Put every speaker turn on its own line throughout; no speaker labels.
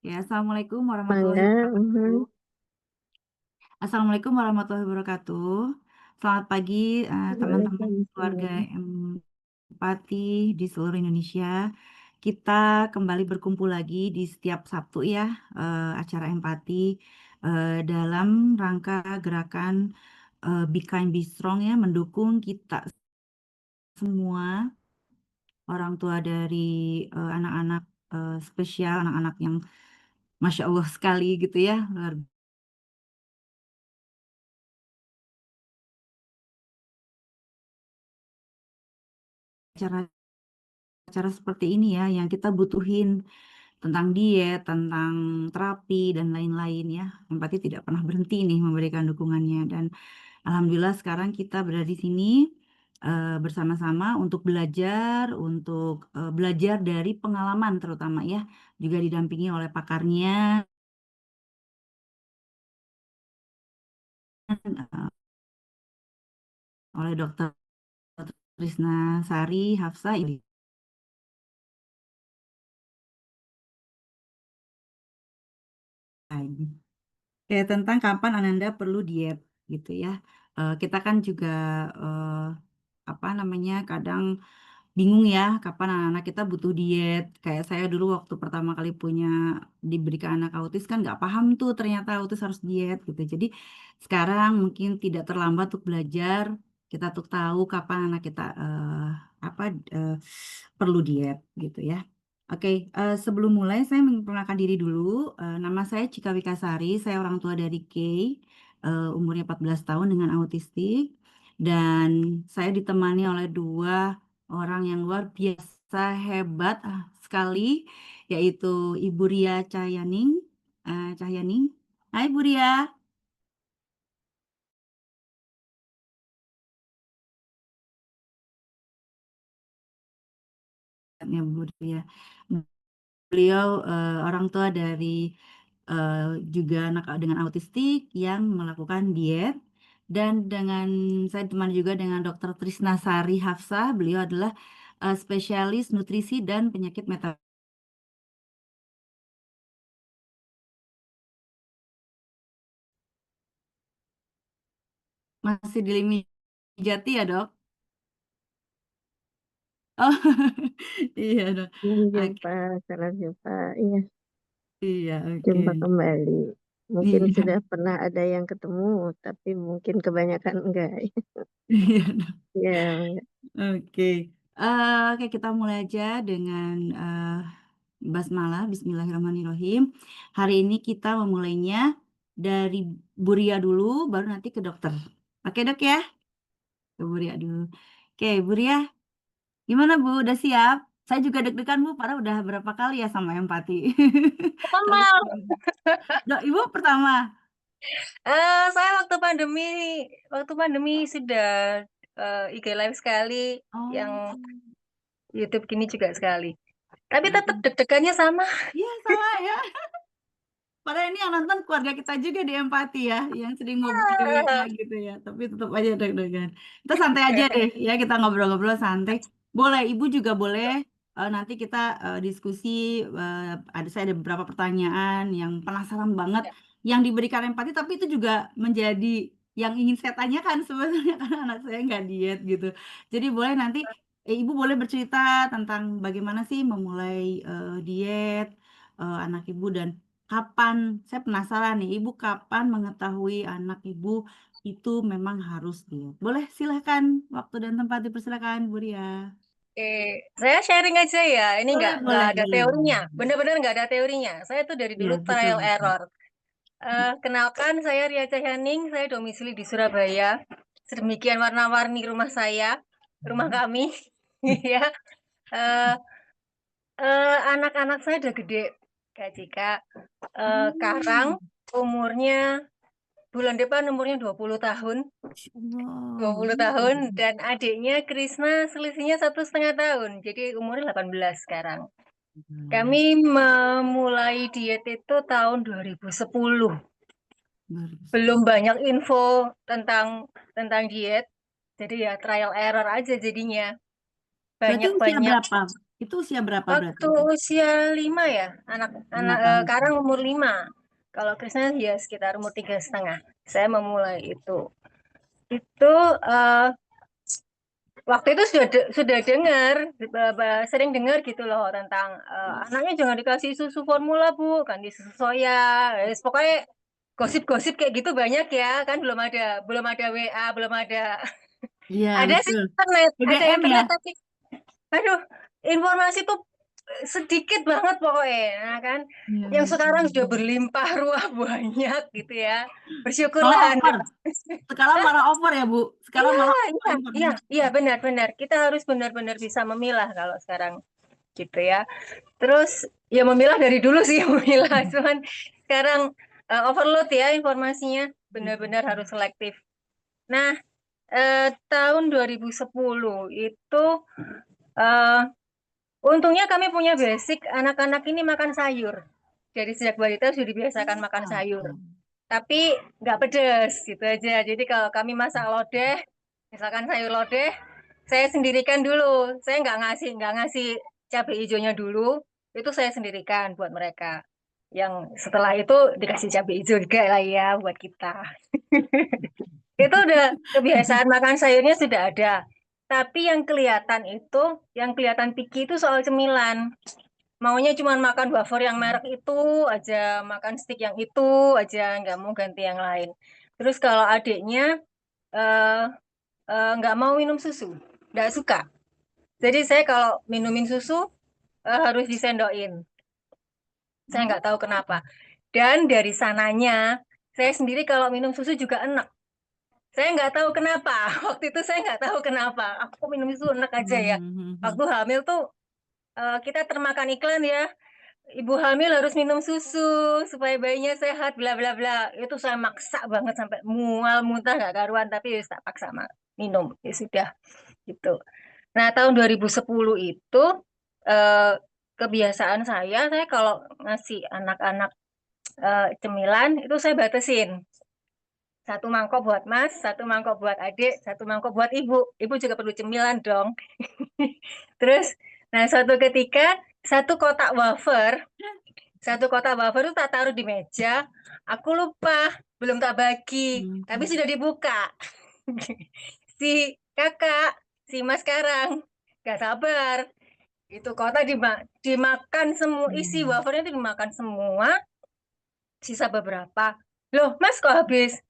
Ya, Assalamualaikum warahmatullahi
Mangga,
wabarakatuh.
mhm.
Assalamualaikum warahmatullahi wabarakatuh. Selamat pagi, teman-teman keluarga
Waalaikumsalam.
Empati di seluruh Indonesia. Kita kembali berkumpul lagi di setiap Sabtu ya, acara Empati dalam rangka gerakan Be Kind Be Strong ya, mendukung kita semua orang tua dari anak-anak spesial, anak-anak yang Masya Allah sekali gitu ya, luar biasa cara seperti ini ya yang kita butuhin tentang diet, tentang terapi dan lain-lain ya. Empati tidak pernah berhenti nih memberikan dukungannya dan alhamdulillah sekarang kita berada di sini bersama-sama untuk belajar dari pengalaman terutama ya, juga didampingi oleh pakarnya oleh Dokter Trisna Sari Hafsah ini. Kayak tentang kapan Ananda perlu diet gitu ya. Kita kan juga eh, apa namanya kadang bingung ya kapan anak-anak kita butuh diet. Kayak saya dulu waktu pertama kali diberikan anak autis kan nggak paham tuh ternyata autis harus diet gitu. Jadi sekarang mungkin tidak terlambat untuk belajar. Kita tuh tahu kapan anak kita apa eh, perlu diet gitu ya. Oke, sebelum mulai saya memperkenalkan diri dulu. Nama saya Cika Wikasari, saya orang tua dari Kay, umurnya 14 tahun dengan autistik. Dan saya ditemani oleh dua orang yang luar biasa hebat sekali, yaitu Ibu Ria Cahyaning. Cahyaning. Hai Bu Ria. Ya, Bu Ria. Beliau orang tua dari eh, juga anak dengan autistik yang melakukan diet dan dengan saya ditemani juga dengan Dr. Trisna Sari Hafsah. Beliau adalah spesialis nutrisi dan penyakit metabolik. Masih di Limi Jati ya, Dok? Oh, iya, Dok.
Sampai
Oke,
jumpa, salam jumpa. Iya,
iya, oke.
jumpa kembali. Mungkin
Iya,
sudah pernah ada yang ketemu, tapi mungkin kebanyakan enggak.
iya, Dok.
Ya, Mangga.
Oke. Oke, kita mulai aja dengan basmalah, Bismillahirrahmanirrahim. Hari ini kita memulainya dari Buria dulu, baru nanti ke dokter. Oke dok ya, ke Buria dulu. Oke, Buria, gimana Bu? Udah siap? Saya juga deg-degan Bu, padahal udah berapa kali ya sama empati. Tapi,
Sama.
dok, Ibu pertama.
Saya waktu pandemi sudah IG live sekali, yang
Oh,
YouTube gini juga sekali. Tapi tetap
berarti,
deg-degannya sama.
iya sama ya. Padahal ini yang nonton keluarga kita juga di empati ya, yang sering ngobrol di WA gitu ya. Tapi tetap aja deg-degan. Kita santai aja deh ya, kita ngobrol-ngobrol santai. Boleh, Ibu juga boleh. Nanti kita diskusi. Saya ada beberapa pertanyaan yang penasaran banget, yang diberikan empati. Tapi itu juga menjadi yang ingin saya tanyakan sebenarnya karena anak saya nggak diet gitu. Jadi boleh nanti Ibu boleh bercerita tentang bagaimana sih memulai diet anak Ibu dan kapan, saya penasaran nih, Ibu kapan mengetahui anak Ibu itu memang harus diet? Boleh, silahkan. Waktu dan tempat dipersilakan, Bu Ria.
Oke, saya sharing aja ya. Ini
Boleh,
nggak
boleh,
ada
boleh.
teorinya. Benar-benar nggak ada teorinya. Saya tuh dari
Iya,
dulu
betul,
trial
betul.
error. Kenalkan, saya Ria Cahyaning. Saya domisili di Surabaya. Sedemikian warna-warni rumah saya, rumah kami. Ya, eh, anak-anak saya udah gede, Kak Cika. Karang
Hmm,
umurnya bulan depan umurnya 20 tahun.
Masya
20
Allah.
tahun dan adiknya Krisna selisihnya 1,5 tahun. Jadi umurnya 18 sekarang. Kami memulai diet itu tahun 2010. Belum banyak info tentang tentang diet. Jadi ya trial error aja jadinya.
Berarti usia
Banyak-banyak
berapa? Itu usia berapa berarti
Waktu
itu?
usia 5 ya,
5 tahun.
Karang umur 5. Kalau Krisna ya sekitar umur 3,5. Saya memulai itu. Itu waktu itu sudah dengar, sering dengar gitu loh tentang anaknya jangan dikasih susu formula Bu, ganti susu soya. Pokoknya gosip-gosip kayak gitu banyak ya, kan belum ada WA, belum ada
Iya,
ada sih
betul.
internet, ada
BBM ya?
internet tapi aduh, informasi tuh sedikit banget pokoknya, nah, kan.
Iya,
Yang
betul.
sekarang sudah berlimpah ruah banyak gitu ya.
Malah
Bersyukurlah Anda.
over. Sekarang malah over ya, Bu. Sekarang
Iya,
malah over
iya, iya,
informasi.
iya, benar-benar. Kita harus benar-benar bisa memilah kalau sekarang gitu ya. Terus ya memilah dari dulu sih memilah, cuman sekarang overload ya informasinya, benar-benar harus selektif. Nah, tahun 2010 itu eh, untungnya kami punya basic anak-anak ini makan sayur. Jadi sejak balita sudah dibiasakan makan sayur.
Oh.
Tapi nggak pedes gitu aja. Jadi kalau kami masak lodeh, misalkan sayur lodeh, saya sendirikan dulu. Saya nggak ngasih cabai hijaunya dulu. Itu saya sendirikan buat mereka. Yang setelah itu dikasih cabai hijau juga lah ya buat kita. Itu udah kebiasaan makan sayurnya sudah ada. Tapi yang kelihatan picky itu soal cemilan. Maunya cuma makan wafer yang merek itu aja, makan stick yang itu aja, nggak mau ganti yang lain. Terus kalau adiknya eh, nggak mau minum susu, nggak suka. Jadi saya kalau minumin susu harus disendokin. Saya nggak tahu kenapa. Dan dari sananya, saya sendiri kalau minum susu juga enak. Saya nggak tahu kenapa. Waktu itu saya nggak tahu kenapa. Aku minum susu enak aja ya. Waktu hamil tuh kita termakan iklan ya. Ibu hamil harus minum susu supaya bayinya sehat, bla bla bla. Itu saya maksa banget sampai mual, muntah nggak karuan, tapi ya tak paksa minum. Ya sudah gitu. Nah, tahun 2010 itu eh, kebiasaan saya kalau ngasih anak-anak cemilan itu saya batasin. Satu mangkok buat Mas, satu mangkok buat adik, satu mangkok buat ibu. Ibu juga perlu cemilan dong. Terus, nah suatu ketika satu kotak wafer itu tak taruh di meja. Aku lupa, belum tak bagi, tapi sudah dibuka. Si kakak, si Mas sekarang, gak sabar. Itu kotak dimakan semua, isi wafernya itu dimakan semua, sisa beberapa. Loh, Mas kok habis?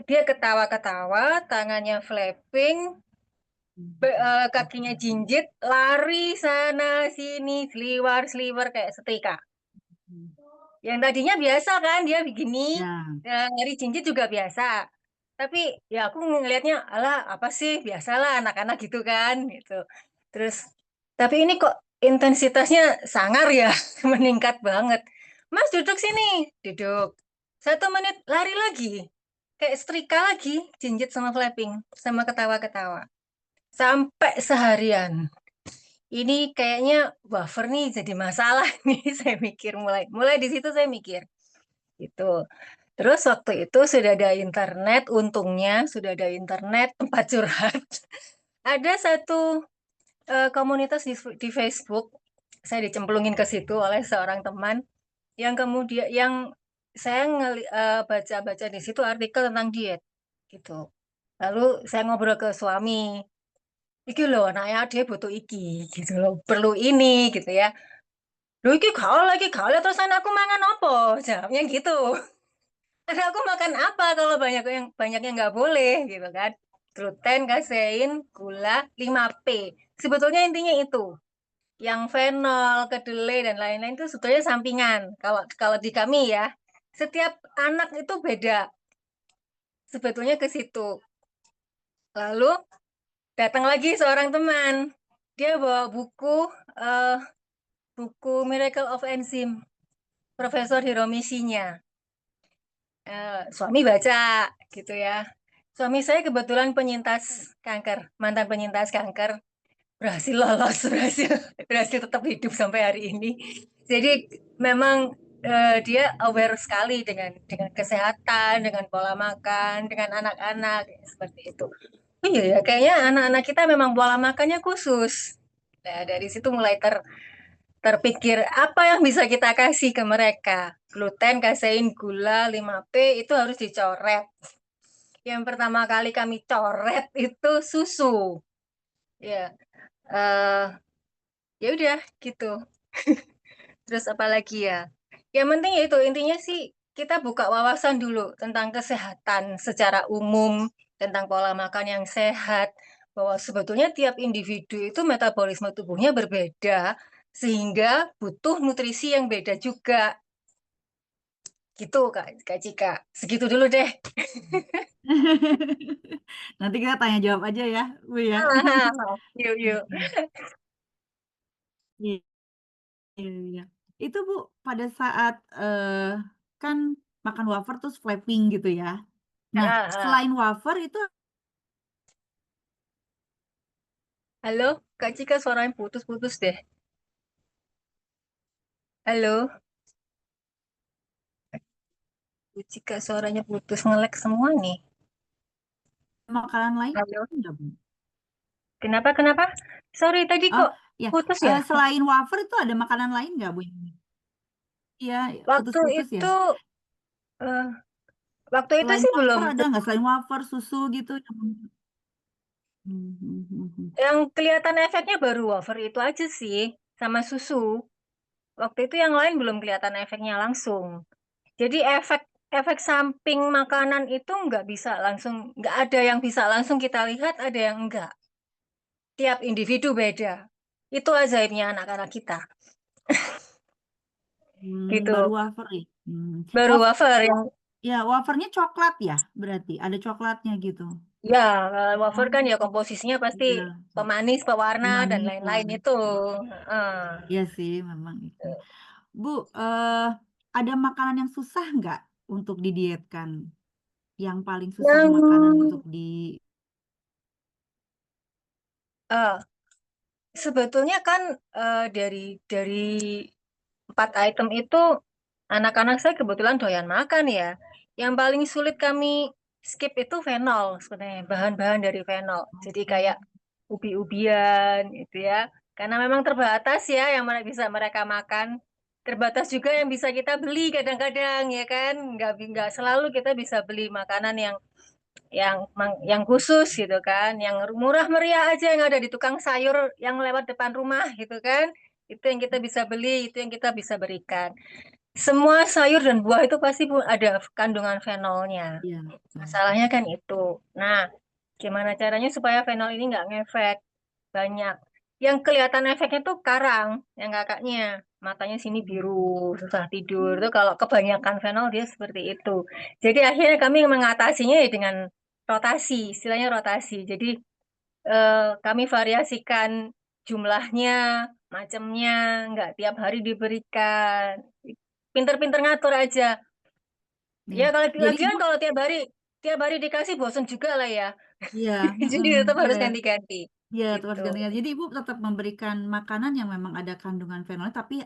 Dia ketawa-ketawa, tangannya flapping, kakinya jinjit, lari sana sini, seliwar-seliwar kayak setrika. Yang tadinya biasa kan dia begini,
Ya.
nyari cincin juga biasa. Tapi ya aku ngelihatnya, alah apa sih, biasalah anak-anak gitu kan, gitu. Terus, tapi ini kok intensitasnya sangar ya, meningkat banget. Mas duduk sini, duduk. 1 menit lari lagi, kayak setrika lagi, jinjit sama flapping, sama ketawa-ketawa. Sampai seharian. Ini kayaknya buffer nih jadi masalah nih, saya mikir mulai di situ saya mikir gitu. Terus waktu itu sudah ada internet, untungnya sudah ada internet tempat curhat. Ada satu komunitas di Facebook, saya dicemplungin ke situ oleh seorang teman yang kemudian saya baca-baca di situ artikel tentang diet gitu. Lalu saya ngobrol ke suami, iki loh anaknya dia butuh iki gitu loh, perlu ini gitu ya. Loh iki gak oleh terus anakku mangan apa? Jawabnya gitu. Karena aku makan apa kalau banyaknya nggak boleh gitu kan. Gluten, kasein, gula, 5P. Sebetulnya intinya itu. Yang fenol, kedelai dan lain-lain itu sebetulnya sampingan. Kalau kalau di kami ya, setiap anak itu beda. Sebetulnya ke situ. Lalu datang lagi seorang teman. Dia bawa eh, buku Miracle of Enzyme, Profesor Hiromisinya. Suami baca gitu ya. Suami saya kebetulan penyintas kanker, mantan penyintas kanker, berhasil lolos, berhasil tetap hidup sampai hari ini. Jadi memang dia aware sekali dengan kesehatan, dengan pola makan, dengan anak-anak seperti itu. Oh iya ya, kayaknya anak-anak kita memang pola makannya khusus. Nah, dari situ mulai terpikir apa yang bisa kita kasih ke mereka. Gluten, kasein, gula, 5P itu harus dicoret. Yang pertama kali kami coret itu susu. Ya, eh ya udah gitu. Terus apa lagi ya? Yang penting ya itu intinya sih kita buka wawasan dulu tentang kesehatan secara umum, tentang pola makan yang sehat, bahwa sebetulnya tiap individu itu metabolisme tubuhnya berbeda, sehingga butuh nutrisi yang beda juga. Gitu Kak Cika. Segitu dulu deh.
Nanti kita tanya jawab aja ya, Bu ya.
Yuk, yuk.
Iya, iya, iya. Itu Bu, pada saat kan makan wafer terus flapping gitu ya. Nah,
Ah, ah.
selain wafer itu
Halo, Kak Cika suaranya putus-putus deh. Halo, Kak Cika suaranya putus ngelek semua nih.
makanan lain
Halo.
enggak, Bu?
Kenapa, kenapa? Sorry, tadi
Oh,
kok
ya.
putus ya?
Selain wafer itu ada makanan lain nggak, Bu? Iya,
Waktu
putus-putus ya.
itu, eh, waktu itu
Selain
sih belum.
wafer ada nggak? Selain wafer, susu gitu?
Yang kelihatan efeknya baru wafer itu aja sih, sama susu. Waktu itu yang lain belum kelihatan efeknya langsung. Jadi efek samping makanan itu nggak bisa langsung, nggak ada yang bisa langsung kita lihat, ada yang enggak. Tiap individu beda. Itu ajaibnya anak-anak kita.
Baru
Gitu.
wafer ya.
Baru
Wafer
wafer
itu,
yang,
ya wafernya coklat ya, berarti ada coklatnya gitu.
ya kalau wafer
Oh,
kan ya komposisinya pasti
iya,
pemanis, pewarna, dan
pemanis ya.
lain-lain itu. Heeh.
Iya sih, memang itu. Bu, eh, ada makanan yang susah nggak untuk didietkan? Yang paling susah
Yang
makanan untuk di...
eh, sebetulnya kan dari 4 item itu anak-anak saya kebetulan doyan makan ya. Yang paling sulit kami skip itu fenol sebenarnya, bahan-bahan dari fenol. Jadi kayak ubi-ubian gitu ya. Karena memang terbatas ya yang bisa mereka makan. Terbatas juga yang bisa kita beli kadang-kadang ya kan. Nggak selalu kita bisa beli makanan yang khusus gitu kan, yang murah meriah aja yang ada di tukang sayur yang lewat depan rumah gitu kan. Itu yang kita bisa beli, itu yang kita bisa berikan. Semua sayur dan buah itu pasti ada kandungan fenolnya.
Iya, betul.
Masalahnya kan itu. Nah, gimana caranya supaya fenol ini nggak ngefek banyak? Yang kelihatan efeknya tuh karang, yang kakaknya. Matanya sini biru, susah tidur. Itu kalau kebanyakan fenol dia seperti itu. Jadi akhirnya kami mengatasinya ya dengan rotasi, istilahnya rotasi. Jadi kami variasikan jumlahnya, macamnya, nggak tiap hari diberikan. Pinter-pinter ngatur aja.
Iya.
Ya kalau
Jadi
lagian
Ibu,
kalau tiap hari dikasih bosan juga lah ya.
iya,
Jadi tetap
iya.
harus ganti-ganti.
Ya, terus
Gitu.
gantian. Jadi Ibu tetap memberikan makanan yang memang ada kandungan fenol, tapi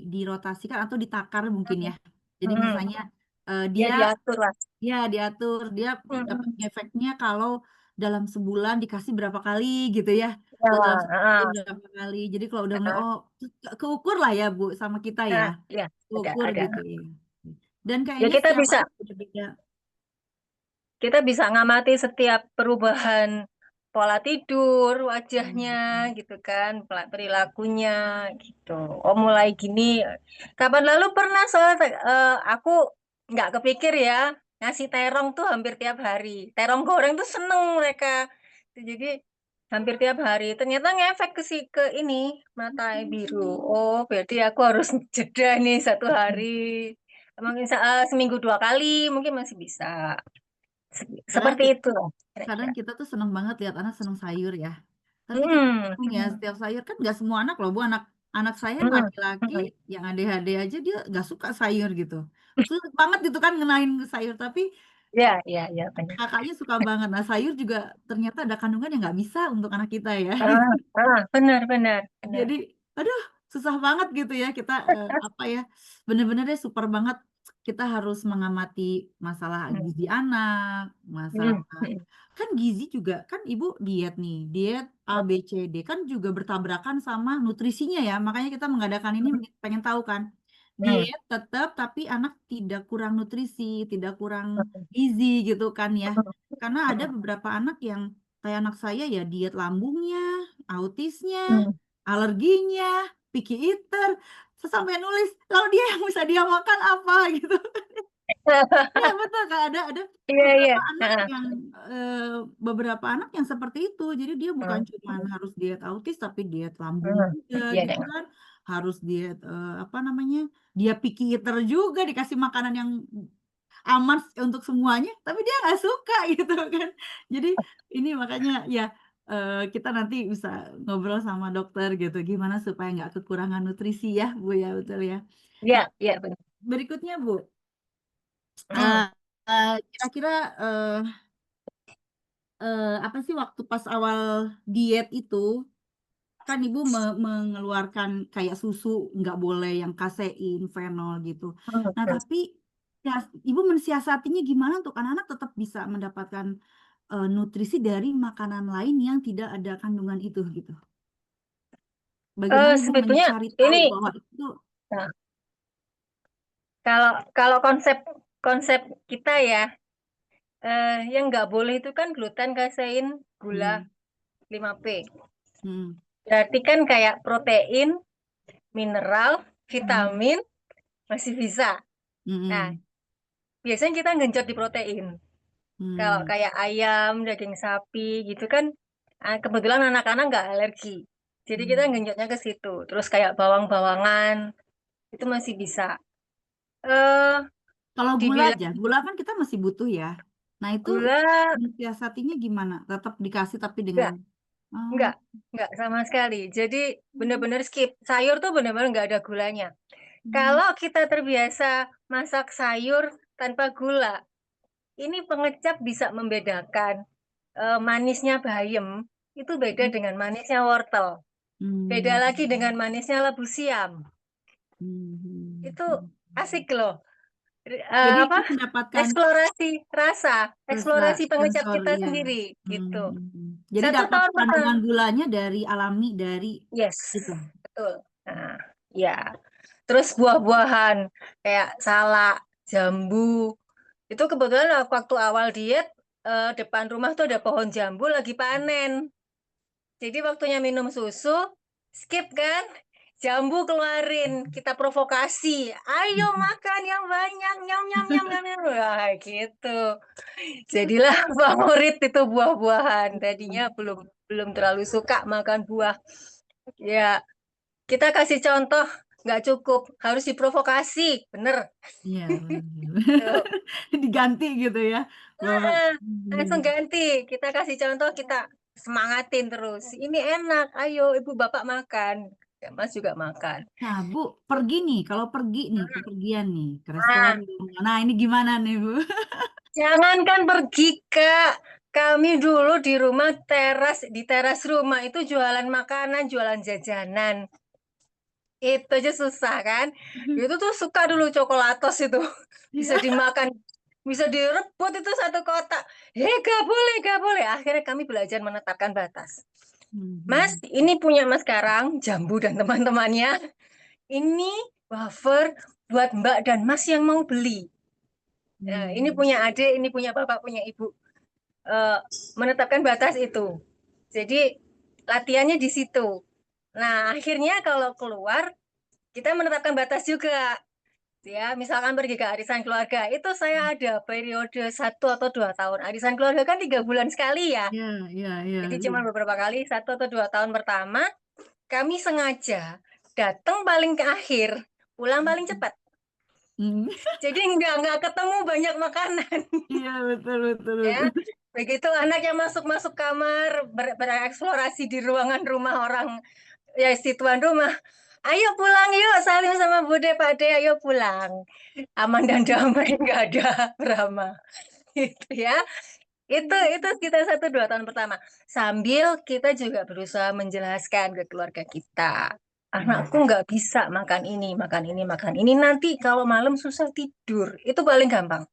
dirotasikan atau ditakar mungkin ya. Jadi
Hmm.
misalnya
Ya
dia
diatur lah.
ya diatur, dia dapat
Hmm.
efeknya kalau dalam sebulan dikasih berapa kali gitu ya,
Ya,
atau dalam seminggu
ah,
berapa kali. Jadi kalau udah mulai,
ah,
oh keukur lah ya Bu sama kita ya,
ya
keukur
ada.
gitu ya. Dan
Ya
kayaknya
kita
setiap
bisa
anak beda-beda.
kita bisa ngamati setiap perubahan pola tidur, wajahnya
Hmm.
gitu kan, perilakunya gitu. Oh mulai gini. Kapan lalu pernah soalnya aku nggak kepikir ya ngasih terong tuh hampir tiap hari. Terong goreng tuh seneng mereka. Jadi hampir tiap hari. Ternyata ngefek ke ini mata biru. Oh berarti aku harus jeda nih 1 hari. Mungkin seminggu 2 kali mungkin masih bisa.
Kadang
Seperti
kita,
itu lah
kadang
kira-kira.
kita tuh seneng banget lihat anak seneng sayur ya. Tapi kan
Hmm.
bingung ya, setiap sayur kan nggak semua anak loh, Bu. Anak saya yang
Hmm.
laki-laki,
Hmm.
yang ADHD aja dia nggak suka sayur gitu. Sulit banget gitu kan ngenain sayur, tapi
Ya, ya, ya, benar.
kakaknya suka banget. Nah, sayur juga ternyata ada kandungan yang nggak bisa untuk anak kita ya.
Benar, benar, benar.
Jadi, aduh, susah banget gitu ya kita apa ya, bener-bener deh super banget. kita harus mengamati masalah
Hmm.
gizi anak, masalah
Hmm.
kan gizi juga kan ibu diet nih, diet A, B, C, D kan juga bertabrakan sama nutrisinya ya. Makanya kita mengadakan ini pengen tahu kan.
Hmm.
Diet tetap tapi anak tidak kurang nutrisi, tidak kurang gizi gitu kan ya. Karena ada beberapa anak yang kayak anak saya ya diet lambungnya, autisnya,
Hmm.
alerginya, picky eater, sampai nulis lalu dia yang bisa dia makan apa gitu. Ya betul Kak, ada
Iya, iya.
beberapa anak
Heeh.
yang beberapa anak yang seperti itu. Jadi dia bukan
Hmm.
cuma harus diet autis tapi diet lambung
Hmm.
juga
Iya,
gitu
Kak.
kan. Harus diet apa namanya? Dia picky eater juga dikasih makanan yang aman untuk semuanya, tapi dia nggak suka gitu kan. Jadi ini makanya ya kita nanti bisa ngobrol sama dokter gitu, gimana supaya nggak kekurangan nutrisi ya Bu ya, betul ya.
Iya,
Nah
iya benar.
berikutnya Bu,
Hmm.
kira-kira apa sih waktu pas awal diet itu kan ibu mengeluarkan kayak susu nggak boleh yang kasein, fenol gitu. Nah
Hmm.
tapi ya, ibu mensiasatinya gimana untuk anak-anak tetap bisa mendapatkan nutrisi dari makanan lain yang tidak ada kandungan itu gitu. Bagaimana ibu
Sebetulnya
mencari tahu
ini
bahwa itu
nah, kalau kalau konsep konsep kita ya, yang nggak boleh itu kan gluten, kasein, gula,
hmm,
5P.
hmm,
Berarti kan kayak protein, mineral,
hmm,
vitamin masih bisa. Nah,
hmm,
biasanya kita genjot di protein. Kalau
hmm,
kayak ayam, daging sapi gitu kan, kebetulan anak-anak nggak alergi. Jadi kita
hmm.
genjotnya ke situ. Terus kayak bawang-bawangan itu masih bisa. Eh,
Kalau gula
dibilang
aja, gula kan kita masih butuh ya. Nah itu
gula
mensiasatinya gimana? Tetap dikasih tapi dengan
enggak,
oh,
enggak, enggak sama sekali. Jadi benar-benar skip. Sayur tuh benar-benar nggak ada gulanya.
hmm,
Kalau kita terbiasa masak sayur tanpa gula, ini pengecap bisa membedakan manisnya bayem itu beda
hmm,
dengan manisnya wortel. Beda
hmm,
lagi dengan manisnya labu siam. Itu
hmm.
asik loh.
Jadi
Apa?
itu mendapatkan
Eksplorasi rasa,
rasa
eksplorasi pengecap
sensor
kita
ya.
sendiri gitu.
Jadi
Satu
dapat
tahun pertama,
kandungan gulanya dari alami dari
yes,
itu.
betul. Nah, ya. Terus buah-buahan kayak salak, jambu. Itu kebetulan waktu awal diet depan rumah tuh ada pohon jambu lagi panen. Jadi waktunya minum susu, skip kan? Jambu keluarin, kita provokasi. Ayo makan yang banyak, nyam nyam nyam nyam nyam. Wah, gitu. Jadilah favorit itu buah-buahan. Tadinya belum belum terlalu suka makan buah. Ya, kita kasih contoh nggak cukup, harus diprovokasi, bener.
Iya,
Tuh.
diganti gitu ya. Bahwa
Nah, langsung ganti. Kita kasih contoh, kita semangatin terus. Ini enak, ayo ibu bapak makan. Ya, Mas juga makan.
nah, Bu, pergi nih, kalau pergi nih, kepergian nih ke restoran.
Nah,
Nah, ini gimana nih, Bu?
jangankan pergi, Kak. Kami dulu di rumah di teras rumah itu jualan makanan, jualan jajanan. Itu aja susah kan. Itu tuh suka dulu coklatos itu. Bisa
Iya.
dimakan, bisa direbut itu satu kotak. Gak boleh, gak boleh. Akhirnya kami belajar menetapkan batas. Mas,
Mhm.
ini punya Mas sekarang, Jambu dan teman-temannya. Ini wafer buat Mbak dan Mas yang mau beli. Nah, ini
Hmm.
punya adik, ini punya bapak, punya ibu. Eh, menetapkan batas itu. Jadi latihannya di situ. Nah, akhirnya kalau keluar, kita menetapkan batas juga. Ya, misalkan pergi ke arisan keluarga, itu saya ada periode 1 atau 2 tahun. Arisan keluarga kan 3 bulan sekali ya.
Iya, iya, iya.
Jadi cuma beberapa kali, 1 atau 2 tahun pertama, kami sengaja datang paling ke akhir, pulang paling cepat.
Hmm.
Jadi nggak ketemu banyak makanan.
Iya, betul, betul,
Ya,
betul.
begitu anaknya masuk kamar, bereksplorasi di ruangan rumah orang, ya si tuan rumah. Ayo pulang yuk, salim sama Bude Pak De, ayo pulang. Aman dan damai, nggak ada drama. Gitu ya. Itu kita 1-2 tahun pertama. Sambil kita juga berusaha menjelaskan ke keluarga kita. anakku nggak bisa makan ini, makan ini, makan ini. Nanti kalau malam susah tidur. Itu paling gampang.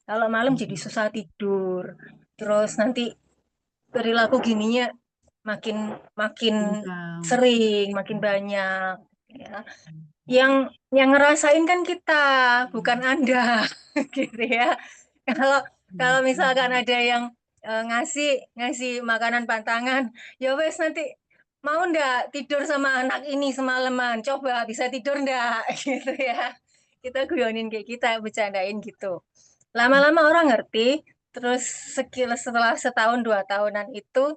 Kalau malam jadi susah tidur. Terus nanti perilaku gininya makin makin
Bungkam.
sering, makin banyak. Ya. Yang ngerasain kan kita, bukan Anda, gitu ya. Kalau kalau misalkan ada yang ngasih ngasih makanan pantangan, ya wes nanti mau ndak tidur sama anak ini semalaman, coba bisa tidur ndak, gitu ya. Kita guyonin kayak kita, bercandain gitu. Lama-lama orang ngerti, terus setelah setahun 2 tahunan itu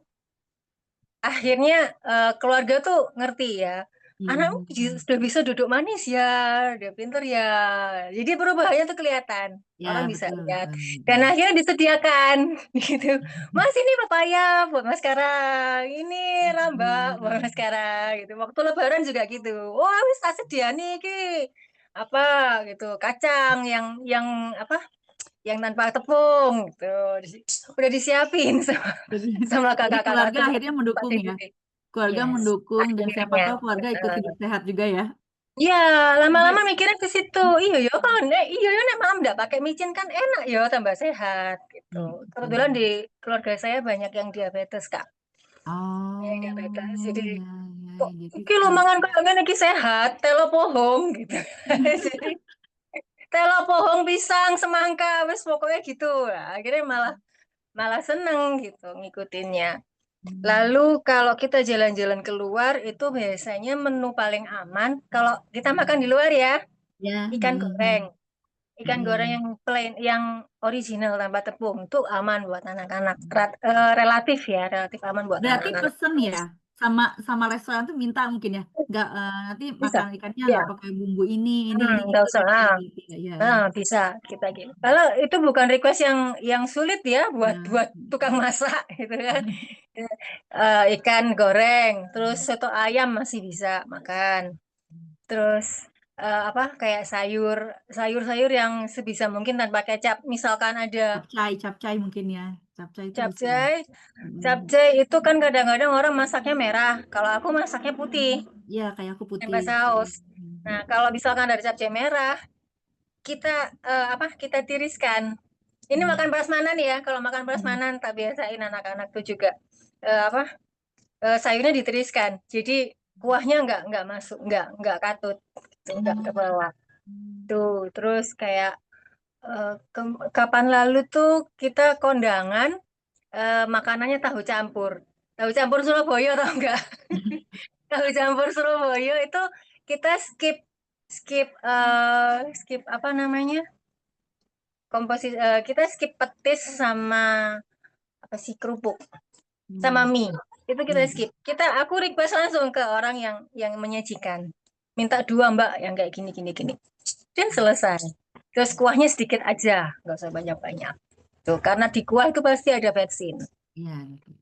akhirnya keluarga tuh ngerti ya, anakmu sudah bisa duduk manis ya, udah pinter ya. Jadi perubahannya tuh kelihatan,
Ya,
orang bisa
betul,
lihat.
betul.
Dan akhirnya disediakan gitu. Mas ini papaya buat Mas sekarang, ini rambak buat Mas sekarang gitu. Waktu Lebaran juga gitu. Wah, wis tak sediani iki apa gitu, kacang yang apa? Yang tanpa tepung gitu. Udah disiapin sama
Jadi,
sama
jadi keluarga
kakak-kakakku
akhirnya
pas
mendukung ya.
itu.
Keluarga
Yes,
mendukung dan siapa
akhirnya.
tahu keluarga ikut hidup sehat juga ya.
Iya, lama-lama
Jadi,
mikirnya ke situ. Iya ya kan, iya ya nek malam nggak pakai micin kan enak ya, tambah sehat gitu. Kebetulan di keluarga saya banyak yang diabetes Kak. Yang diabetes,
oh
jadi
ya, ya,
kok
jadi
iki lho mangan kok ngene iki sehat, telo pohong gitu. Jadi telo pohong, pisang, semangka, wis pokoknya gitu. Nah, akhirnya malah malah seneng gitu ngikutinnya.
hmm,
Lalu kalau kita jalan-jalan keluar itu biasanya menu paling aman kalau kita makan di luar ya,
ya,
ikan goreng. Ikan goreng
hmm.
yang plain, yang original tanpa tepung itu aman buat anak-anak. Relatif ya, relatif aman buat
Berarti
anak-anak.
pesen ya sama sama restoran tuh minta mungkin ya, nggak nanti
Bisa,
makan ikannya nggak
ya.
pakai bumbu ini
Nggak
itu
usah.
bisa gitu ya, ya,
Bisa kita gitu. Kalau itu bukan request yang sulit ya buat
ya.
buat tukang masak gitu kan. Ikan goreng, terus soto ayam masih bisa makan. Terus apa kayak sayur-sayur yang sebisa mungkin tanpa kecap. Misalkan ada
Capcay mungkin ya, capcay itu bisa.
capcay,
Mm.
capcay itu kan kadang-kadang orang masaknya merah. Kalau aku masaknya putih
Ya kayak aku putih.
tanpa saus.
Mm.
Nah, kalau misalkan ada capcay merah, kita apa? Kita tiriskan. Ini
Mm.
makan prasmanan ya. Kalau makan prasmanan tak biasain anak-anak tuh juga apa? Sayurnya ditiriskan. Jadi kuahnya nggak masuk, nggak katut, gitu, nggak ke bawah. Tuh, terus kayak kapan lalu tuh kita kondangan makanannya tahu campur. Tahu campur Surabaya tau enggak? Tahu campur Surabaya itu kita skip skip skip apa namanya? Kita skip petis sama apa sih kerupuk sama
Mm.
mie. Itu kita
Mm.
skip. Aku request langsung ke orang yang menyajikan. Minta 2 Mbak yang kayak gini gini gini. Dan selesai. Terus kuahnya sedikit aja, nggak usah banyak-banyak. Tuh, karena di kuah itu pasti ada bensin.
Ya,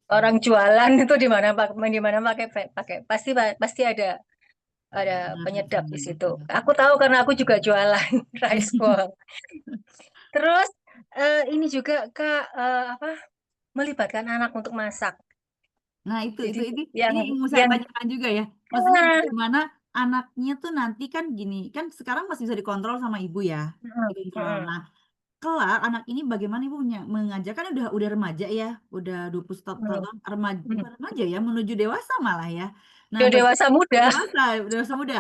Orang jualan itu di mana pakai pakai pasti pasti ada
benar
penyedap di
vaksinnya.
situ. Aku tahu karena aku juga jualan rice ball. Terus ini juga Kak apa melibatkan anak untuk masak.
Nah, itu
Jadi
ini
yang
yang mau saya
yang
tanyakan juga ya. Maksudnya
ah,
bagaimana anaknya tuh nanti kan gini, kan sekarang masih bisa dikontrol sama ibu ya,
mm,
dikontrol.
mm,
Nah, kelak anak ini bagaimana ibu mengajar kan udah remaja ya, udah 20
mm,
tahun remaja,
mm.
bukan remaja ya, menuju dewasa malah ya. Nah,
Udah dewasa muda.
dewasa muda.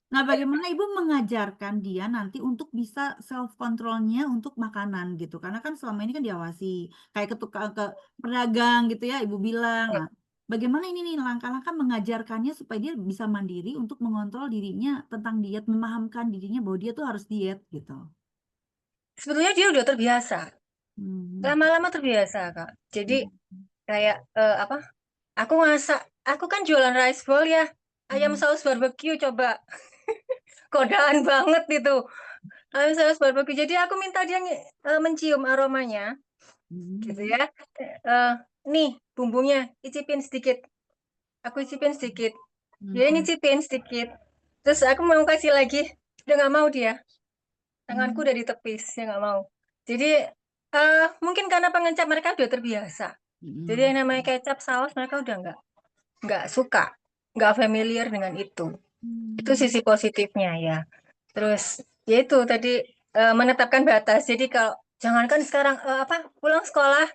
Nah, bagaimana ibu mengajarkan dia nanti untuk bisa self controlnya untuk makanan gitu, karena kan selama ini kan diawasi kayak ke pedagang gitu ya, ibu bilang. Nah, bagaimana ini nih langkah-langkah mengajarkannya supaya dia bisa mandiri untuk mengontrol dirinya tentang diet, memahamkan dirinya bahwa dia tuh harus diet gitu.
Sebetulnya dia udah terbiasa.
Hmm.
Lama-lama terbiasa Kak. Jadi
Hmm.
kayak apa? Aku masak, aku kan jualan rice ball ya. Ayam
Hmm.
saus barbeque coba. Godaan banget itu. Ayam saus barbeque. Jadi aku minta dia mencium aromanya, gitu
Hmm.
ya. Eh, nih bumbunya, icipin sedikit. Aku icipin sedikit. Dia
Hmm.
nyicipin sedikit. Terus aku mau kasih lagi. Dia nggak mau dia. Tanganku
Hmm.
udah ditepis, dia nggak mau. Jadi mungkin karena pengecap mereka udah terbiasa. Jadi
Hmm.
yang namanya kecap saus mereka udah nggak suka, nggak familiar dengan itu. Itu
Hmm.
sisi positifnya ya. Terus ya itu tadi menetapkan batas. Jadi kalau jangankan sekarang pulang sekolah,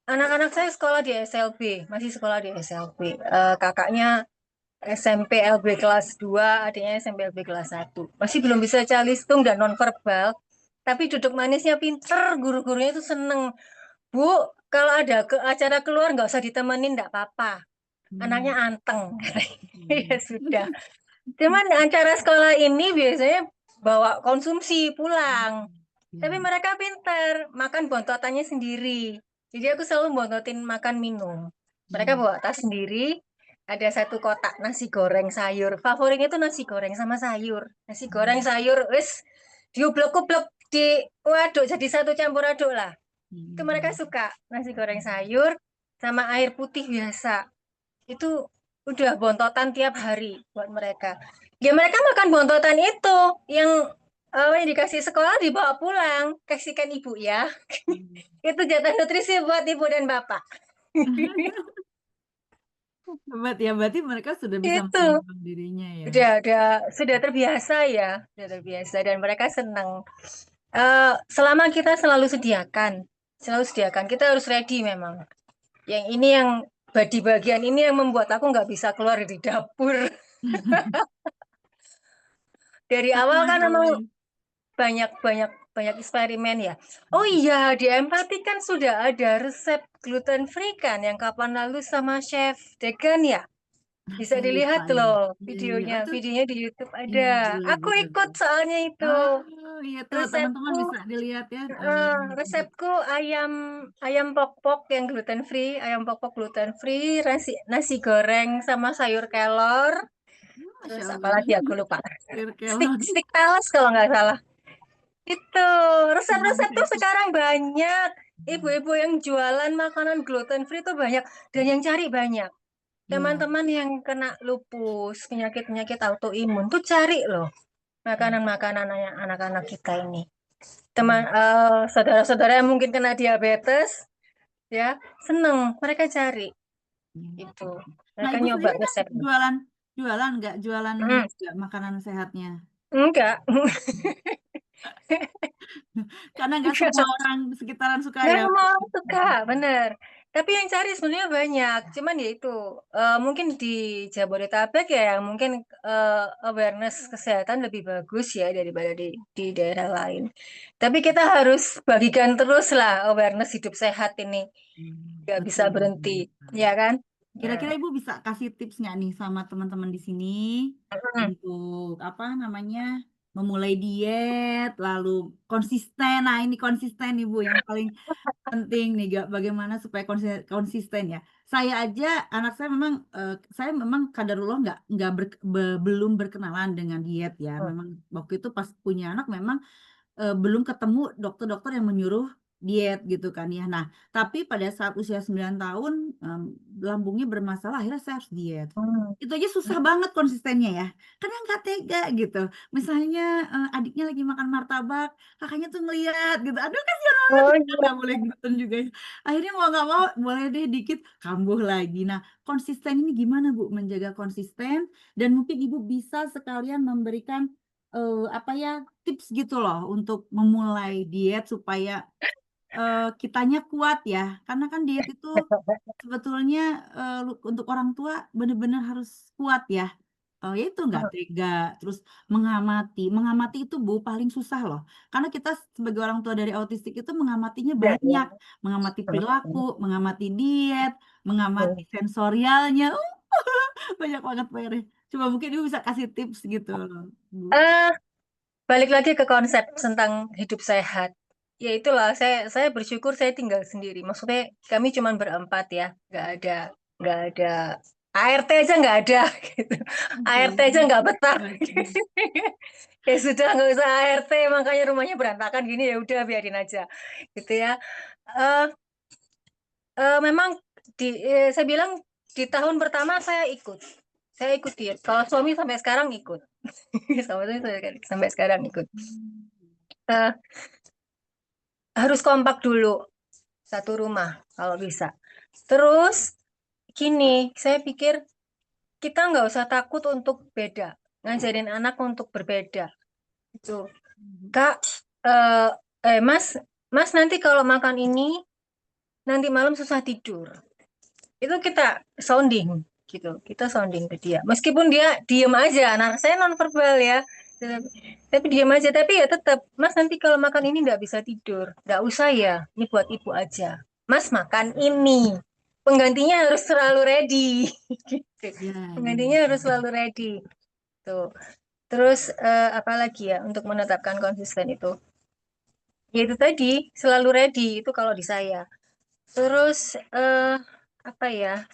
anak-anak saya sekolah di SLB, masih sekolah di SLB. Kakaknya SMP LB kelas 2, adiknya SMP LB kelas 1. Masih belum bisa calistung dan nonverbal, tapi duduk manisnya pinter, guru-gurunya itu seneng. Bu, kalau ada acara keluar nggak usah ditemenin, nggak apa-apa. Anaknya
Hmm.
anteng. Ya
Hmm.
sudah. Cuman acara sekolah ini biasanya bawa konsumsi pulang. Tapi
Ya.
mereka pinter, makan bontotannya sendiri. Jadi aku selalu bontotin makan minum. Mereka
Hmm.
bawa tas sendiri, ada satu kotak nasi goreng sayur. Favoritnya itu nasi goreng sama sayur. Nasi goreng
Hmm.
sayur, wis diublek-ublek di waduk jadi satu campur aduk lah. Itu mereka
Hmm.
suka nasi goreng sayur sama air putih biasa. Itu udah bontotan tiap hari buat mereka. Ya mereka makan bontotan itu yang yang dikasih sekolah dibawa pulang, kasihkan ibu ya.
Hmm.
Itu jatah nutrisi buat ibu dan bapak.
Hebat ya, berarti mereka sudah bisa
Itu
mengontrol dirinya ya.
udah sudah terbiasa ya, sudah terbiasa dan mereka senang. Selama kita selalu sediakan, kita harus ready memang. Yang ini yang badi bagian ini yang membuat aku nggak bisa keluar dari dapur. Dari awal
Karena
kan
kalau
memang banyak banyak banyak eksperimen ya. Oh iya, di Empati kan sudah ada resep gluten free kan yang kapan lalu sama Chef Degan ya. Bisa
saya lupa
dilihat
ya.
loh
Iya, iya. Oh,
videonya.
itu
Videonya di YouTube
iya
ada.
boleh
Aku
boleh
ikut
boleh.
soalnya itu.
Oh iya tuh teman-teman
Resepku
bisa dilihat ya.
resepku ayam ayam pok-pok yang gluten free, ayam pok-pok gluten free, nasi goreng sama sayur kelor.
Masya
Terus
Allah.
apalagi aku lupa. Stick
Sirkelon.
stick talas kalau nggak salah. Itu resep-resep tuh
Mantap.
sekarang banyak. Ibu-ibu yang jualan makanan gluten free itu banyak dan yang cari banyak.
Iya.
Teman-teman yang kena lupus, penyakit-penyakit autoimun tuh cari loh makanan-makanan anak-anak kita ini. Teman
Iya.
saudara-saudara yang mungkin kena diabetes ya, seneng mereka cari
Iya.
itu.
Nah,
Mereka
ibu
nyoba
sendiri kan
resep.
jualan jualan nggak jualan
Hmm,
juga makanan sehatnya.
enggak.
Karena nggak semua orang sekitaran suka
Nggak
ya.
semua orang suka, bener. Tapi yang cari sebenarnya banyak. Cuman ya itu, mungkin di Jabodetabek ya, yang mungkin awareness kesehatan lebih bagus ya daripada di daerah lain. Tapi kita harus bagikan terus lah awareness hidup sehat ini. Nggak bisa
Betul, betul,
berhenti,
betul.
ya kan? Nah,
Kira-kira Ibu bisa kasih tips nggak nih sama teman-teman di sini
mm,
untuk apa namanya memulai diet lalu konsisten. Nah, ini konsisten Ibu yang paling penting nih gak bagaimana supaya konsisten ya. Saya aja anak saya memang kadarullah nggak belum berkenalan dengan diet ya.
mm,
Memang waktu itu pas punya anak memang belum ketemu dokter-dokter yang menyuruh diet gitu kan ya. Nah, tapi pada saat usia 9 tahun lambungnya bermasalah akhirnya saya harus diet.
mm.
Itu aja susah banget konsistennya ya. Karena nggak tega gitu. Misalnya adiknya lagi makan martabak, kakaknya tuh ngeliat gitu. Aduh kasihan banget
Oh
ya
iya.
nggak boleh gluten juga ya. Akhirnya mau nggak mau boleh deh dikit kambuh lagi. Nah, konsisten ini gimana Bu menjaga konsisten dan mungkin Ibu bisa sekalian memberikan apa ya tips gitu loh untuk memulai diet supaya kitanya kuat ya. Karena kan diet itu sebetulnya untuk orang tua benar-benar harus kuat ya. Ya itu nggak tega, terus mengamati itu Bu paling susah loh. Karena kita sebagai orang tua dari autistik itu mengamatinya
Ya,
banyak, mengamati perilaku,
ya.
mengamati diet, mengamati sensorialnya, banyak banget PR. Coba mungkin Ibu bisa kasih tips gitu loh, Bu.
Eh, Balik lagi ke konsep tentang hidup sehat. Ya itulah, saya bersyukur saya tinggal sendiri. Maksudnya kami cuma berempat ya, nggak ada ART aja nggak ada gitu. ART aja
Oke.
nggak betah.
Baik.
Ya sudah nggak usah ART, makanya rumahnya berantakan gini ya udah biarin aja, gitu ya. Eh, Memang saya bilang di tahun pertama saya ikut diet. Kalau suami sampai sekarang ikut, sama suami sampai sekarang ikut. Eh, Harus kompak dulu satu rumah kalau bisa. Terus gini, saya pikir kita nggak usah takut untuk beda, ngajarin anak untuk berbeda. Itu, Kak, Mas, Mas nanti kalau makan ini, nanti malam susah tidur. Itu kita sounding, gitu. Kita sounding ke dia. Meskipun dia diem aja, anak saya nonverbal ya. Tapi diem aja, tapi ya tetap, Mas nanti kalau makan ini nggak bisa tidur. Nggak usah ya, ini buat ibu aja. Mas makan ini. Penggantinya harus selalu ready. Gitu.
Ya, ya.
Penggantinya harus selalu ready. Tuh. Terus apa lagi ya untuk menetapkan konsisten itu? Ya itu tadi, selalu ready itu kalau di saya. Terus apa ya?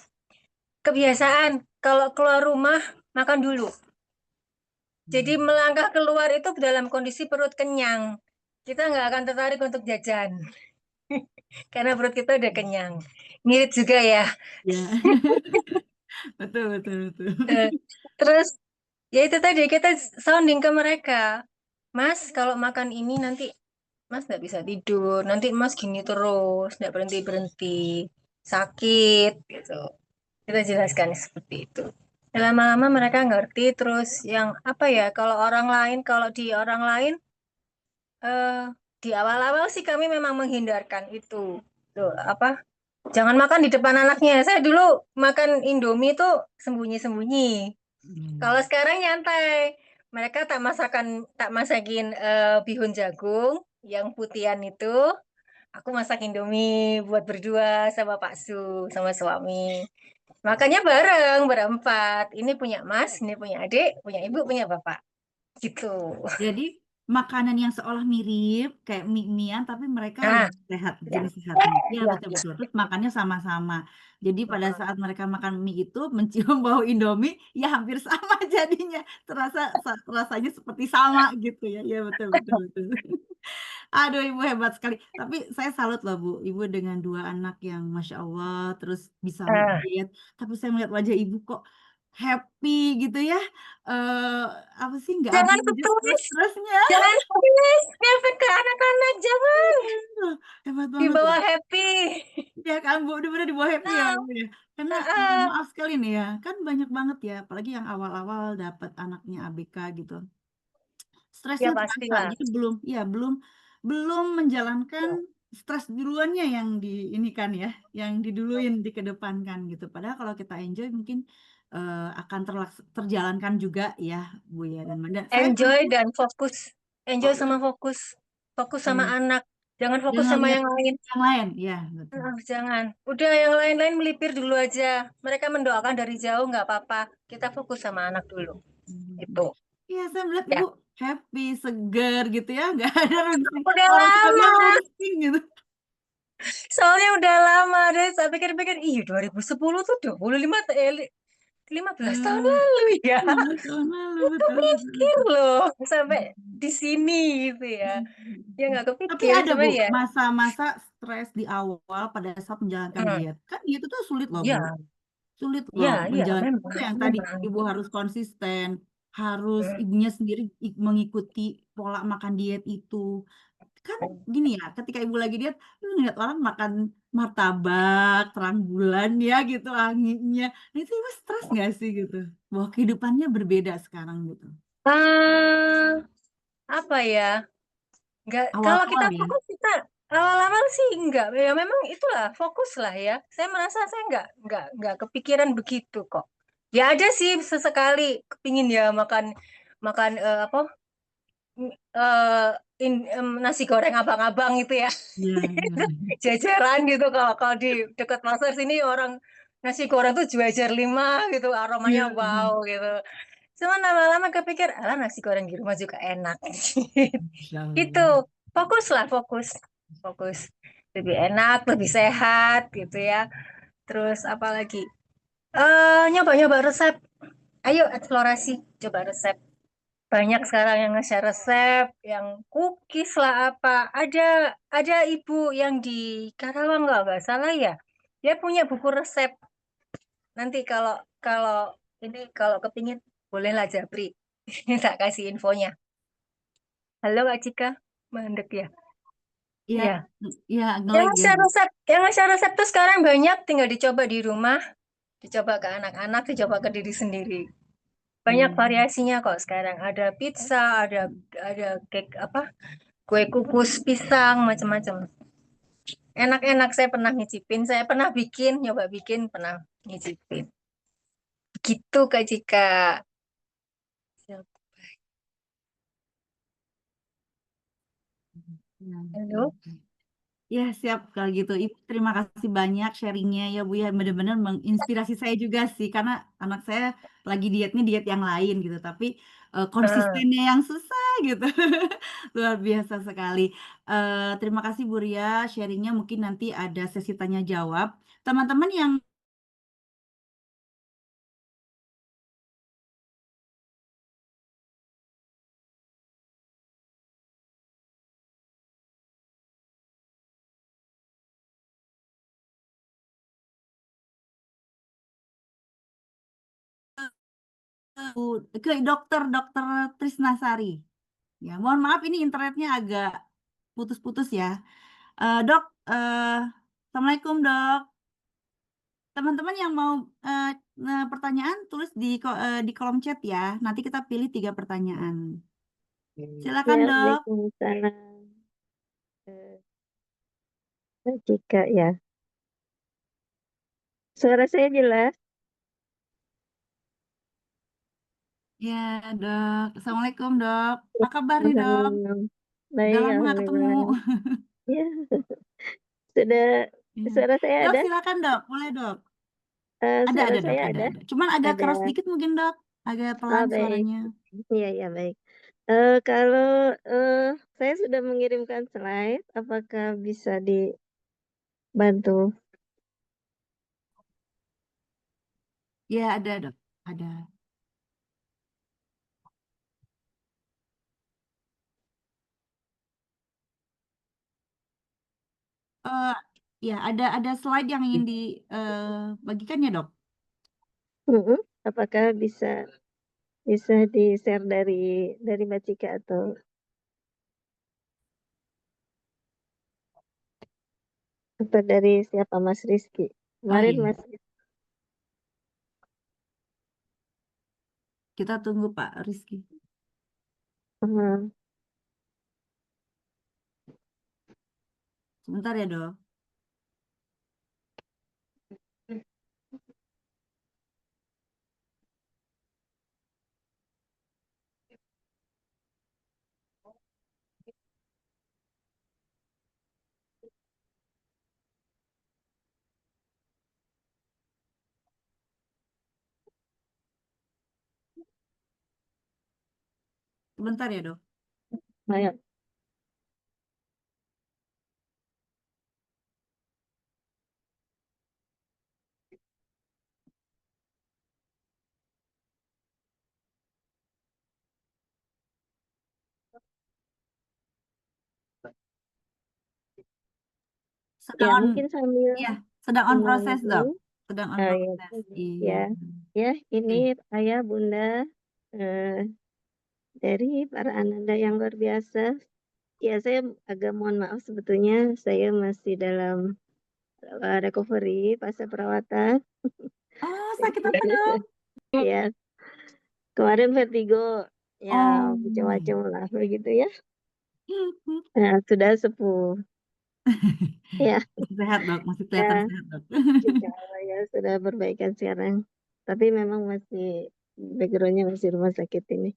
Kebiasaan kalau keluar rumah makan dulu. Jadi melangkah keluar itu dalam kondisi perut kenyang. Kita nggak akan tertarik untuk jajan karena perut kita udah kenyang. Ngirit juga ya.
Ya. Betul, betul, betul.
Eh, Terus ya itu tadi kita sounding ke mereka. Mas, kalau makan ini nanti Mas nggak bisa tidur. Nanti Mas gini terus, nggak berhenti-berhenti. Sakit gitu. Kita jelaskan seperti itu. Lama-lama mereka ngerti terus yang apa ya, kalau di orang lain eh, di awal-awal sih kami memang menghindarkan itu. Tuh, apa? Jangan makan di depan anaknya. Saya dulu makan Indomie itu sembunyi-sembunyi. Kalau sekarang nyantai. Mereka tak masakin bihun jagung yang putihan itu. Aku masak Indomie buat berdua sama Pak Su, sama suami. Makanya bareng, berempat. Ini punya Mas, ini punya adik, punya ibu, punya bapak. Gitu.
Jadi makanan yang seolah mirip kayak mie-mian tapi mereka
Nah,
lebih sehat,
ya,
jenis sehatnya. Iya
ya, ya.
betul-betul. Terus makannya sama-sama. Jadi pada saat mereka makan mie itu mencium bau Indomie, ya hampir sama jadinya. Rasanya seperti sama gitu ya. Iya betul betul betul. Aduh, Ibu hebat sekali. Tapi saya salut loh, Bu. Ibu dengan dua anak yang Masya Allah, terus bisa
Ah,
diet. Tapi saya melihat wajah Ibu kok happy gitu ya. Eh apa sih, nggak ada
jangan
aja
stres,
stres-stresnya.
jangan stres, ngefek ke anak-anak, jangan.
Hebat banget
Dibawa
loh.
happy.
Ya kan, Bu, bener-bener di bawah happy ya,
Ah,
Bu ya. Karena
ah, ah.
maaf sekali nih ya, kan banyak banget ya, apalagi yang awal-awal dapat anaknya ABK gitu.
Ya
Stresnya terasa
pastilah.
jadi belum belum menjalankan stres duluannya yang di ini kan ya, yang diduluin dikedepankan gitu, padahal kalau kita enjoy mungkin akan terjalankan juga ya Bu ya dan Manda saya
Enjoy
perlu
dan fokus. Enjoy sama fokus. Fokus sama
ya
anak. Jangan fokus
jangan
sama
lihat
yang lain.
yang lain ya betul.
Jangan. Udah yang lain-lain melipir dulu aja. Mereka mendoakan dari jauh nggak apa-apa. Kita fokus sama anak dulu.
Mhm.
Itu.
Iya saya melihat
Ya.
Ibu happy seger gitu ya nggak ada roasting
Udah
kalau kita bilang
lama.
roasting gitu.
Soalnya udah lama deh. Saya pikir-pikir, iya 2010 tuh 15 tahun
Eh,
lalu ya.
15 tahun lalu
Nggak
betul betul
mikir
betul.
loh sampai di sini gitu ya. Ya nggak
Tapi
kepikir,
ada Bu,
cuman ya.
masa-masa stres di awal pada saat menjalankan
Hmm,
diet. Kan diet itu sulit loh Bu.
ya,
Sulit loh
ya,
menjalankan itu
memang,
yang tadi
memang.
Ibu harus konsisten, harus
Hmm.
ibunya sendiri mengikuti pola makan diet itu. Kan gini ya, ketika Ibu lagi diet, lu ngeliat orang makan martabak, terang bulan ya gitu anginnya. Nah, itu Ibu stres nggak sih gitu? Bahwa kehidupannya berbeda sekarang gitu.
Ah, apa ya? Nggak, kalau kita
Awal-awal ya.
fokus kita awal-awal sih enggak. Ya memang itulah fokus lah ya. Saya merasa saya enggak kepikiran begitu kok. Ya ada sih sesekali kepingin ya makan makan apa nasi goreng abang-abang itu ya.
Iya, iya.
Jajaran gitu kalau kalau di dekat pasar sini orang nasi goreng tuh jajar 5 gitu aromanya
Iya.
wow gitu. Cuman lama-lama kepikir, alah nasi goreng di rumah juga enak.
Insya
Itu
Allah.
fokus lah, fokus, fokus. Lebih enak, lebih sehat gitu ya. Terus apa lagi? Nyoba-nyoba resep. Ayo eksplorasi, coba resep. Banyak sekarang yang nge-share resep, yang cookies lah apa. Ada ibu yang di Karawang nggak salah ya. Dia punya buku resep. Nanti kalau kalau kalau kepingin bolehlah Japri. Tak kasih infonya. Halo Kak Cika, mandek ya.
Iya,
Ya,
iya ngelag ya Bu.
yang nge-share resep tuh sekarang banyak, tinggal dicoba di rumah. dicoba ke anak-anak, dicoba ke diri sendiri. Banyak variasinya kok sekarang. Ada pizza, ada cake apa? Kue kukus pisang, macam-macam. Enak-enak, saya pernah nyicipin, saya pernah bikin, nyoba bikin, pernah nyicipin. Gitu Kak Cika. Halo.
Ya, siap kalau gitu. Ibu terima kasih banyak sharingnya ya Bu ya. Benar-benar menginspirasi saya juga sih karena anak saya lagi dietnya diet yang lain gitu, tapi
Ah,
konsistennya yang susah gitu. Luar biasa sekali. Terima kasih Bu Ria sharingnya. Mungkin nanti ada sesi tanya jawab. Teman-teman yang ke dokter Trisnasari. Ya, mohon maaf ini internetnya agak putus-putus ya. Dok, Assalamualaikum dok. Teman-teman yang mau eh, pertanyaan tulis di kolom chat ya. Nanti kita pilih 3 pertanyaan. Silakan
Ya,
dok.
Waalaikumsalam. Kak Cika ya. Suara saya jelas.
Ya dok. Assalamualaikum dok. Apa kabar nih dok?
Alhamdulillah.
Udah
Baik,
lama nggak ketemu.
alhamdulillah. Ya, sudah.
Ya.
Suara saya
Dok
ada?
silakan dok. Boleh dok.
Suara
Ada dok.
saya ada?
Ada. Cuman agak
Ada.
keras dikit mungkin dok. Agak
Oh,
pelan
baik.
suaranya.
Iya, iya, baik. Kalau saya sudah mengirimkan slide, apakah bisa dibantu?
Ya ada dok. Ada. Eh, ya ada slide yang ingin dibagikan ya dok.
Mm-mm. Apakah bisa bisa di-share dari Mbak Cika atau dari siapa Mas Rizky?
Oh
Kemarin
iya.
Mas.
Kita tunggu Pak Rizky.
Hmm,
Sebentar ya dok. Sebentar ya dok.
ayo.
Sedang
Ya,
on,
mungkin sambil
ya, sedang on proses dok.
menunggu.
Sedang on
Ya,
proses. Iya.
ya, ya, ini
Oke.
ayah bunda eh, dari para ananda yang luar biasa. Ya, saya agak mohon maaf sebetulnya saya masih dalam recovery pasca perawatan.
Oh, sakit apa dok?
Ya, kemarin vertigo, ya
Oh,
macam-macam
iya.
lah begitu ya. Nah, sudah sepuh. Ya,
Masih sehat dok, masih kelihatan
ya,
sehat dok.
insya Allah ya sudah berbaikan sekarang. Tapi memang masih backgroundnya masih rumah sakit ini.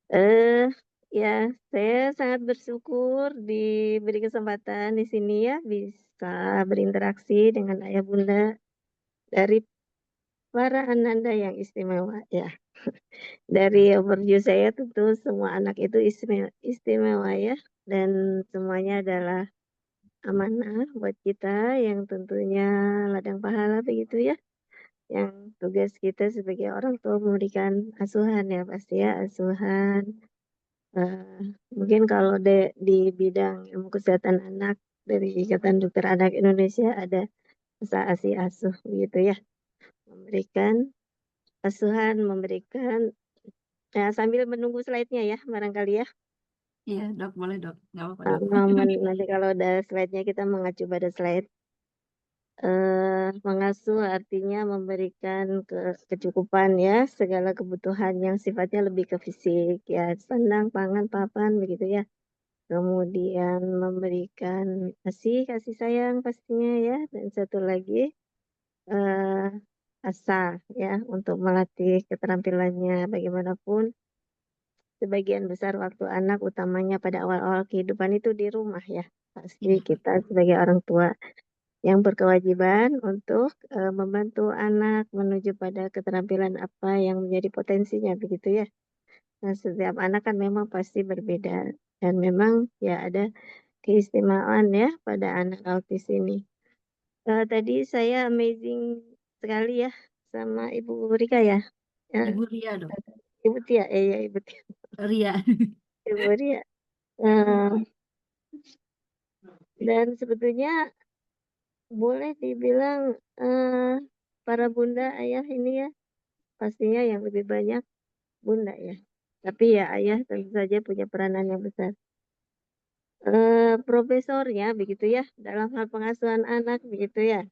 Eh, ya, saya sangat bersyukur diberi kesempatan di sini ya bisa berinteraksi dengan ayah bunda dari para ananda yang istimewa ya. Dari overview saya tentu semua anak itu istimewa, istimewa ya dan semuanya adalah amanah buat kita yang tentunya ladang pahala begitu ya. Yang tugas kita sebagai orang tua memberikan asuhan ya pasti ya asuhan. Mungkin kalau di bidang ilmu kesehatan anak dari Ikatan Dokter Anak Indonesia ada usaha ASI asuh begitu ya, memberikan asuhan, memberikan ya, sambil menunggu slide-nya ya barangkali ya.
Iya dok, boleh dok. Nggak apa-apa dok.
Nanti kalau ada slide-nya kita mengacu pada slide. Mengasuh artinya memberikan kecukupan ya, segala kebutuhan yang sifatnya lebih ke fisik ya, sandang, pangan, papan begitu ya. Kemudian memberikan kasih sayang pastinya ya, dan satu lagi eh, asah ya untuk melatih keterampilannya. Bagaimanapun sebagian besar waktu anak utamanya pada awal-awal kehidupan itu di rumah ya. Pasti
Iya.
kita sebagai orang tua yang berkewajiban untuk membantu anak menuju pada keterampilan apa yang menjadi potensinya begitu ya. Nah, setiap anak kan memang pasti berbeda dan memang ya ada keistimewaan ya pada anak autis ini. Tadi saya amazing sekali ya sama Ibu Rika ya. Ya,
Ibu Ria dong.
Ibu Tia, ya Ibu Tia,
Ria.
Ibu Ria. Eh, dan sebetulnya boleh dibilang para bunda ayah ini ya pastinya yang lebih banyak bunda ya. Tapi ya ayah tentu saja punya peranan yang besar. Profesornya begitu ya dalam hal pengasuhan anak begitu ya.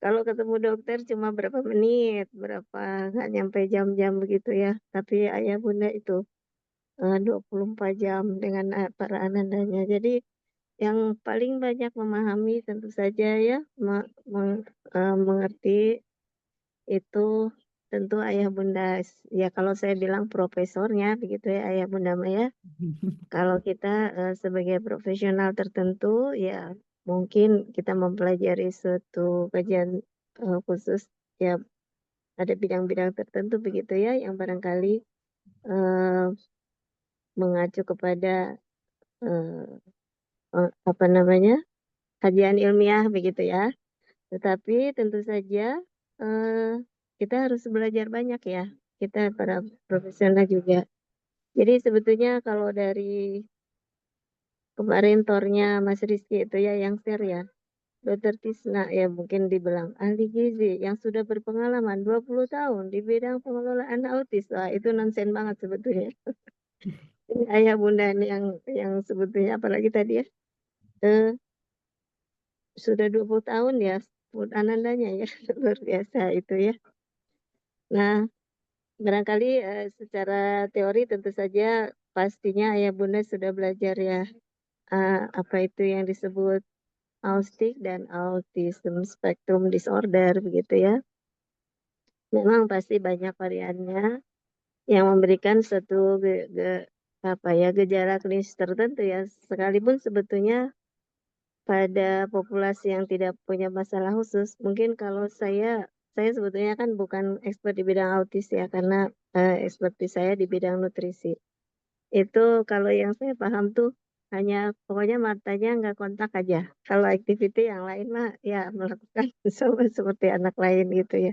Kalau ketemu dokter cuma berapa menit, berapa nggak nyampe jam-jam begitu ya. Tapi ayah bunda itu 24 jam dengan para anandanya. Jadi yang paling banyak memahami tentu saja ya mengerti itu tentu ayah bunda. Ya kalau saya bilang profesornya begitu ya ayah bunda Maya. Kalau kita sebagai profesional tertentu ya mungkin kita mempelajari suatu kajian khusus ya ada bidang-bidang tertentu begitu ya yang barangkali eh, mengacu kepada eh, apa namanya kajian ilmiah begitu ya. Tetapi tentu saja eh, kita harus belajar banyak ya. Kita para profesional juga. Jadi sebetulnya kalau dari kemarin tornya Mas Rizky itu ya yang share ya. Dokter Tisna ya mungkin dibilang ahli gizi yang sudah berpengalaman 20 tahun di bidang pengelolaan autis. Wah, itu nonsen banget sebetulnya. Ini ayah bunda ini yang sebetulnya apalagi tadi ya. Eh, sudah 20 tahun ya anandanya ya. Luar biasa itu ya. Nah, barangkali secara teori tentu saja pastinya ayah bunda sudah belajar ya apa itu yang disebut autistik dan autism spectrum disorder begitu ya. Memang pasti banyak variannya yang memberikan suatu apa ya gejala klinis tertentu ya. Sekalipun sebetulnya pada populasi yang tidak punya masalah khusus, mungkin kalau saya sebetulnya kan bukan expert di bidang autis ya karena expertise saya di bidang nutrisi. Itu kalau yang saya paham tuh hanya pokoknya matanya nggak kontak aja. Kalau activity yang lain mah ya melakukan sama seperti anak lain gitu ya.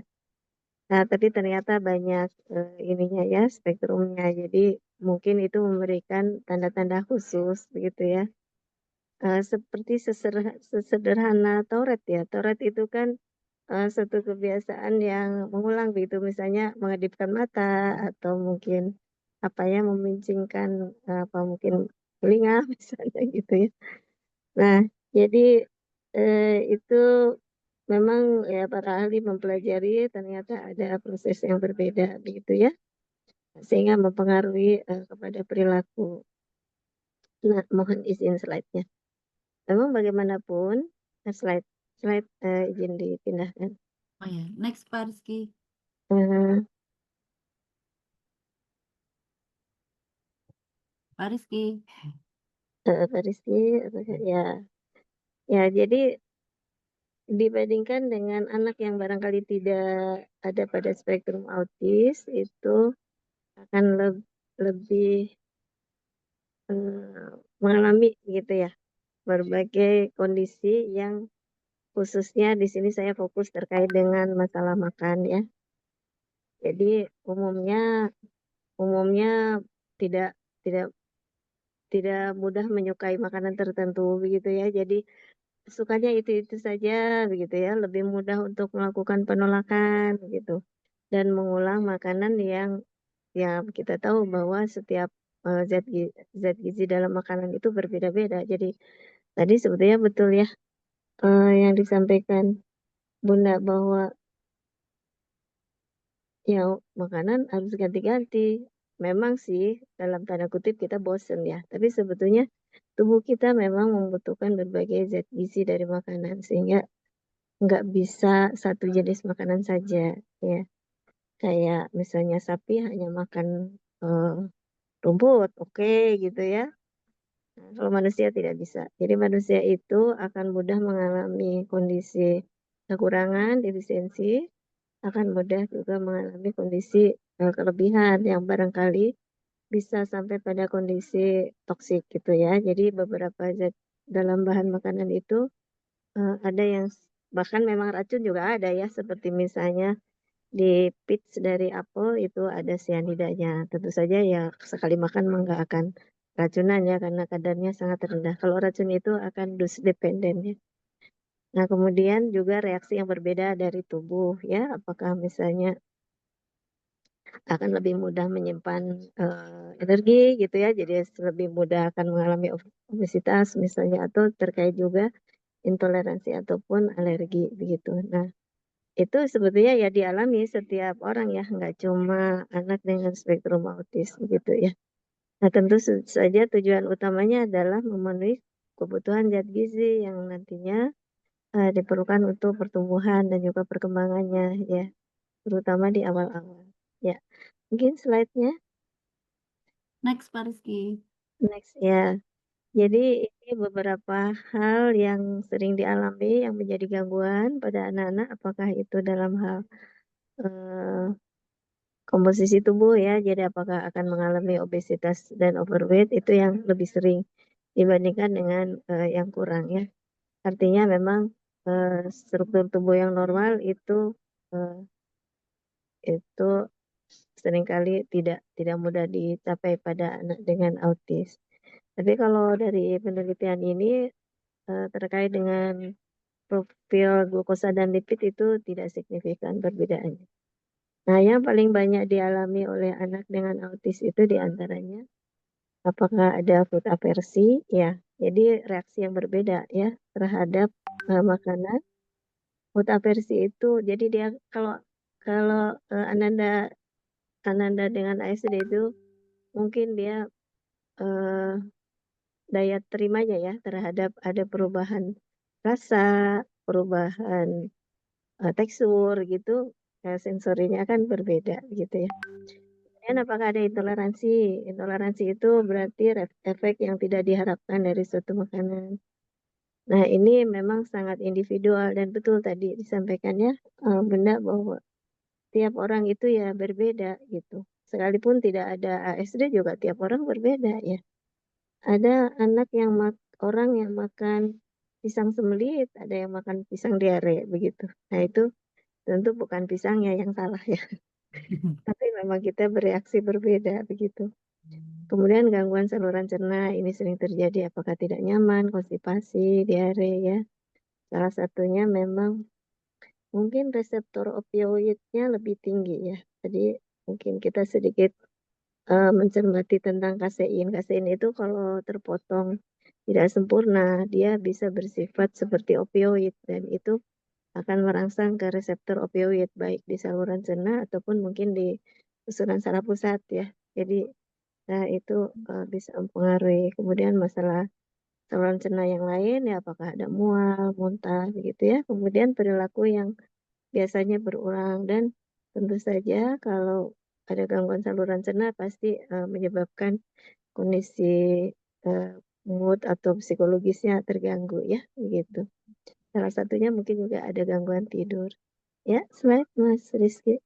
Nah, tapi ternyata banyak ininya ya spektrumnya. Jadi mungkin itu memberikan tanda-tanda khusus begitu ya. Seperti sesederhana Tourette ya. Tourette itu kan satu kebiasaan yang mengulang begitu. Misalnya mengedipkan mata atau mungkin apa ya memincingkan apa mungkin telinga misalnya gitu ya. Nah, jadi itu memang ya para ahli mempelajari ternyata ada proses yang berbeda begitu ya, sehingga mempengaruhi kepada perilaku. Nah, mohon izin slide-nya. Memang bagaimanapun slide slide izin dipindahkan.
Oh ya, next Pak Rizky.
Eh,
Pak Rizky.
Pak Rizky, ya, ya jadi dibandingkan dengan anak yang barangkali tidak ada pada spektrum autis itu akan lebih mengalami gitu ya berbagai kondisi yang khususnya di sini saya fokus terkait dengan masalah makan ya. Jadi umumnya umumnya tidak tidak tidak mudah menyukai makanan tertentu begitu ya. Jadi sukanya itu-itu saja begitu ya. Lebih mudah untuk melakukan penolakan gitu dan mengulang makanan yang ya kita tahu bahwa setiap zat gizi dalam makanan itu berbeda-beda. Jadi tadi sebetulnya betul ya yang disampaikan Bunda bahwa ya makanan harus ganti-ganti. Memang sih dalam tanda kutip kita bosen ya, tapi sebetulnya tubuh kita memang membutuhkan berbagai zat gizi dari makanan sehingga nggak bisa satu jenis makanan saja ya. Kayak misalnya sapi hanya makan eh, rumput, oke gitu ya. Nah, kalau manusia tidak bisa. Jadi manusia itu akan mudah mengalami kondisi kekurangan, defisiensi, akan mudah juga mengalami kondisi kelebihan yang barangkali bisa sampai pada kondisi toksik gitu ya. Jadi beberapa zat dalam bahan makanan itu ada yang bahkan memang racun juga ada ya, seperti misalnya di peach dari apel itu ada cyanidanya. Tentu saja ya sekali makan nggak akan racunan ya karena kadarnya sangat rendah. Kalau racun itu akan dose dependent ya. Nah, kemudian juga reaksi yang berbeda dari tubuh ya, apakah misalnya akan lebih mudah menyimpan energi gitu ya, jadi lebih mudah akan mengalami obesitas misalnya atau terkait juga intoleransi ataupun alergi begitu. Nah, itu sebetulnya ya dialami setiap orang ya, nggak cuma anak dengan spektrum autis begitu ya. Nah, tentu saja tujuan utamanya adalah memenuhi kebutuhan zat gizi yang nantinya diperlukan untuk pertumbuhan dan juga perkembangannya ya, terutama di awal-awal. Ya, mungkin slide-nya
Next, Pak Rizky.
next ya. Jadi ini beberapa hal yang sering dialami yang menjadi gangguan pada anak-anak, apakah itu dalam hal eh, komposisi tubuh ya, jadi apakah akan mengalami obesitas dan overweight itu yang lebih sering dibandingkan dengan yang kurang ya. Artinya memang struktur tubuh yang normal eh, itu seringkali tidak mudah dicapai pada anak dengan autis. Tapi kalau dari penelitian ini terkait dengan profil glukosa dan lipid itu tidak signifikan perbedaannya. Nah, yang paling banyak dialami oleh anak dengan autis itu diantaranya apakah ada food aversi, ya. Jadi reaksi yang berbeda ya terhadap makanan. Food aversi itu, jadi dia kalau kalau Ananda dengan ASD itu mungkin dia eh, daya terimanya ya terhadap ada perubahan rasa, perubahan tekstur gitu, sensorinya kan berbeda gitu ya. Kemudian apakah ada intoleransi? Intoleransi itu berarti efek yang tidak diharapkan dari suatu makanan. Nah, ini memang sangat individual dan betul tadi disampaikan ya, Bunda, bahwa tiap orang itu ya berbeda gitu. Sekalipun tidak ada ASD juga tiap orang berbeda ya. Ada anak yang orang yang makan pisang sembelit, ada yang makan pisang diare begitu. Nah, itu tentu bukan pisangnya yang salah ya, tapi memang kita bereaksi berbeda begitu. Kemudian gangguan saluran cerna ini sering terjadi, apakah tidak nyaman, konstipasi, diare ya. Salah satunya memang mungkin reseptor opioidnya lebih tinggi ya. Jadi mungkin kita sedikit mencermati tentang kasein. Kasein itu kalau terpotong tidak sempurna, dia bisa bersifat seperti opioid dan itu akan merangsang ke reseptor opioid baik di saluran cerna ataupun mungkin di usuran saraf pusat ya. Jadi itu bisa mempengaruhi. Kemudian masalah saluran cerna yang lain ya apakah ada mual, muntah begitu ya. Kemudian perilaku yang biasanya berulang dan tentu saja kalau ada gangguan saluran cerna pasti menyebabkan kondisi uh, mood atau psikologisnya terganggu ya begitu. Salah satunya mungkin juga ada gangguan tidur. Ya, slide Mas Rizky.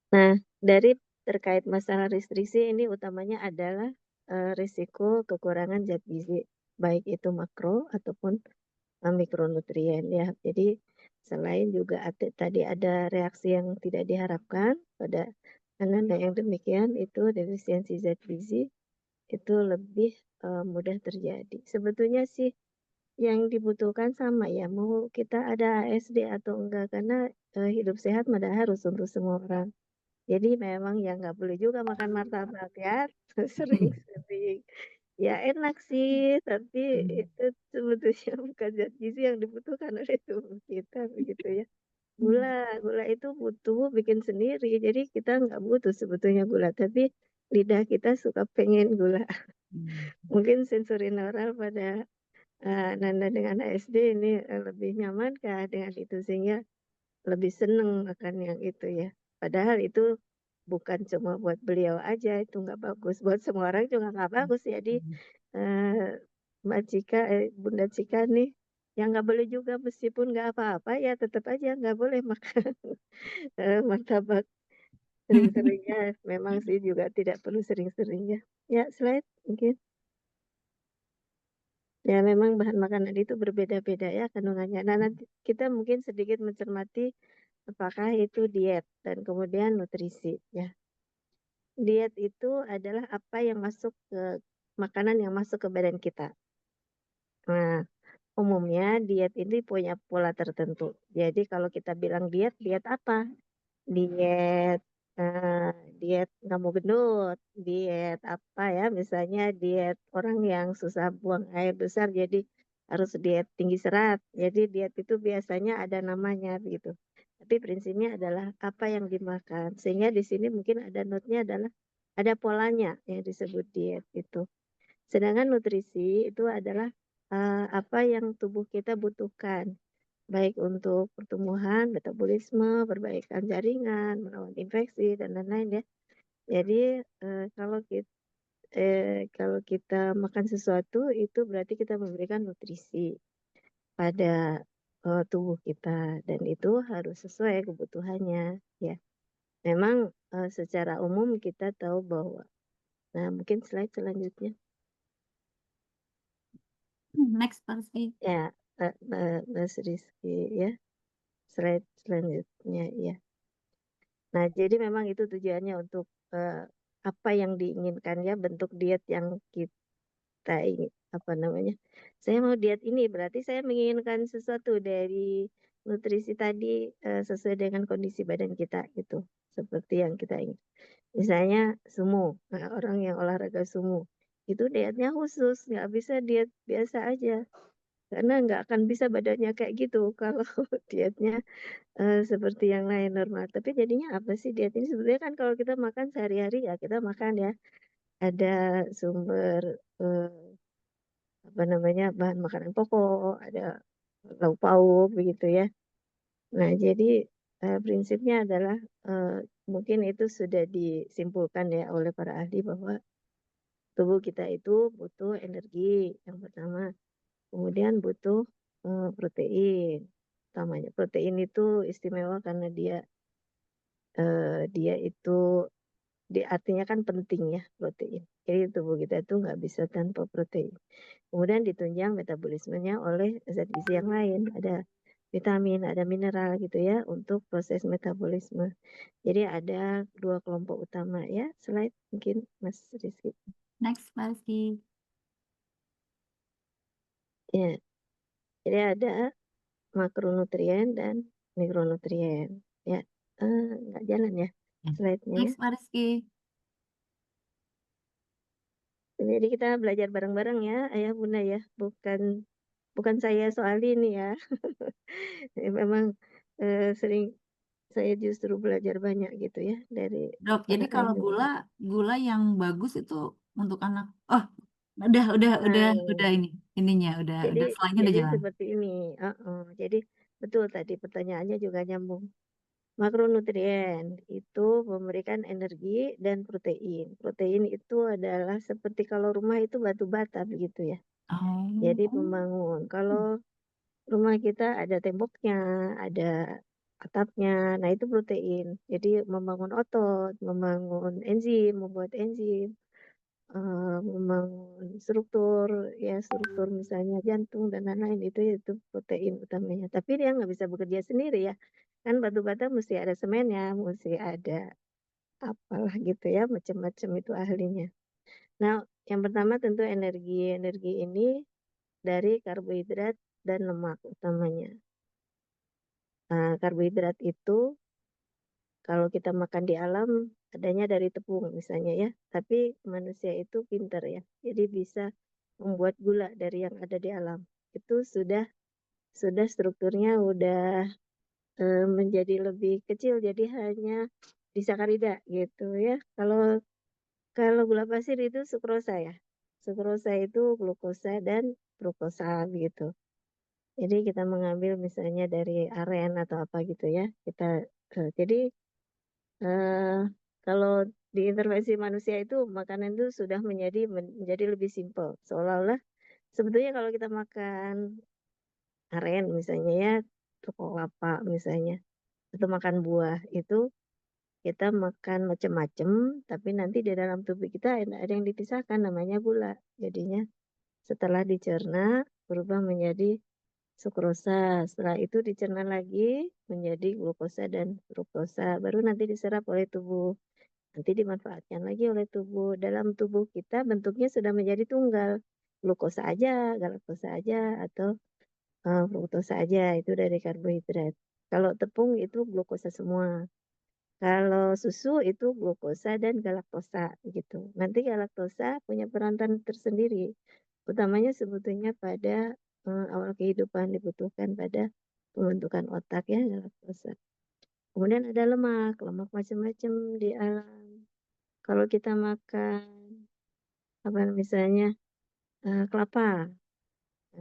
Nah, dari terkait masalah restriksi ini utamanya adalah risiko kekurangan zat gizi, baik itu makro ataupun mikronutrien ya. Jadi selain juga tadi ada reaksi yang tidak diharapkan pada anak yang demikian itu defisiensi zat gizi itu lebih mudah terjadi. Sebetulnya sih yang dibutuhkan sama ya, mau kita ada ASD atau enggak karena hidup sehat pada harus untuk semua orang. Jadi memang ya nggak boleh juga makan martabak ya, sering-sering. Ya enak sih, tapi
Hmm.
itu sebetulnya bukan zat gizi yang dibutuhkan oleh tubuh kita begitu ya. Gula itu butuh bikin sendiri, jadi kita nggak butuh sebetulnya gula, tapi lidah kita suka pengen gula.
Hmm.
Mungkin sensori neural pada Nanda dengan ASD ini lebih nyamankah dengan itu sehingga lebih seneng makan yang itu ya. Padahal itu bukan cuma buat beliau aja, itu nggak bagus. Buat semua orang juga nggak bagus. Jadi eh, Mbak Cika, Bunda Cika nih, yang nggak boleh juga meskipun nggak apa-apa ya tetap aja nggak boleh makan martabak sering-seringnya. Memang sih juga tidak perlu sering-seringnya. Ya, slide mungkin. Ya, memang bahan makanan itu berbeda-beda ya kandungannya. Nah, nanti kita mungkin sedikit mencermati apakah itu diet dan kemudian nutrisi ya. Diet itu adalah apa yang masuk ke makanan yang masuk ke badan kita. Nah, umumnya diet ini punya pola tertentu. Jadi kalau kita bilang diet, diet apa? Diet eh, diet nggak mau gendut, diet apa ya? Misalnya diet orang yang susah buang air besar, jadi harus diet tinggi serat. Jadi diet itu biasanya ada namanya gitu. Tapi prinsipnya adalah apa yang dimakan. Sehingga di sini mungkin ada note-nya adalah ada polanya yang disebut diet itu. Sedangkan nutrisi itu adalah apa yang tubuh kita butuhkan, baik untuk pertumbuhan, metabolisme, perbaikan jaringan, melawan infeksi dan lain-lain ya. Jadi kalau kita makan sesuatu itu berarti kita memberikan nutrisi pada tubuh kita dan itu harus sesuai kebutuhannya ya. Memang secara umum kita tahu bahwa, nah mungkin slide selanjutnya.
Next, Pak Rizky.
Ya, Mas Rizky ya, slide selanjutnya ya. Nah, jadi memang itu tujuannya untuk apa yang diinginkan ya, bentuk diet yang kita ingin, apa namanya. Saya mau diet ini, berarti saya menginginkan sesuatu dari nutrisi tadi sesuai dengan kondisi badan kita gitu, seperti yang kita ingin. Misalnya sumo, nah, orang yang olahraga sumo, itu dietnya khusus, nggak bisa diet biasa aja. Karena nggak akan bisa badannya kayak gitu kalau dietnya seperti yang lain normal. Tapi jadinya apa sih diet ini? Sebenarnya kan kalau kita makan sehari-hari ya kita makan ya ada sumber eh, apa namanya bahan makanan pokok, ada lauk pauk begitu ya. Nah jadi prinsipnya adalah eh, mungkin itu sudah disimpulkan ya oleh para ahli bahwa tubuh kita itu butuh energi yang pertama, kemudian butuh protein. Utamanya protein itu istimewa karena dia itu artinya kan penting ya protein. Jadi tubuh kita itu nggak bisa tanpa protein. Kemudian ditunjang metabolismenya oleh zat gizi yang lain. Ada vitamin, ada mineral gitu ya untuk proses metabolisme. Jadi ada dua kelompok utama ya. Slide mungkin Mas Rizky.
Next, Pak Rizky.
Ya, jadi ada makronutrien dan mikronutrien. Ya, nggak jalan ya slide-nya ya.
Next, Pak Rizky.
Jadi kita belajar bareng-bareng ya, ayah bunda ya, bukan bukan saya soal ini ya. Memang sering saya justru belajar banyak gitu ya dari
Dok,
para
jadi kalau
ahli.
gula yang bagus itu untuk anak. Oh, udah
Nah,
ininya,
jadi
udah slide-nya udah
jadi
jalan.
seperti ini. Jadi betul tadi pertanyaannya juga nyambung. Makronutrien itu memberikan energi dan protein. Protein itu adalah seperti kalau rumah itu batu bata begitu ya. Jadi
Oh.
pembangun. Kalau rumah kita ada temboknya, ada atapnya. Nah, itu protein. Jadi membangun otot, membangun enzim, membuat enzim, membangun struktur misalnya jantung dan lain-lain itu protein utamanya. Tapi dia nggak bisa bekerja sendiri ya. Kan batu bata mesti ada semennya, mesti ada apalah gitu ya, macam-macam itu ahlinya. Nah, yang pertama tentu energi. Energi ini dari karbohidrat dan lemak utamanya. Nah, karbohidrat itu kalau kita makan di alam adanya dari tepung misalnya ya. Tapi manusia itu pinter ya. Jadi bisa membuat gula dari yang ada di alam. Itu sudah strukturnya udah menjadi lebih kecil, jadi hanya disakarida gitu ya. Kalau kalau gula pasir itu sukrosa ya. Sukrosa itu glukosa dan fruktosa gitu. Jadi kita mengambil misalnya dari aren atau apa gitu ya. Jadi eh, kalau di intervensi manusia itu makanan itu sudah menjadi lebih simpel. Seolah-olah sebetulnya kalau kita makan aren misalnya ya, atau kelapa misalnya, atau makan buah itu kita makan macam-macam, tapi nanti di dalam tubuh kita ada yang dipisahkan namanya gula. Jadinya setelah dicerna berubah menjadi sukrosa. Setelah itu dicerna lagi menjadi glukosa dan fruktosa. Baru nanti diserap oleh tubuh. Nanti dimanfaatkan lagi oleh tubuh. Dalam tubuh kita bentuknya sudah menjadi tunggal. Glukosa aja, galaktosa aja, atau fruktosa aja. Itu dari karbohidrat. Kalau tepung itu glukosa semua. Kalau susu itu glukosa dan galaktosa gitu. Nanti galaktosa punya peran tersendiri, utamanya sebetulnya pada awal kehidupan dibutuhkan pada pembentukan otak ya galaktosa. Kemudian ada lemak, lemak macam-macam di alam. Kalau kita makan apa misalnya kelapa,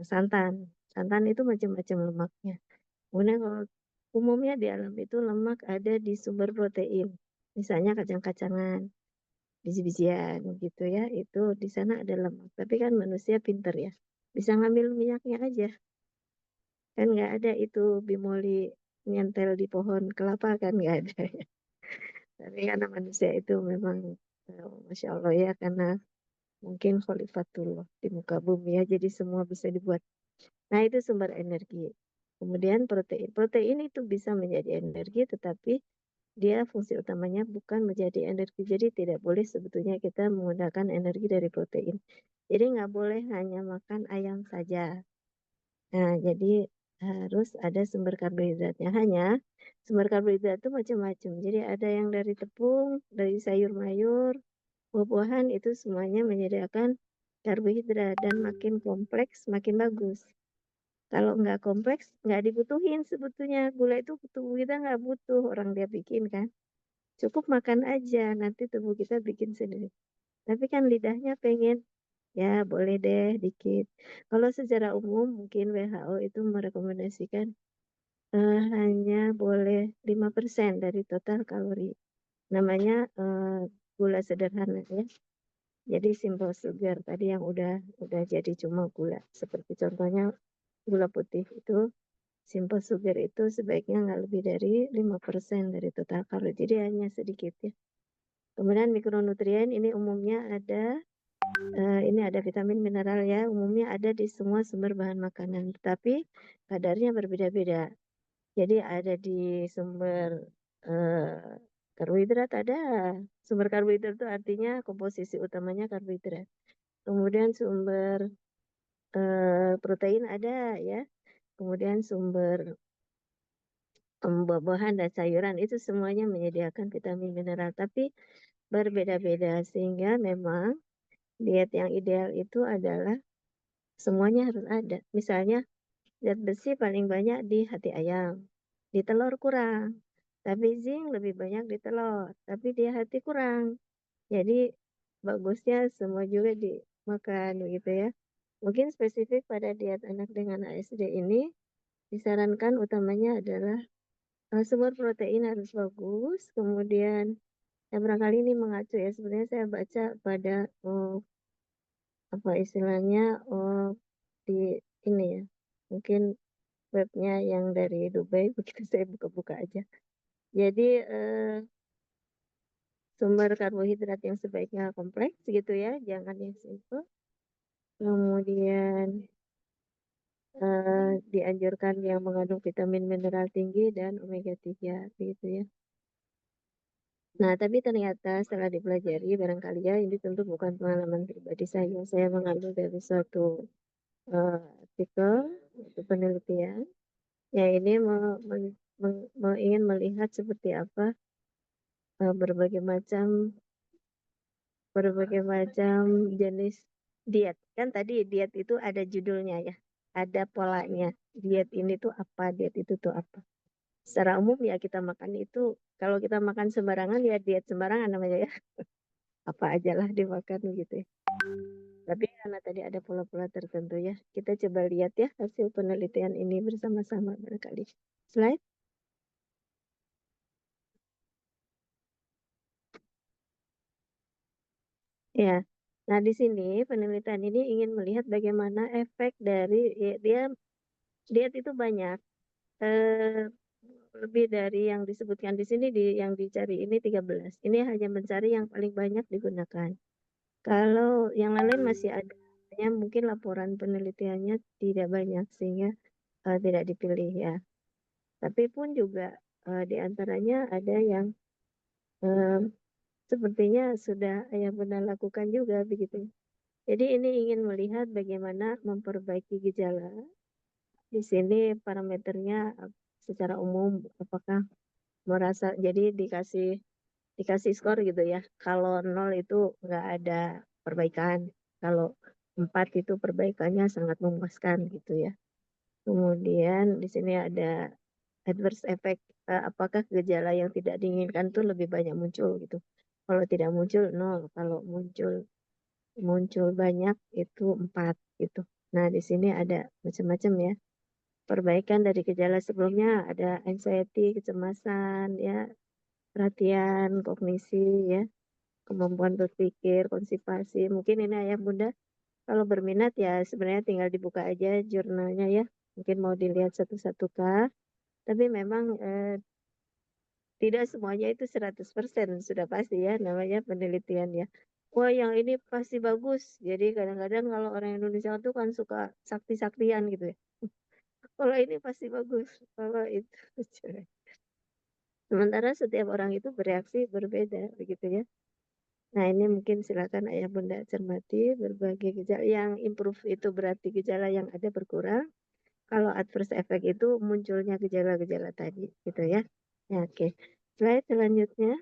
santan, santan itu macam-macam lemaknya. Kemudian kalau umumnya di alam itu lemak ada di sumber protein, misalnya kacang-kacangan, biji-bijian gitu ya, itu di sana ada lemak. Tapi kan manusia pinter ya, bisa ngambil minyaknya aja. Kan nggak ada itu bimoli nyentel di pohon kelapa kan nggak ada ya. Tapi karena manusia itu memang Masya Allah ya, karena mungkin khalifatullah di muka bumi ya, jadi semua bisa dibuat. Nah itu sumber energi. Kemudian protein. Protein itu bisa menjadi energi, tetapi dia fungsi utamanya bukan menjadi energi. Jadi tidak boleh sebetulnya kita menggunakan energi dari protein. Jadi nggak boleh hanya makan ayam saja. Nah, jadi harus ada sumber karbohidratnya. Hanya sumber karbohidrat itu macam-macam. Jadi ada yang dari tepung, dari sayur mayur, buah-buahan itu semuanya menyediakan karbohidrat dan makin kompleks makin bagus. Kalau nggak kompleks nggak dibutuhin sebetulnya. Gula itu tubuh kita nggak butuh, orang dia bikin kan. Cukup makan aja, nanti tubuh kita bikin sendiri. Tapi kan lidahnya pengen, ya boleh deh dikit. Kalau secara umum mungkin WHO itu merekomendasikan hanya boleh 5% dari total kalori. Namanya gula sederhana ya. Jadi simple sugar tadi yang udah jadi cuma gula. Seperti contohnya gula putih itu simple sugar itu sebaiknya nggak lebih dari 5% dari total kalori. Jadi hanya sedikit ya. Kemudian mikronutrien ini umumnya ini ada vitamin mineral ya, umumnya ada di semua sumber bahan makanan, tetapi kadarnya berbeda-beda. Jadi ada di sumber karbohidrat ada. Sumber karbohidrat itu artinya komposisi utamanya karbohidrat. Kemudian sumber protein ada ya. Kemudian sumber buah-buahan dan sayuran itu semuanya menyediakan vitamin mineral, tapi berbeda-beda sehingga memang diet yang ideal itu adalah semuanya harus ada. Misalnya zat besi paling banyak di hati ayam, di telur kurang, tapi zinc lebih banyak di telur, tapi di hati kurang. Jadi bagusnya semua juga dimakan begitu ya. Mungkin spesifik pada diet anak dengan ASD ini disarankan utamanya adalah sumber protein harus bagus, kemudian barangkali ini mengacu ya, sebenarnya saya baca pada apa istilahnya di ini ya, mungkin webnya yang dari Dubai, begitu saya buka-buka aja. Jadi sumber karbohidrat yang sebaiknya kompleks gitu ya, jangan yang simple. Kemudian dianjurkan yang mengandung vitamin mineral tinggi dan omega 3 gitu ya. Nah, tapi ternyata setelah dipelajari, barangkali ya ini tentu bukan pengalaman pribadi saya. Saya mengambil dari suatu artikel, itu penelitian. Ya ini ingin melihat seperti apa berbagai macam jenis diet. Kan tadi diet itu ada judulnya ya, ada polanya. Diet ini tuh apa, diet itu tuh apa. Secara umum ya kita makan itu, kalau kita makan sembarangan ya diet sembarangan namanya ya. Apa aja lah dimakan gitu ya. Tapi karena tadi ada pola-pola tertentu ya, kita coba lihat ya hasil penelitian ini bersama-sama barangkali. Slide. Ya, nah di sini penelitian ini ingin melihat bagaimana efek dari ya, diet itu banyak. Eh, Lebih dari yang disebutkan di sini yang dicari ini 13. Ini hanya mencari yang paling banyak digunakan. Kalau yang lain masih ada, hanya mungkin laporan penelitiannya tidak banyak sehingga tidak dipilih ya. Tapi pun juga di antaranya ada yang eh, sepertinya sudah Ayah Bunda lakukan juga begitu. Jadi ini ingin melihat bagaimana memperbaiki gejala. Di sini parameternya secara umum apakah merasa jadi dikasih skor gitu ya. Kalau 0 itu nggak ada perbaikan. Kalau 4 itu perbaikannya sangat memuaskan gitu ya. Kemudian di sini ada adverse effect, apakah gejala yang tidak diinginkan itu lebih banyak muncul gitu. Kalau tidak muncul 0, kalau muncul muncul banyak itu 4 gitu. Nah, di sini ada macam-macam ya. Perbaikan dari gejala sebelumnya ada anxiety, kecemasan ya, perhatian, kognisi ya, kemampuan berpikir, konstipasi. Mungkin ini Ayah Bunda kalau berminat ya sebenarnya tinggal dibuka aja jurnalnya ya. Mungkin mau dilihat satu-satu kah? Tapi memang tidak semuanya itu 100% sudah pasti ya namanya penelitian ya. Wah yang ini pasti bagus. Jadi kadang-kadang kalau orang Indonesia itu kan suka sakti-saktian gitu ya. Kalau ini pasti bagus. Kalau itu jelek. Sementara setiap orang itu bereaksi berbeda begitu ya. Nah ini mungkin silakan Ayah Bunda cermati berbagai gejala yang improve itu berarti gejala yang ada berkurang. Kalau adverse effect itu munculnya gejala-gejala tadi gitu ya. Ya, oke. Slide selanjutnya.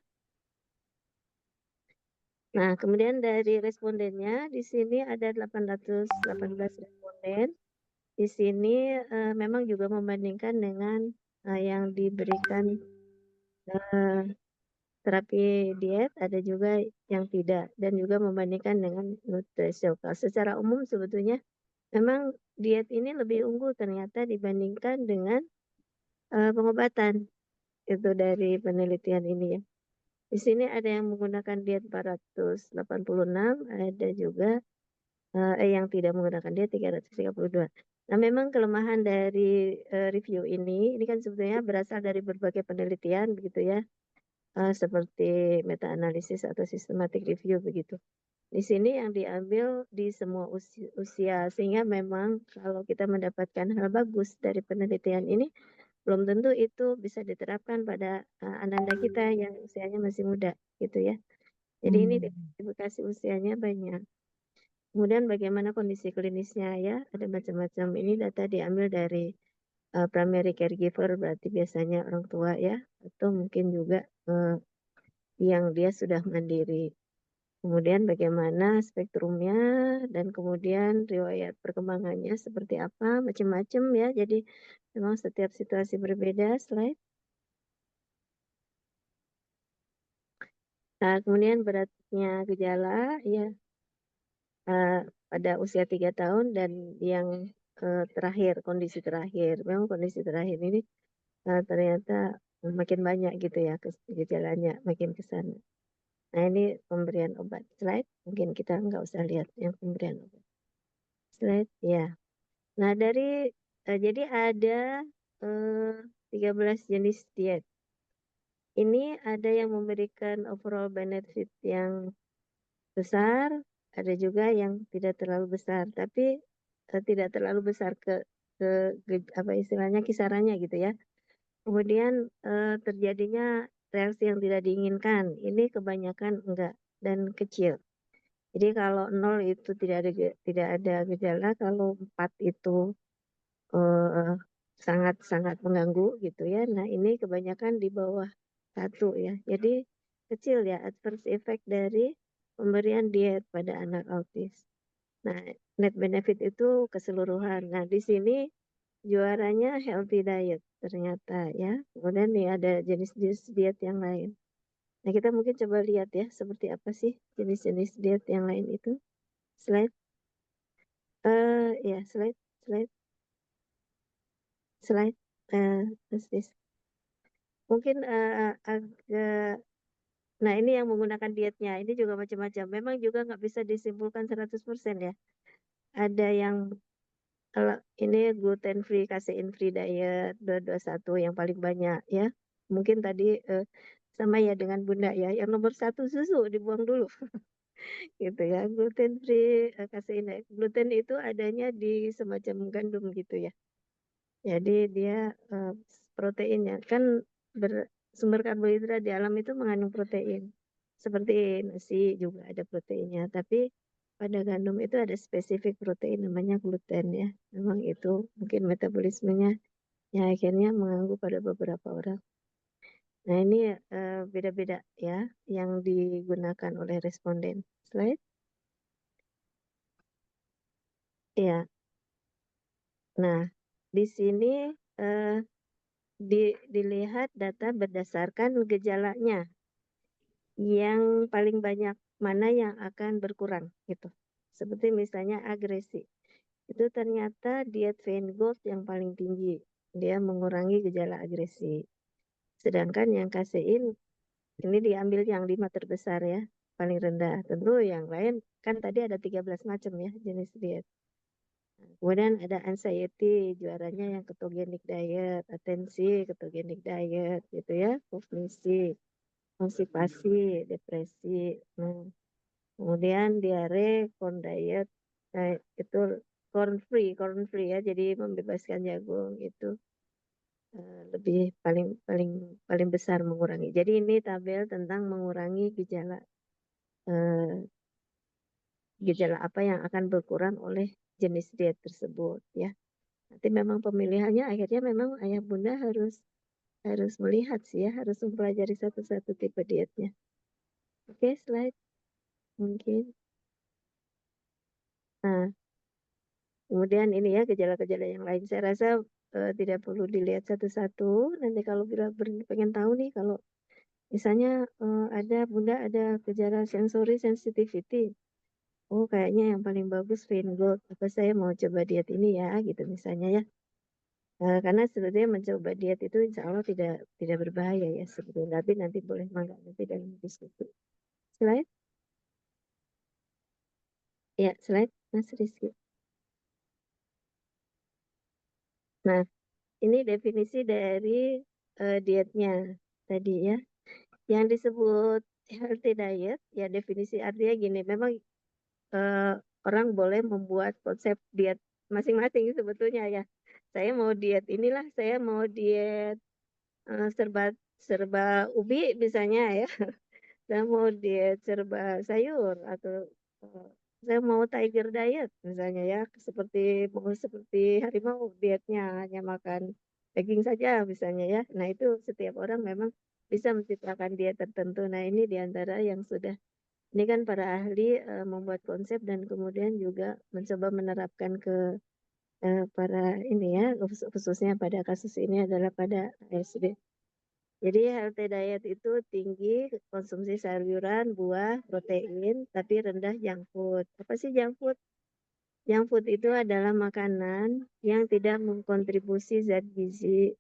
Nah, kemudian dari respondennya di sini ada 818 responden. Di sini memang juga membandingkan dengan yang diberikan eh, terapi diet, ada juga yang tidak dan juga membandingkan dengan nutrisiokel. Secara umum sebetulnya memang diet ini lebih unggul ternyata dibandingkan dengan pengobatan itu dari penelitian ini ya. Di sini ada yang menggunakan diet 486, ada juga yang tidak menggunakan dia 332. Nah, memang kelemahan dari review ini kan sebetulnya berasal dari berbagai penelitian begitu ya, seperti meta-analisis atau systematic review begitu. Di sini yang diambil di semua usia, sehingga memang kalau kita mendapatkan hal bagus dari penelitian ini, belum tentu itu bisa diterapkan pada ananda kita yang usianya masih muda gitu ya. Jadi ini diversifikasi usianya banyak. Kemudian bagaimana kondisi klinisnya ya, ada macam-macam. Ini data diambil dari primary caregiver, berarti biasanya orang tua ya, atau mungkin juga yang dia sudah mandiri. Kemudian bagaimana spektrumnya dan kemudian riwayat perkembangannya seperti apa, macam-macam ya. Jadi memang setiap situasi berbeda. Slide. Nah, kemudian beratnya gejala ya uh, pada usia 3 tahun dan yang terakhir, kondisi terakhir. Memang kondisi terakhir ini ternyata makin banyak gitu ya gejalanya, makin ke sana. Nah ini pemberian obat. Slide, mungkin kita nggak usah lihat yang pemberian obat. Slide, ya. Nah jadi ada 13 jenis diet. Ini ada yang memberikan overall benefit yang besar, ada juga yang tidak terlalu besar, tapi tidak terlalu besar apa istilahnya kisarannya gitu ya. Kemudian terjadinya reaksi yang tidak diinginkan, ini kebanyakan enggak dan kecil. Jadi kalau 0 itu tidak ada gejala, kalau 4 itu sangat-sangat mengganggu gitu ya. Nah ini kebanyakan di bawah 1 ya. Jadi kecil ya adverse effect dari pemberian diet pada anak autis. Nah, net benefit itu keseluruhan. Nah, di sini juaranya healthy diet ternyata ya. Kemudian nih ada jenis-jenis diet yang lain. Nah, kita mungkin coba lihat ya seperti apa sih jenis-jenis diet yang lain itu. Slide. Ya, slide, slide, slide. Terus this. Mungkin agak. Nah, ini yang menggunakan dietnya. Ini juga macam-macam. Memang juga nggak bisa disimpulkan 100% ya. Ada yang kalau ini gluten free, casein free diet 221 yang paling banyak ya. Mungkin tadi sama ya dengan Bunda ya. Yang nomor 1 susu dibuang dulu gitu ya. Gluten free, casein. Gluten itu adanya di semacam gandum gitu ya. Jadi dia proteinnya kan sumber karbohidrat di alam itu mengandung protein. Seperti nasi juga ada proteinnya, tapi pada gandum itu ada spesifik protein namanya gluten ya. Memang itu mungkin metabolismenya yang akhirnya mengganggu pada beberapa orang. Nah ini beda-beda ya yang digunakan oleh responden. Slide. Ya. Nah di sini dilihat data berdasarkan gejalanya yang paling banyak mana yang akan berkurang gitu. Seperti misalnya agresi. Itu ternyata diet Feingold yang paling tinggi. Dia mengurangi gejala agresi. Sedangkan yang kasein ini diambil yang 5 terbesar ya, paling rendah. Tentu yang lain kan tadi ada 13 macam ya jenis diet. Kemudian ada anxiety, juaranya yang ketogenic diet, atensi, ketogenic diet gitu ya, kognisi, konstipasi, depresi. Nah, kemudian diare, corn diet, itu corn free ya, jadi membebaskan jagung itu lebih paling paling paling besar mengurangi. Jadi ini tabel tentang mengurangi gejala apa yang akan berkurang oleh jenis diet tersebut ya. Nanti memang pemilihannya akhirnya memang ayah bunda harus melihat sih ya, harus mempelajari satu-satu tipe dietnya. Oke, slide mungkin. Nah, kemudian ini ya gejala-gejala yang lain. Saya rasa tidak perlu dilihat satu-satu. Nanti kalau bila pengen tahu nih, kalau misalnya ada bunda ada gejala sensory sensitivity. Oh, kayaknya yang paling bagus Feingold. Apa saya mau coba diet ini ya, gitu misalnya ya. Karena sebetulnya mencoba diet itu insya Allah tidak berbahaya ya sebetulnya. Tapi nanti boleh mangga nanti dalam diskusi. Slide. Ya, slide Mas Rizky. Nah, ini definisi dari dietnya tadi ya. Yang disebut healthy diet, ya definisi artinya gini, memang orang boleh membuat konsep diet masing-masing sebetulnya ya. Saya mau diet inilah, saya mau diet serba serba ubi misalnya ya. Saya mau diet serba sayur atau uh, saya mau tiger diet misalnya ya, seperti harimau dietnya hanya makan daging saja misalnya ya. Nah, itu setiap orang memang bisa menciptakan diet tertentu. Nah, ini diantara yang sudah ini kan para ahli membuat konsep dan kemudian juga mencoba menerapkan ke para ini ya, khususnya pada kasus ini adalah pada ASD. Jadi healthy diet itu tinggi konsumsi sayuran, buah, protein, tapi rendah junk food. Apa sih junk food? Junk food itu adalah makanan yang tidak mengkontribusi zat gizi.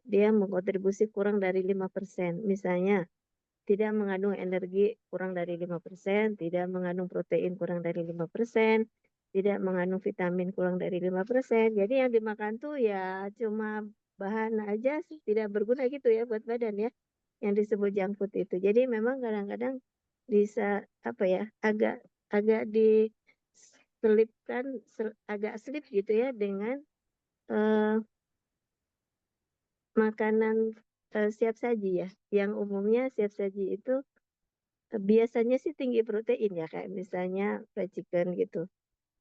Dia mengkontribusi kurang dari 5%. Misalnya, tidak mengandung energi kurang dari 5%, tidak mengandung protein kurang dari 5%, tidak mengandung vitamin kurang dari 5%. Jadi yang dimakan tuh ya cuma bahan aja sih, tidak berguna gitu ya buat badan ya, yang disebut junk food itu. Jadi memang kadang-kadang bisa apa ya, agak agak diselipkan, agak slip gitu ya dengan eh, makanan siap saji ya. Yang umumnya siap saji itu biasanya sih tinggi protein ya kayak misalnya fried chicken gitu.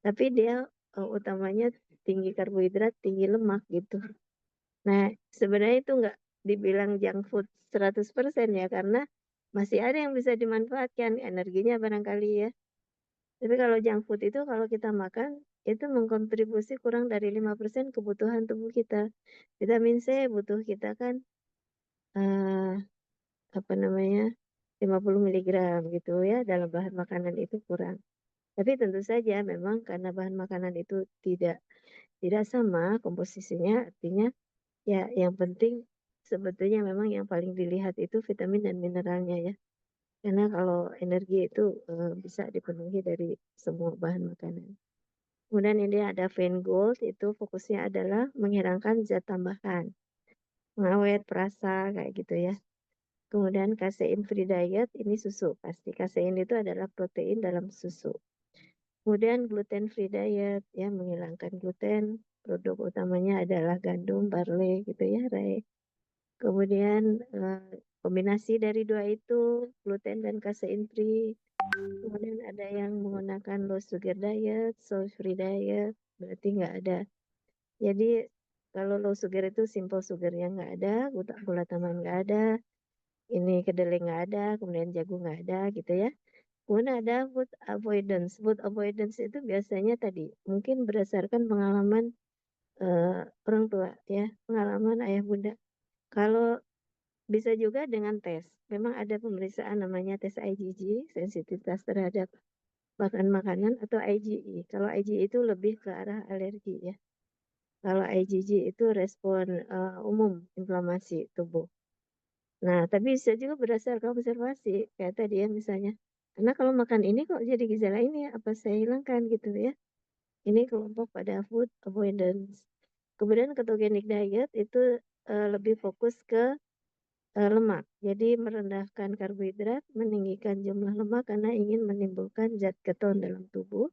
Tapi dia utamanya tinggi karbohidrat, tinggi lemak gitu. Nah, sebenarnya itu dibilang junk food 100% ya, karena masih ada yang bisa dimanfaatkan energinya barangkali ya. Tapi kalau junk food itu kalau kita makan, itu mengkontribusi kurang dari 5% kebutuhan tubuh kita. Vitamin C butuh kita kan, apa namanya, 50 miligram gitu ya, dalam bahan makanan itu kurang. Tapi tentu saja memang karena bahan makanan itu tidak sama komposisinya, artinya ya yang penting sebetulnya memang yang paling dilihat itu vitamin dan mineralnya ya. Karena kalau energi itu bisa dipenuhi dari semua bahan makanan. Kemudian ini ada Vein Gold, itu fokusnya adalah menghilangkan zat tambahan, pengawet, perasa, kayak gitu ya. Kemudian casein free diet, ini susu. Pasti casein itu adalah protein dalam susu. Kemudian gluten free diet, ya menghilangkan gluten. Produk utamanya adalah gandum, barley gitu ya, Ray. Kemudian kombinasi dari dua itu, gluten dan casein free. Kemudian ada yang menggunakan low sugar diet, salt free diet, berarti nggak ada. Jadi kalau low sugar itu simple sugarnya nggak ada, gula tambahan nggak ada, ini kedelai nggak ada, kemudian jagung nggak ada gitu ya. Kemudian ada food avoidance. Food avoidance itu biasanya tadi mungkin berdasarkan pengalaman orang tua ya, pengalaman ayah bunda. Kalau bisa juga dengan tes. Memang ada pemeriksaan namanya tes IgG, sensitivitas terhadap bahan makanan atau IgE. Kalau IgE itu lebih ke arah alergi ya. Kalau IgG itu respon umum inflamasi tubuh. Nah, tapi bisa juga berdasarkan observasi, kayak tadi ya misalnya. Karena kalau makan ini kok jadi gejala ini ya, apa saya hilangkan gitu ya. Ini kelompok pada food avoidance. Kemudian ketogenic diet itu lebih fokus ke lemak. Jadi merendahkan karbohidrat, meninggikan jumlah lemak karena ingin menimbulkan zat keton dalam tubuh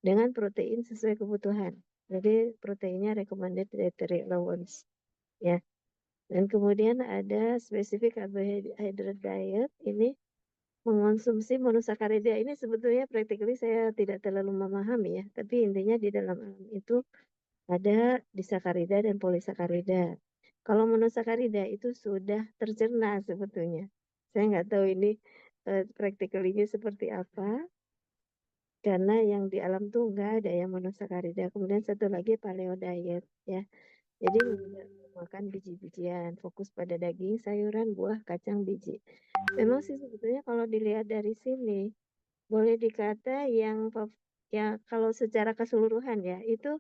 dengan protein sesuai kebutuhan. Jadi proteinnya recommended dietary allowance. Ya. Dan kemudian ada specific carbohydrate diet. Ini mengonsumsi monosakarida. Ini sebetulnya practically saya tidak terlalu memahami ya. Tapi intinya di dalam alam itu ada disakarida dan polisakarida. Kalau monosakarida itu sudah tercerna sebetulnya. Saya nggak tahu ini practically-nya seperti apa. Karena yang di alam tuh nggak ada yang monosakarida. Kemudian satu lagi paleo diet ya. Jadi makan biji-bijian, fokus pada daging, sayuran, buah, kacang, biji. Memang sih sebetulnya kalau dilihat dari sini, boleh dikata yang ya kalau secara keseluruhan ya itu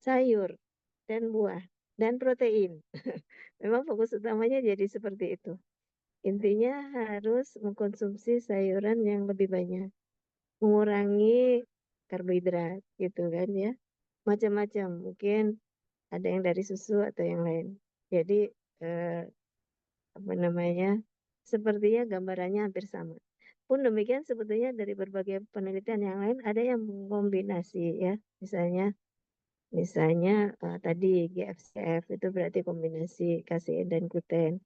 sayur dan buah dan protein. Memang fokus utamanya jadi seperti itu. Intinya harus mengkonsumsi sayuran yang lebih banyak, mengurangi karbohidrat gitu kan ya. Macam-macam, mungkin ada yang dari susu atau yang lain. Jadi apa namanya? Sepertinya gambarannya hampir sama. Pun demikian sebetulnya dari berbagai penelitian yang lain ada yang mengkombinasi ya. Misalnya tadi GFCF itu berarti kombinasi kasein dan gluten.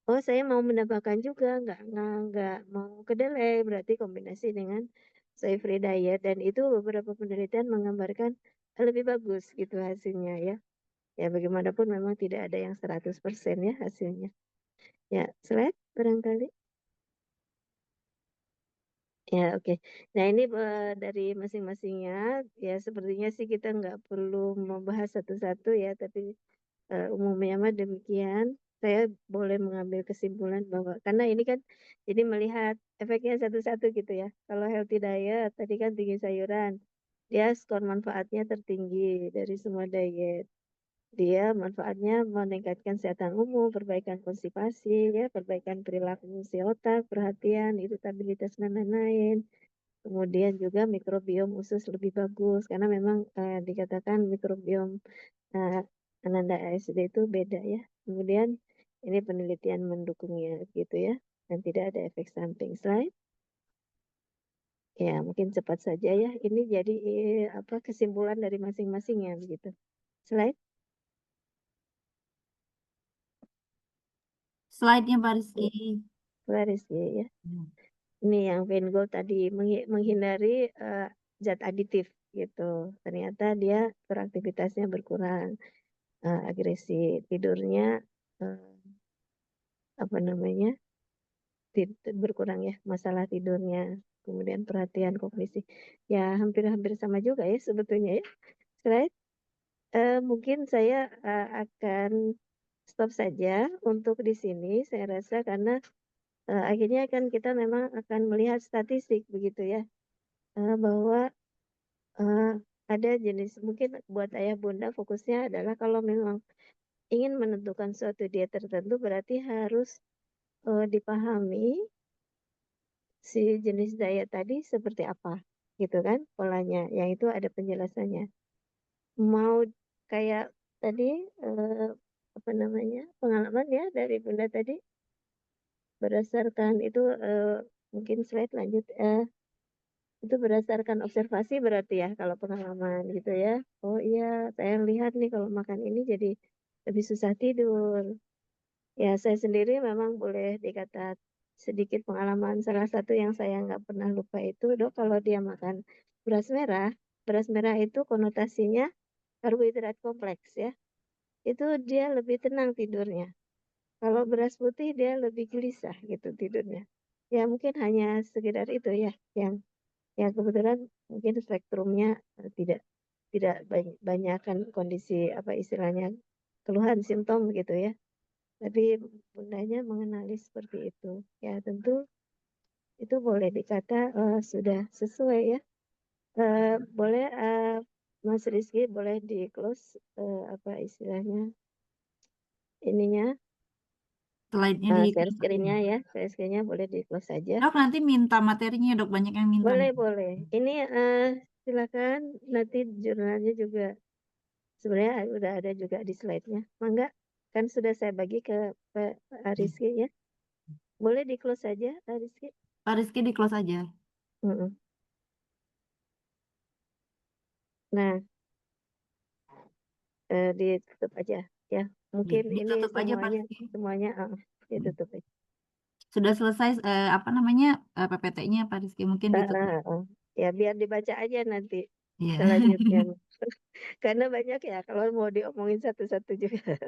Oh, saya mau menambahkan juga nggak mau kedelai berarti kombinasi dengan soy free diet dan itu beberapa penelitian menggambarkan lebih bagus gitu hasilnya ya. Ya bagaimanapun memang tidak ada yang 100% ya hasilnya. Ya, slide barangkali. Ya, oke. Nah, ini dari masing-masingnya ya sepertinya sih kita nggak perlu membahas satu-satu ya, tapi umumnya mah demikian. Saya boleh mengambil kesimpulan bahwa karena ini kan jadi melihat efeknya satu-satu gitu ya. Kalau healthy diet tadi kan tinggi sayuran, dia skor manfaatnya tertinggi dari semua diet. Dia manfaatnya meningkatkan kesehatan umum, perbaikan konstipasi, ya, perbaikan perilaku fungsi otak, perhatian, iritabilitas dan lain-lain. Kemudian juga mikrobiom usus lebih bagus karena memang dikatakan mikrobiom uh, Ananda ASD itu beda ya. Kemudian ini penelitian mendukungnya gitu ya dan tidak ada efek samping. Slide. Ya, mungkin cepat saja ya. Ini jadi apa kesimpulan dari masing-masingnya begitu. Slide.
Slide-nya Pak Rizky.
Laris ya.
Ya.
Ini yang Van Gogh tadi menghindari zat aditif gitu. Ternyata dia beraktivitasnya berkurang, agresi tidurnya apa namanya berkurang ya masalah tidurnya, kemudian perhatian kognisi. Ya hampir-hampir sama juga ya sebetulnya ya. Selain mungkin saya akan stop saja untuk di sini. Saya rasa karena akhirnya kan kita memang akan melihat statistik begitu ya, bahwa ada jenis mungkin buat ayah bunda fokusnya adalah kalau memang ingin menentukan suatu diet tertentu berarti harus dipahami si jenis diet tadi seperti apa gitu kan polanya, yang itu ada penjelasannya. Mau kayak tadi apa namanya pengalaman ya dari bunda tadi berdasarkan itu mungkin slide lanjut itu berdasarkan observasi berarti ya kalau pengalaman gitu ya. Oh iya, saya lihat nih kalau makan ini jadi lebih susah tidur. Ya saya sendiri memang boleh dikata sedikit pengalaman. Salah satu yang saya nggak pernah lupa itu dok kalau dia makan beras merah itu konotasinya karbohidrat kompleks ya. Itu dia lebih tenang tidurnya. Kalau beras putih dia lebih gelisah gitu tidurnya. Ya mungkin hanya sekedar itu ya yang ya kebetulan mungkin spektrumnya tidak tidak banyak kan kondisi apa istilahnya keluhan simptom gitu ya. Tapi bundanya mengenali seperti itu. Ya tentu itu boleh dikata sudah sesuai ya. Boleh Mas Rizky boleh di close apa istilahnya ininya
Slide-nya di
share screen-nya ya, share screen-nya boleh di close saja.
Dok, nanti minta materinya dok, banyak yang minta
Boleh
nih.
boleh. Ini silakan nanti jurnalnya juga sebenarnya udah ada juga di slide-nya. Mangga kan sudah saya bagi ke Pak Rizky ya. Boleh di close saja Pak Rizky.
Pak Rizky di close aja.
Mm-mm. Nah, ditutup aja ya.
Ya,
Mungkin ini
ditutup aja Pak
semuanya
Rizky.
semuanya ditutup aja.
Sudah selesai apa namanya PPT-nya Pak Rizky, mungkin ditutup.
Ya biar dibaca aja nanti
Iya.
selanjutnya. Karena banyak ya kalau mau diomongin satu-satu juga.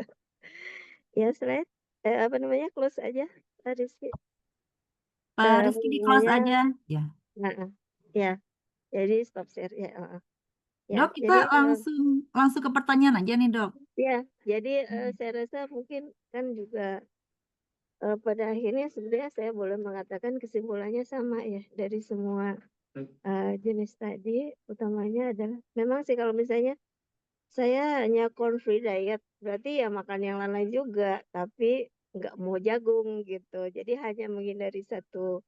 Ya slide apa namanya close aja Pak Rizky.
Pak Rizky di close
Namanya
aja. Ya.
ya jadi stop share ya. Ya
Dok, kita
jadi
langsung langsung ke pertanyaan aja nih dok.
ya jadi saya rasa mungkin kan juga pada akhirnya sebenarnya saya boleh mengatakan kesimpulannya sama ya dari semua jenis tadi, utamanya adalah memang sih kalau misalnya saya hanya corn free diet berarti ya makan yang lain-lain juga tapi nggak mau jagung gitu, jadi hanya menghindari satu.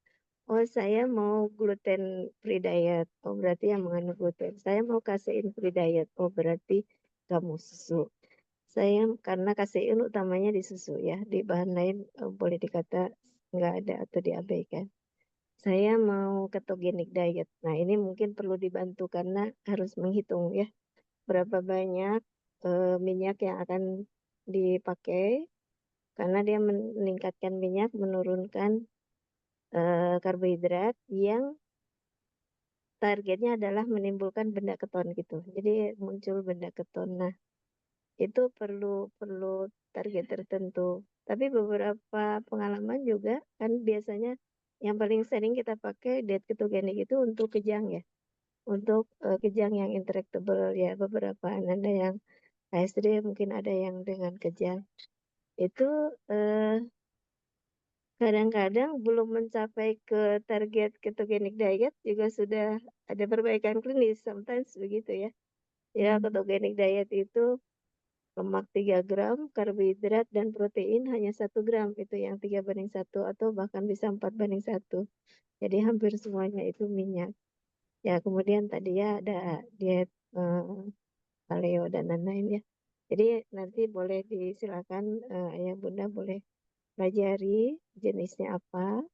Oh, saya mau gluten free diet. Oh, berarti yang mengandung gluten. Saya mau kasein free diet. Oh, berarti nggak mau susu. Saya karena kasein utamanya di susu ya. Di bahan lain boleh dikata nggak ada atau diabaikan. Saya mau ketogenic diet. Nah, ini mungkin perlu dibantu karena harus menghitung ya berapa banyak minyak yang akan dipakai karena dia meningkatkan minyak, menurunkan karbohidrat yang targetnya adalah menimbulkan benda keton gitu. Jadi muncul benda keton. Nah, itu perlu perlu target tertentu. Tapi beberapa pengalaman juga kan biasanya yang paling sering kita pakai diet ketogenik itu untuk kejang ya. Untuk kejang yang intractable ya beberapa ada yang ASD mungkin ada yang dengan kejang. Itu kadang-kadang belum mencapai ke target ketogenic diet juga sudah ada perbaikan klinis sometimes begitu ya. Ya, ketogenic diet itu lemak 3 gram, karbohidrat dan protein hanya 1 gram. Itu yang 3:1 atau bahkan bisa 4:1. Jadi hampir semuanya itu minyak. Ya, kemudian tadi ya ada diet paleo dan lain-lain ya. Jadi nanti boleh disilakan ayah bunda boleh pelajari jenisnya apa.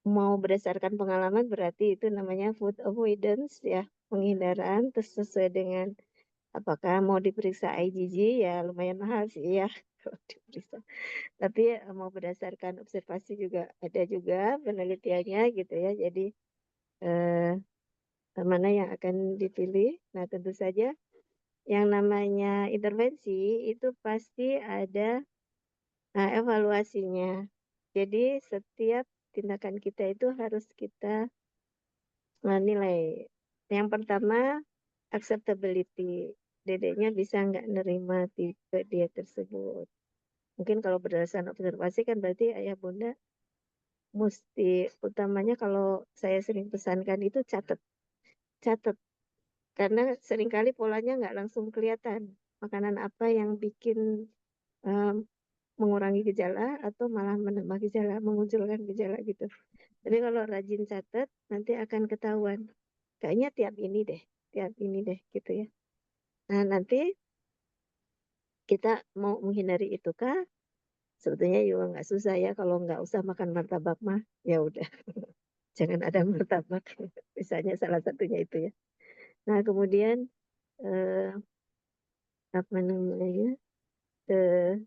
Mau berdasarkan pengalaman berarti itu namanya food avoidance ya, penghindaran terus sesuai dengan apakah mau diperiksa IgG ya lumayan mahal sih ya kalau diperiksa. Tapi mau berdasarkan observasi juga ada juga penelitiannya gitu ya. Jadi eh, mana yang akan dipilih? Nah tentu saja yang namanya intervensi itu pasti ada Nah, evaluasinya. Jadi setiap tindakan kita itu harus kita nilai. Yang pertama, acceptability. Dedeknya bisa nggak nerima tipe dia tersebut. Mungkin kalau berdasarkan observasi kan berarti ayah bunda mesti utamanya kalau saya sering pesankan itu catat. Catat. Karena seringkali polanya nggak langsung kelihatan. Makanan apa yang bikin em, mengurangi gejala atau malah menambah gejala, memunculkan gejala gitu. Tapi kalau rajin catat, nanti akan ketahuan. Kayaknya tiap ini deh gitu ya. Nah, nanti kita mau menghindari itu kah? Sebetulnya juga nggak susah ya kalau nggak usah makan martabak mah. Ya udah, jangan ada martabak. Misalnya salah satunya itu ya. Nah, kemudian eh, apa namanya? Eh,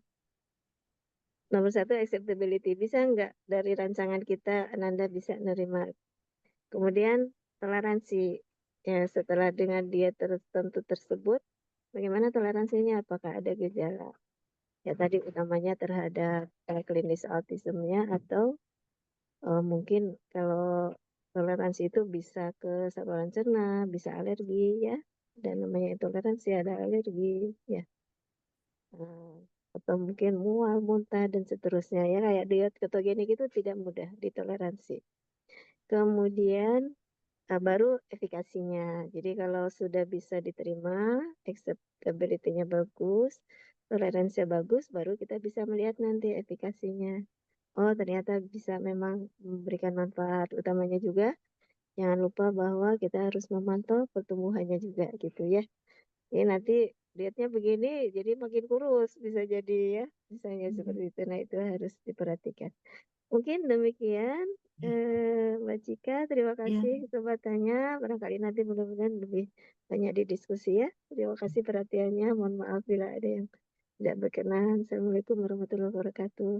nomor satu acceptability. Bisa nggak dari rancangan kita Ananda bisa nerima. Kemudian toleransi. Ya, setelah dengan diet tertentu tersebut, bagaimana toleransinya? Apakah ada gejala? Ya tadi utamanya terhadap klinis autismnya atau mungkin kalau toleransi itu bisa ke saluran cerna, bisa alergi ya. Dan namanya intoleransi ada alergi ya. Eh, atau mungkin mual, muntah dan seterusnya ya kayak diet ketogenik itu tidak mudah ditoleransi. Kemudian baru efikasinya. Jadi kalau sudah bisa diterima, acceptability-nya bagus, toleransinya bagus, baru kita bisa melihat nanti efikasinya. Oh, ternyata bisa memang memberikan manfaat. Utamanya juga jangan lupa bahwa kita harus memantau pertumbuhannya juga gitu ya. Ini nanti dietnya begini, jadi makin kurus bisa jadi ya, misalnya seperti itu. Nah, itu harus diperhatikan. Mungkin demikian, Mbak Cika. Terima
Ya,
kasih kesempatannya. Barangkali nanti mudah-mudahan lebih banyak didiskusi ya. Terima kasih perhatiannya. Mohon maaf bila ada yang tidak berkenan. Assalamualaikum warahmatullahi wabarakatuh.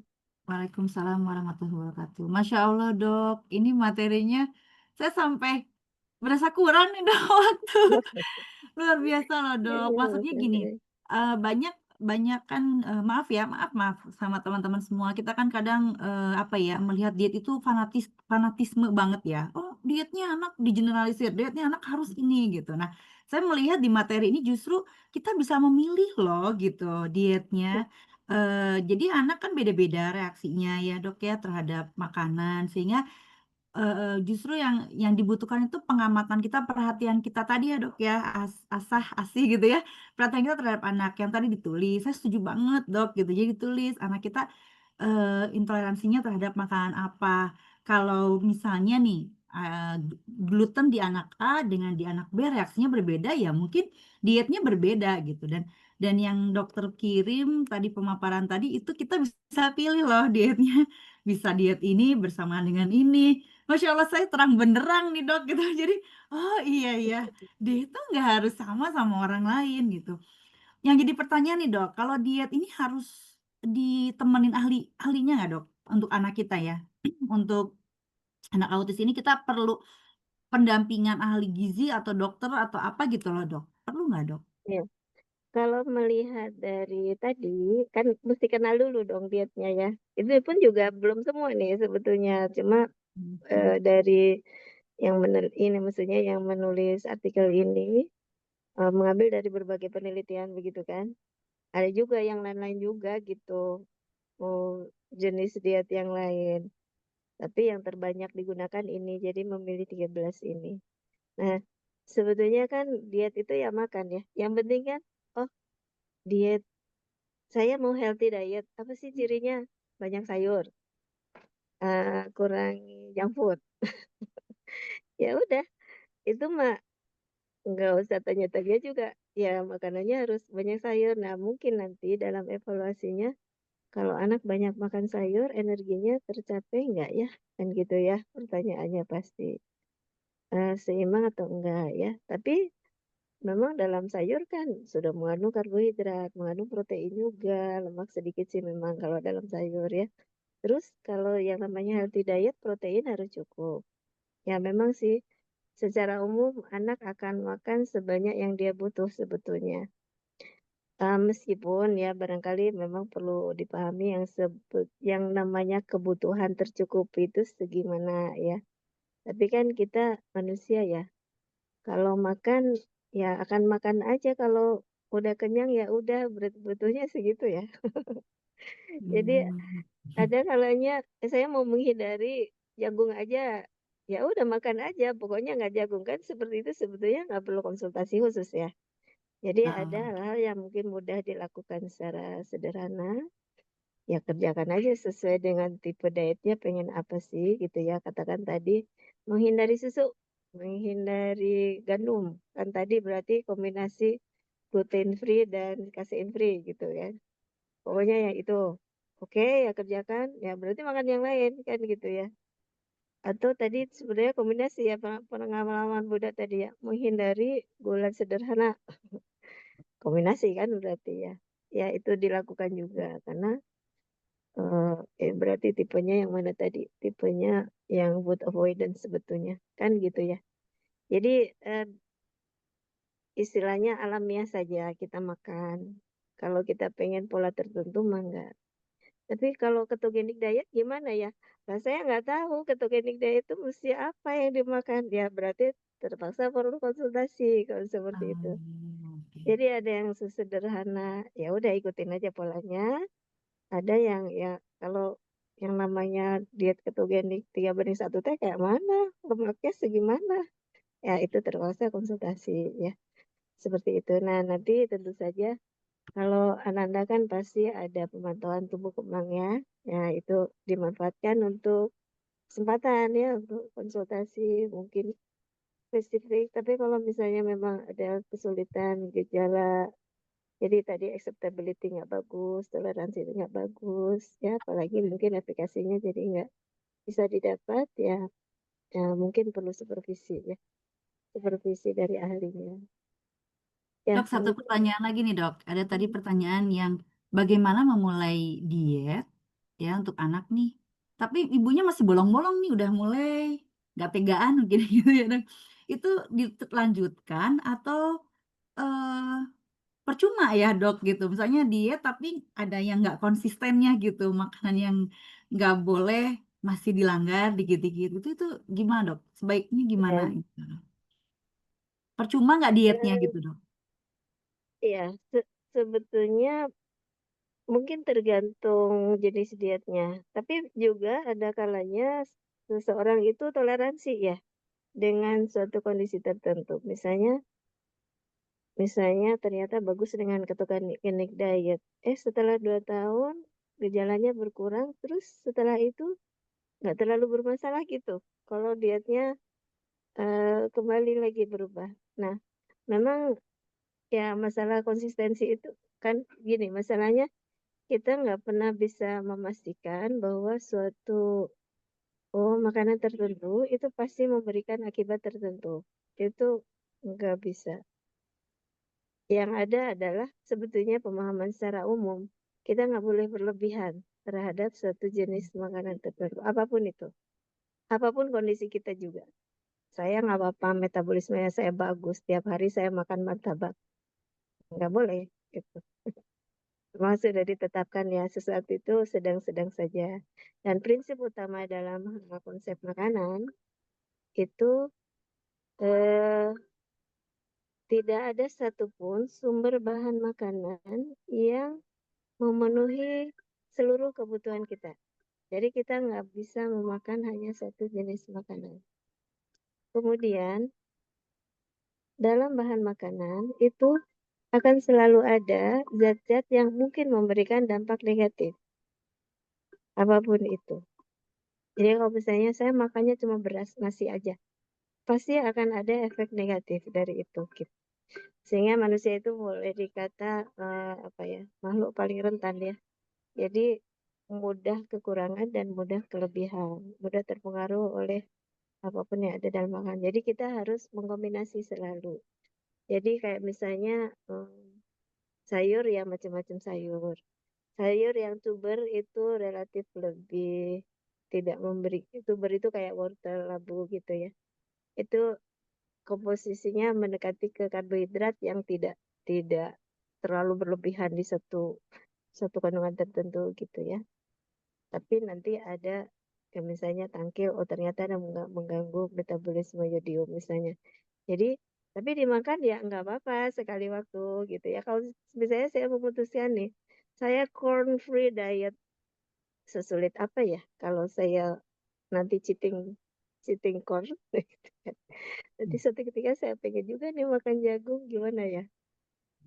Waalaikumsalam warahmatullahi wabarakatuh. Masya Allah, Dok. Ini materinya saya sampai berasa kurang nih, Dok, waktu. Luar biasa loh, Dok. Maksudnya gini, banyak banyak kan, maaf ya, maaf sama teman-teman semua. Kita kan kadang, apa ya, melihat diet itu fanatisme banget ya. Oh, dietnya anak digeneralisir, dietnya anak harus ini gitu. Nah, saya melihat di materi ini justru kita bisa memilih loh gitu dietnya. Jadi anak kan beda-beda reaksinya ya, Dok, ya terhadap makanan sehingga justru yang dibutuhkan itu pengamatan kita, perhatian kita tadi ya, Dok, ya, asah asih gitu ya, perhatian kita terhadap anak yang tadi ditulis. Saya setuju banget, Dok, gitu. Jadi ditulis anak kita, intoleransinya terhadap makanan apa. Kalau misalnya nih, gluten di anak A dengan di anak B reaksinya berbeda, ya mungkin dietnya berbeda gitu. Dan yang dokter kirim tadi pemaparan tadi itu kita bisa pilih loh dietnya, bisa diet ini bersamaan dengan ini. Masya Allah saya terang benderang nih Dok gitu. Jadi, oh iya ya, dia itu nggak harus sama sama orang lain gitu. Yang jadi pertanyaan nih Dok, kalau diet ini harus ditemenin ahlinya nggak Dok? Untuk anak kita ya, untuk anak autis ini kita perlu pendampingan ahli gizi atau dokter atau apa gitu loh Dok? Perlu nggak Dok?
Ya, kalau melihat dari tadi, kan mesti kenal dulu dong dietnya ya. Itu pun juga belum semua nih sebetulnya. Cuma
Hmm.
dari yang ini maksudnya yang menulis artikel ini mengambil dari berbagai penelitian begitu kan. Ada juga yang lain-lain juga gitu. Oh, jenis diet yang lain. Tapi yang terbanyak digunakan ini, jadi memilih 13 ini. Nah, sebetulnya kan diet itu ya makan ya. Yang penting kan, oh diet, saya mau healthy diet. Apa sih cirinya? Banyak sayur, kurangi junk food. Ya udah, itu mah nggak usah tanya-tanya juga. Ya makanannya harus banyak sayur. Nah, mungkin nanti dalam evaluasinya, kalau anak banyak makan sayur, energinya tercapai nggak ya? Kan gitu ya, pertanyaannya pasti. Seimbang atau enggak ya. Tapi memang dalam sayur kan sudah mengandung karbohidrat, mengandung protein juga, lemak sedikit sih memang kalau dalam sayur ya. Terus kalau yang namanya healthy diet, protein harus cukup. Ya memang sih secara umum anak akan makan sebanyak yang dia butuh sebetulnya. Meskipun ya barangkali memang perlu dipahami yang namanya kebutuhan tercukupi itu segimana ya. Tapi kan kita manusia ya, kalau makan ya akan makan aja, kalau udah kenyang ya udah butuhnya segitu ya. Jadi
Hmm.
ada kalanya saya mau menghindari jagung aja, ya udah makan aja, pokoknya nggak jagung, kan seperti itu sebetulnya nggak perlu konsultasi khusus ya. Jadi ada
Ah,
hal-hal yang mungkin mudah dilakukan secara sederhana, ya kerjakan aja sesuai dengan tipe dietnya pengen apa sih gitu ya. Katakan tadi menghindari susu, menghindari gandum, kan tadi berarti kombinasi gluten free dan casein free gitu ya. Pokoknya yang itu. Oke, ya kerjakan, ya berarti makan yang lain kan gitu ya. Atau tadi sebenarnya kombinasi ya pengalaman Buddha tadi ya, menghindari gula sederhana. Kombinasi kan berarti ya. Ya itu dilakukan juga karena berarti tipenya yang mana tadi? Tipenya yang food avoidance sebetulnya. Kan gitu ya. Jadi istilahnya alamiah saja kita makan. Kalau kita pengen pola tertentu mah enggak. Tapi kalau ketogenic diet gimana ya? Nah, saya nggak tahu ketogenic diet itu mesti apa yang dimakan. Ya berarti terpaksa perlu konsultasi kalau seperti
ah,
itu.
oke.
Jadi ada yang sesederhana, ya udah ikutin aja polanya. Ada yang ya kalau yang namanya diet ketogenik 3:1 teh kayak mana? Lemaknya segimana? Ya itu terpaksa konsultasi ya. Seperti itu. Nah, nanti tentu saja kalau Ananda kan pasti ada pemantauan tumbuh kembangnya. Ya, itu dimanfaatkan untuk kesempatan ya untuk konsultasi mungkin spesifik. Tapi kalau misalnya memang ada kesulitan gejala, jadi tadi acceptability nggak bagus, toleransi nggak bagus, ya apalagi mungkin aplikasinya jadi nggak bisa didapat, ya, ya mungkin perlu supervisi ya, supervisi dari ahlinya. Ya,
Dok, satu
mungkin.
pertanyaan lagi nih, Dok. Ada tadi pertanyaan yang bagaimana memulai diet ya untuk anak nih. Tapi ibunya masih bolong-bolong nih, udah mulai nggak tegaan mungkin gitu ya, Dok. Itu dilanjutkan atau eh, percuma ya, Dok gitu. Misalnya diet tapi ada yang nggak konsistennya gitu, makanan yang nggak boleh masih dilanggar dikit-dikit. Itu gimana, Dok? Sebaiknya gimana
Ya,
gitu? Percuma nggak dietnya
eh,
gitu, Dok?
ya sebetulnya mungkin tergantung jenis dietnya, tapi juga ada kalanya seseorang itu toleransi ya dengan suatu kondisi tertentu. Misalnya ternyata bagus dengan ketogenic diet. Setelah 2 tahun gejalanya berkurang, terus setelah itu nggak terlalu bermasalah gitu. Kalau dietnya kembali lagi berubah. Nah, memang ya masalah konsistensi itu kan gini, masalahnya kita nggak pernah bisa memastikan bahwa suatu makanan tertentu itu pasti memberikan akibat tertentu. Itu nggak bisa. Yang ada adalah sebetulnya pemahaman secara umum. Kita nggak boleh berlebihan terhadap suatu jenis makanan tertentu, apapun itu. Apapun kondisi kita juga. Saya nggak apa-apa metabolismenya saya bagus. Tiap hari saya makan martabak. Nggak boleh. Gitu. Memang sudah ditetapkan ya sesuatu itu sedang-sedang saja. Dan prinsip utama dalam konsep makanan itu eh, tidak ada satupun sumber bahan makanan yang memenuhi seluruh kebutuhan kita. Jadi kita nggak bisa memakan hanya satu jenis makanan. Kemudian dalam bahan makanan itu akan selalu ada zat-zat yang mungkin memberikan dampak negatif, apapun itu. Jadi kalau misalnya saya makannya cuma beras nasi aja, pasti akan ada efek negatif dari itu. Gitu. Sehingga manusia itu boleh dikata apa ya, makhluk paling rentan ya. Jadi mudah kekurangan dan mudah kelebihan, mudah terpengaruh oleh apapun yang ada dalam makanan. Jadi kita harus mengkombinasi selalu. Jadi kayak misalnya sayur ya macam-macam sayur. Sayur yang tuber itu relatif lebih tidak memberi, tuber itu kayak wortel, labu gitu ya. Itu komposisinya mendekati ke karbohidrat yang tidak tidak terlalu berlebihan di satu kandungan tertentu gitu ya. Tapi nanti ada kayak misalnya tangkil, oh ternyata ada mengganggu metabolisme yodium misalnya. Jadi, tapi dimakan ya nggak apa-apa sekali waktu gitu ya. Kalau misalnya saya memutuskan nih, saya corn free diet, sesulit apa ya kalau saya nanti cheating cheating corn gitu kan. Nanti suatu ketika saya pengen juga nih makan jagung, gimana ya?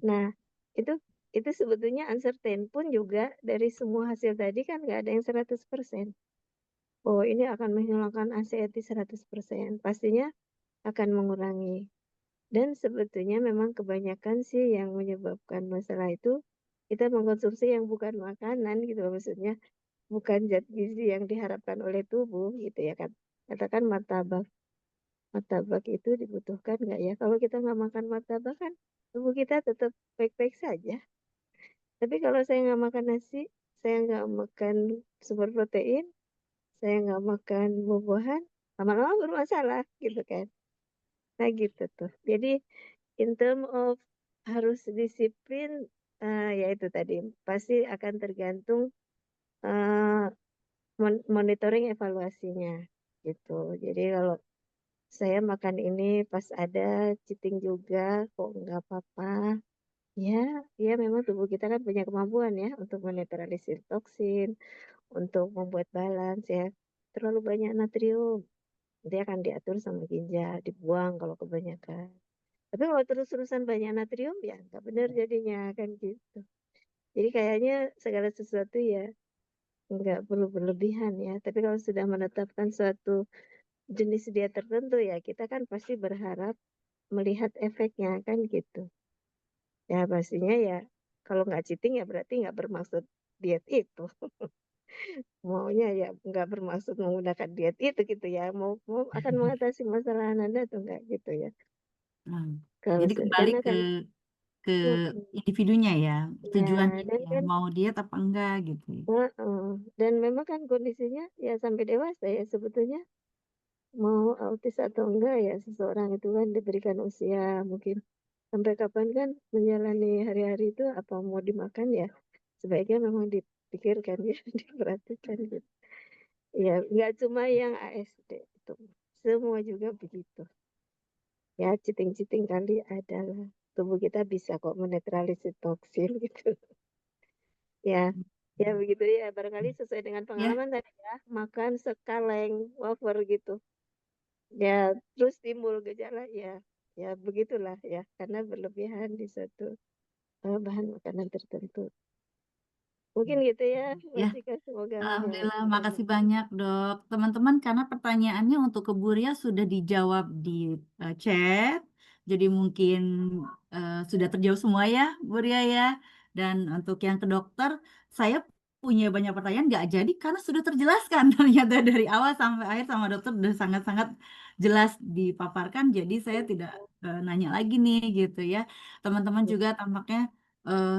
Nah, itu itu sebetulnya uncertain pun juga dari semua hasil tadi kan nggak ada yang 100%. Oh, ini akan menghilangkan anxiety 100%. Pastinya akan mengurangi. Dan sebetulnya memang kebanyakan sih yang menyebabkan masalah itu kita mengkonsumsi yang bukan makanan gitu loh, maksudnya bukan zat gizi yang diharapkan oleh tubuh gitu ya kan. Katakan martabak. Martabak itu dibutuhkan nggak ya? Kalau kita nggak makan martabak kan tubuh kita tetap baik-baik saja. Tapi kalau saya nggak makan nasi, saya nggak makan sumber protein, saya nggak makan buah-buahan, lama-lama bermasalah gitu kan. Nah gitu tuh. Jadi in term of harus disiplin, ya itu tadi pasti akan tergantung eh, monitoring evaluasinya gitu. Jadi kalau saya makan ini pas ada cheating juga kok nggak apa-apa. Ya, ya memang tubuh kita kan punya kemampuan ya untuk menetralisir toksin, untuk membuat balance ya. Terlalu banyak natrium, dia akan diatur sama ginjal, dibuang kalau kebanyakan. Tapi kalau terus-terusan banyak natrium ya nggak benar jadinya kan gitu. Jadi kayaknya segala sesuatu ya nggak perlu berlebihan ya. Tapi kalau sudah menetapkan suatu jenis diet tertentu ya kita kan pasti berharap melihat efeknya kan gitu. Ya pastinya ya kalau nggak cheating ya berarti nggak bermaksud diet itu. Maunya ya nggak bermaksud menggunakan diet itu gitu ya. Mau mau akan mengatasi masalah Anda tuh nggak gitu ya.
Nah,
Kalau
jadi kembali
karena kan
ke
mm,
individunya ya, tujuannya
ya dan
ya,
kan
mau diet apa enggak gitu.
dan memang kan kondisinya ya sampai dewasa ya sebetulnya mau autis atau enggak ya seseorang itu kan diberikan usia mungkin sampai kapan kan menjalani hari-hari itu apa mau dimakan ya sebaiknya memang dipikirkan ya diperhatikan gitu. Ya nggak cuma yang ASD itu semua juga begitu. Ya citing-citing kali adalah tubuh kita bisa kok menetralisir toksin gitu. Ya, ya begitu ya. Barangkali sesuai dengan
Ya,
pengalaman tadi ya, makan sekaleng wafer gitu. Ya, terus timbul gejala ya. Ya begitulah ya, karena berlebihan di suatu bahan makanan tertentu. Mungkin gitu ya, Mas
ya.
Cika. Semoga
Alhamdulillah,
menjawab.
makasih banyak dok. Teman-teman, karena pertanyaannya untuk ke Buria sudah dijawab di chat, jadi mungkin sudah terjawab semua ya, Buria ya. Dan untuk yang ke dokter, saya punya banyak pertanyaan nggak jadi karena sudah terjelaskan ternyata dari awal sampai akhir sama dokter sudah sangat-sangat jelas dipaparkan. Jadi saya tidak nanya lagi nih gitu ya. Teman-teman juga tampaknya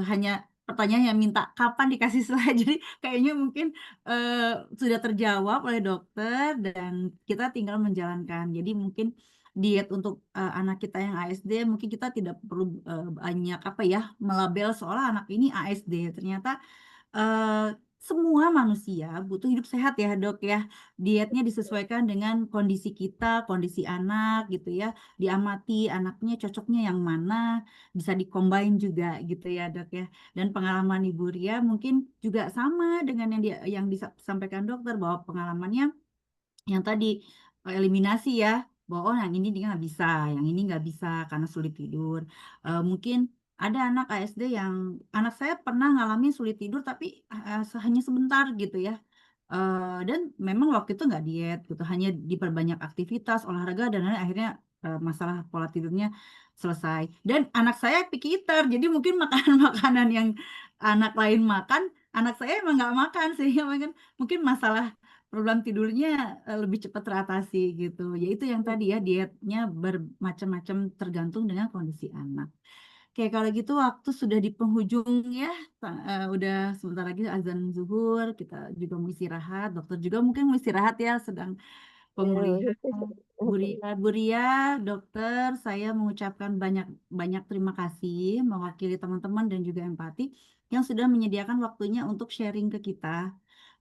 hanya pertanyaan yang minta kapan dikasih slide. Jadi kayaknya mungkin eh, sudah terjawab oleh dokter dan kita tinggal menjalankan. Jadi mungkin diet untuk anak kita yang ASD mungkin kita tidak perlu banyak apa ya melabel seolah anak ini ASD. Ternyata eh, semua manusia butuh hidup sehat ya dok ya. Dietnya disesuaikan dengan kondisi kita, kondisi anak gitu ya. Diamati anaknya cocoknya yang mana, bisa dikombin juga gitu ya dok ya. Dan pengalaman Ibu Ria mungkin juga sama dengan yang disampaikan dokter bahwa pengalamannya yang tadi eliminasi ya bahwa oh yang ini dia nggak bisa, yang ini nggak bisa karena sulit tidur. Mungkin ada anak ASD yang anak saya pernah ngalamin sulit tidur tapi hanya sebentar gitu ya. Dan memang waktu itu nggak diet gitu, hanya diperbanyak aktivitas olahraga dan lain-lain, akhirnya masalah pola tidurnya selesai. Dan anak saya picky eater, jadi mungkin makanan-makanan yang anak lain makan, anak saya emang nggak makan sehingga mungkin masalah program tidurnya lebih cepat teratasi gitu. Yaitu yang tadi ya dietnya bermacam-macam tergantung dengan kondisi anak. Oke, kalau gitu waktu sudah di penghujung ya. Udah sebentar lagi azan zuhur, kita juga mau istirahat. Dokter juga mungkin mau istirahat ya, sedang
Ya,
pemulihan. Bu Ria, dokter, saya mengucapkan banyak banyak terima kasih mewakili teman-teman dan juga empati yang sudah menyediakan waktunya untuk sharing ke kita.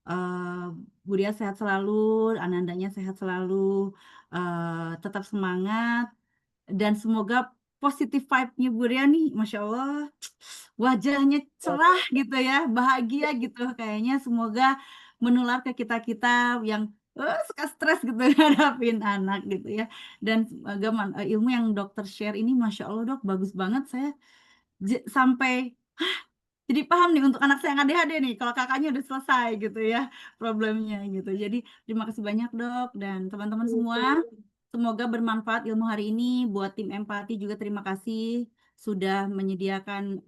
Eh, Bu Ria sehat selalu, Anandanya sehat selalu, tetap semangat, dan semoga positif vibe-nya Bu Ria nih, Masya Allah, wajahnya cerah gitu ya, bahagia gitu kayaknya. Semoga menular ke kita-kita yang suka stres gitu ngadapin anak gitu ya. Dan semoga ilmu yang dokter share ini, Masya Allah dok, bagus banget. Saya sampai jadi paham nih untuk anak saya yang ADHD nih, kalau kakaknya udah selesai gitu ya problemnya gitu. Jadi terima kasih banyak dok dan teman-teman semua. Semoga bermanfaat ilmu hari ini buat tim empati juga terima kasih sudah menyediakan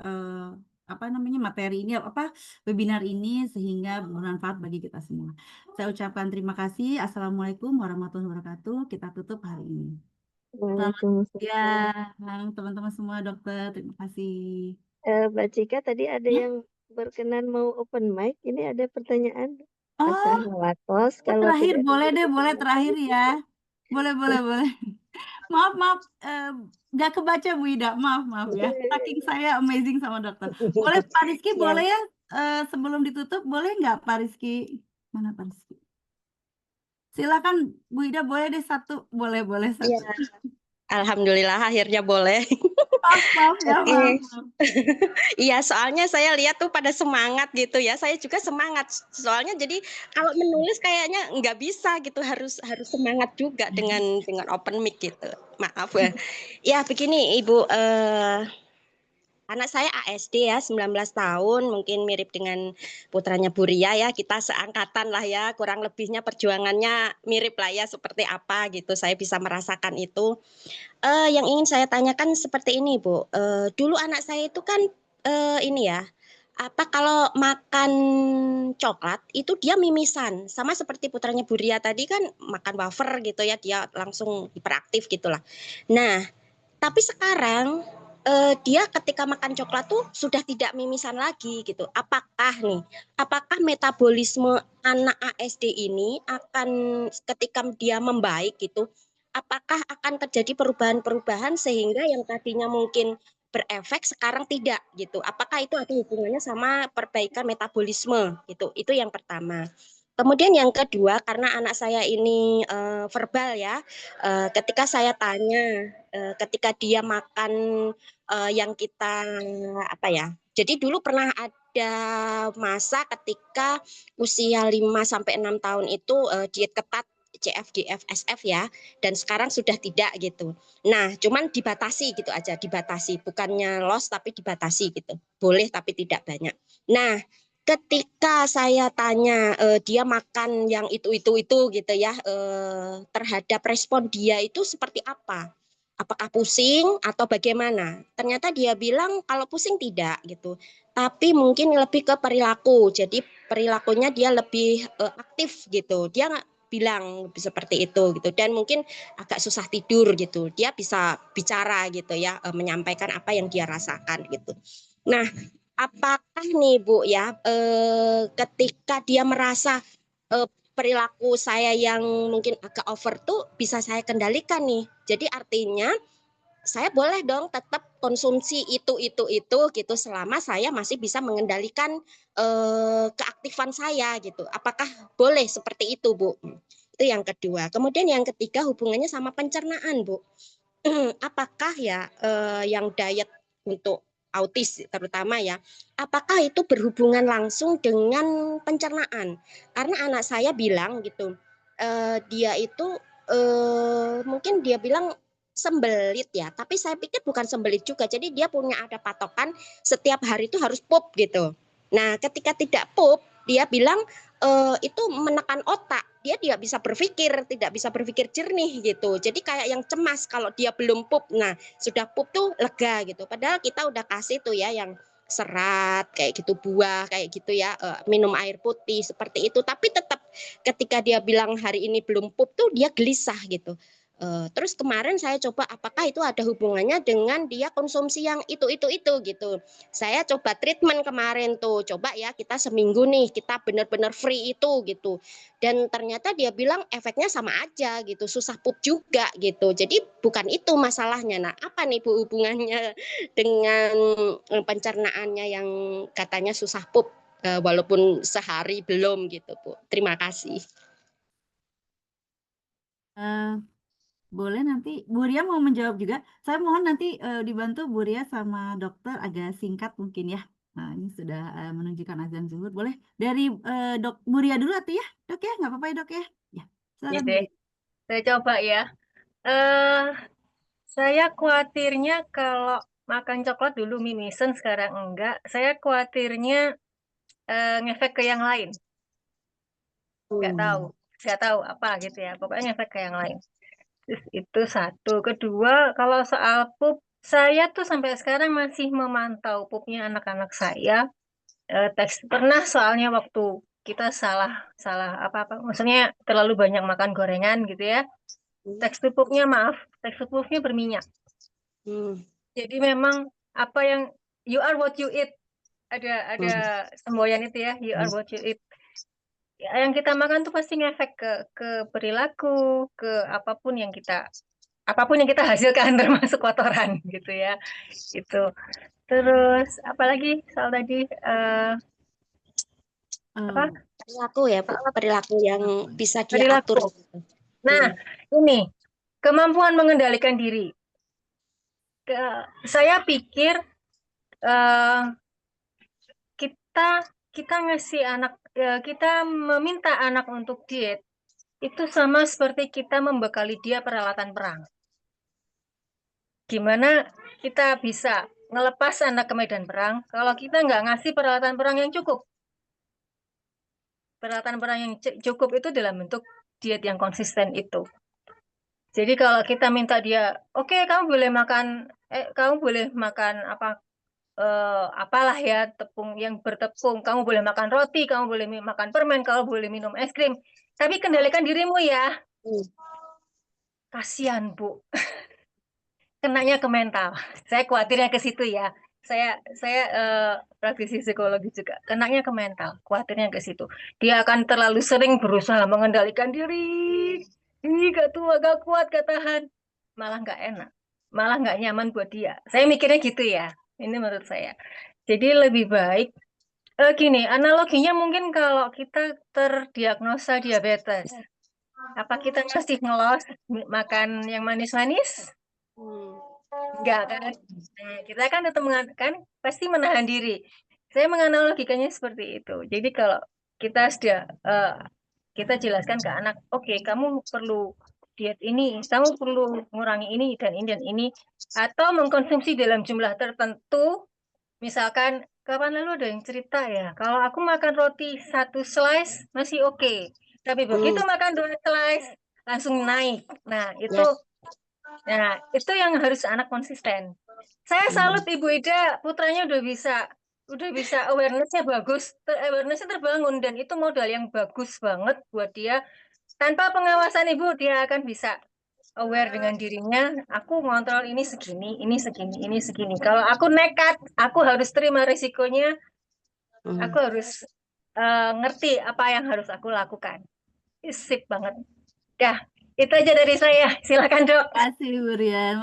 apa namanya materi ini apa webinar ini sehingga bermanfaat bagi kita semua. Saya ucapkan terima kasih. Assalamualaikum warahmatullahi wabarakatuh. Kita tutup hari ini. Selamat
Waalaikumsalam.
siang teman-teman semua dokter. Terima kasih.
Mbak Cika tadi ada
Ya.
yang berkenan mau open mic. Ini ada pertanyaan
Oh,
masalah latos.
oh,
Kalau
terakhir
tidak
boleh deh, boleh
diperkenankan,
terakhir ya. Boleh, boleh, boleh. Maaf, maaf, nggak kebaca Bu Ida. Maaf, maaf ya. Saking saya amazing sama dokter. Boleh Pak Rizky, boleh
siap.
ya? Sebelum ditutup, boleh nggak Pak Rizky? Mana Pak Rizky? Silakan Bu Ida, boleh deh satu. Boleh, boleh
Iya,
satu.
alhamdulillah akhirnya boleh.
Maaf, maaf ya, maaf,
Oke.
maaf.
Iya, soalnya saya lihat tuh pada semangat gitu ya. Saya juga semangat. Soalnya jadi kalau menulis kayaknya nggak bisa gitu, harus harus semangat juga dengan open mic gitu. Maaf ya. Ya, begini Ibu, anak saya ASD ya, 19 tahun, mungkin mirip dengan putranya Bu Ria ya. Kita seangkatan lah ya, kurang lebihnya perjuangannya mirip lah ya seperti apa gitu. Saya bisa merasakan itu. Yang ingin saya tanyakan seperti ini, Bu. Dulu anak saya itu kan ini ya, apa kalau makan coklat itu dia mimisan, sama seperti putranya Bu Ria tadi kan makan wafer gitu ya, dia langsung hiperaktif gitulah. Nah, tapi sekarang dia ketika makan coklat tuh sudah tidak mimisan lagi gitu. Apakah metabolisme anak ASD ini akan ketika dia membaik gitu, apakah akan terjadi perubahan-perubahan sehingga yang tadinya mungkin berefek sekarang tidak gitu. Apakah itu ada hubungannya sama perbaikan metabolisme gitu. Itu yang pertama. Kemudian yang kedua, karena anak saya ini verbal ya, ketika saya tanya, ketika dia makan yang kita apa ya? Jadi dulu pernah ada masa ketika usia 5 sampai 6 tahun itu diet ketat CFGF SF ya, dan sekarang sudah tidak gitu. Nah, cuman dibatasi gitu aja, dibatasi, bukannya loss tapi dibatasi gitu. Boleh tapi tidak banyak. Nah, ketika saya tanya dia makan yang itu gitu ya, terhadap respon dia itu seperti apa? Apakah pusing atau bagaimana? Ternyata dia bilang kalau pusing tidak gitu, tapi mungkin lebih ke perilaku. Jadi perilakunya dia lebih aktif gitu. Dia bilang seperti itu gitu, dan mungkin agak susah tidur gitu. Dia bisa bicara gitu ya, menyampaikan apa yang dia rasakan gitu. Nah, apakah nih Bu ya, ketika dia merasa perilaku saya yang mungkin agak over tuh bisa saya kendalikan nih. Jadi artinya saya boleh dong tetap konsumsi itu gitu selama saya masih bisa mengendalikan keaktifan saya gitu. Apakah boleh seperti itu, Bu? Itu yang kedua. Kemudian yang ketiga hubungannya sama pencernaan, Bu. Apakah ya yang diet untuk autis terutama ya, apakah itu berhubungan langsung dengan pencernaan? Karena anak saya bilang gitu, dia itu mungkin dia bilang sembelit ya, tapi saya pikir bukan sembelit juga. Jadi dia punya ada patokan setiap hari itu harus pup gitu. Nah, ketika tidak pup, dia bilang itu menekan otak, dia tidak bisa berpikir jernih gitu. Jadi kayak yang cemas kalau dia belum pup. Nah, sudah pup tuh lega gitu. Padahal kita udah kasih tuh ya yang serat kayak gitu, buah kayak gitu ya, minum air putih seperti itu. Tapi tetap ketika dia bilang hari ini belum pup tuh dia gelisah gitu. Terus kemarin saya coba apakah itu ada hubungannya dengan dia konsumsi yang itu gitu. Saya coba treatment kemarin tuh, coba ya kita seminggu nih kita benar-benar free itu gitu. Dan ternyata dia bilang efeknya sama aja gitu, susah pup juga gitu. Jadi bukan itu masalahnya. Nah, apa nih Bu hubungannya dengan pencernaannya yang katanya susah pup walaupun sehari belum gitu Bu. Terima kasih.
Eh, Boleh nanti Bu Ria mau menjawab juga. Saya mohon nanti dibantu Bu Ria sama dokter agak singkat mungkin ya. Nah, ini sudah menunjukkan azan zuhur. Boleh dari Bu Ria dulu atau ya? Dok ya, nggak apa-apa ya dok ya. Ya,
Ya
silakan Bu
deh,
Ria.
saya coba ya. eh saya khawatirnya kalau makan coklat dulu mimisen, sekarang enggak. Saya khawatirnya ngefek ke yang lain. Nggak tahu apa gitu ya. Pokoknya ngefek ke yang lain. Terus itu satu. Kedua, kalau soal pup, saya tuh sampai sekarang masih memantau pupnya anak-anak saya. Pernah soalnya waktu kita salah salah apa-apa, maksudnya terlalu banyak makan gorengan gitu ya. Tekstur pupnya maaf, tekstur pupnya berminyak. Jadi memang apa yang you are what you eat, ada semboyan itu ya, you are what you eat. Ya, yang kita makan tuh pasti ngefek ke perilaku, ke apapun yang kita hasilkan termasuk kotoran gitu ya. Gitu. Terus apalagi soal tadi apa?
Perilaku ya Bu, perilaku yang bisa dia
Perilaku.
atur.
Nah, ini kemampuan mengendalikan diri. Saya pikir eh, kita kita ngasih anak kita meminta anak untuk diet itu sama seperti kita membekali dia peralatan perang. Gimana kita bisa ngelepas anak ke medan perang kalau kita nggak ngasih peralatan perang yang cukup? Peralatan perang yang cukup itu dalam bentuk diet yang konsisten itu. Jadi kalau kita minta dia, oke, kamu boleh makan apalah ya, tepung yang bertepung, kamu boleh makan roti, kamu boleh makan permen, kamu boleh minum es krim, tapi kendalikan dirimu ya. Kasihan Bu, kenanya ke mental. Saya khawatirnya ke situ ya. Saya praktisi psikologi juga, kenanya ke mental, khawatirnya ke situ. Dia akan terlalu sering berusaha mengendalikan diri. Ih, gak tua, gak kuat, gak tahan. Malah gak enak, malah gak nyaman buat dia. Saya mikirnya gitu ya. Ini menurut saya. Jadi lebih baik gini, analoginya mungkin kalau kita terdiagnosa diabetes, apa kita mesti ngelos makan yang manis-manis? Enggak kan? Nah, kita kan tetap kan pasti menahan diri. Saya menganalogikannya seperti itu. Jadi kalau kita sudah kita jelaskan ke anak, oke, kamu perlu diet ini, kamu perlu mengurangi ini dan ini, atau mengkonsumsi dalam jumlah tertentu. Misalkan kapan lalu ada yang cerita ya, kalau aku makan roti satu slice masih oke, tapi begitu makan dua slice langsung naik. Nah, itu yang harus anak konsisten. Saya salut Ibu Ida, putranya udah bisa awareness-nya bagus, awareness-nya terbangun, dan itu modal yang bagus banget buat dia. Tanpa pengawasan Ibu, dia akan bisa aware dengan dirinya. Aku ngontrol ini segini, ini segini, ini segini. Kalau aku nekat, aku harus terima risikonya, aku harus ngerti apa yang harus aku lakukan. Sip banget. Dah, itu aja dari saya. Silakan Dok.
Terima kasih Bu Ria.
Ya,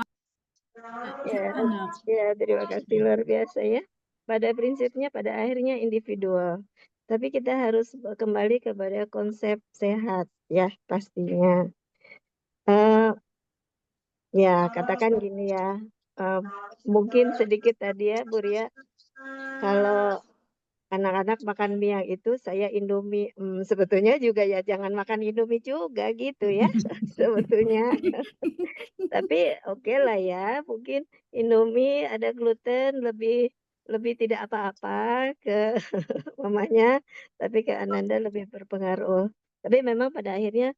Silakan dok.
ya, terima kasih luar biasa ya. Pada prinsipnya, pada akhirnya individual. Tapi kita harus kembali kepada konsep sehat ya pastinya. Ya, katakan gini ya. Mungkin sedikit tadi ya, Bu Ria. Kalau anak-anak makan mie yang itu, saya Indomie. Sebetulnya juga ya jangan makan Indomie juga gitu ya, sebetulnya. Tapi oke lah ya, mungkin Indomie ada gluten lebih tidak apa-apa ke mamanya, tapi ke Ananda lebih berpengaruh. Tapi memang pada akhirnya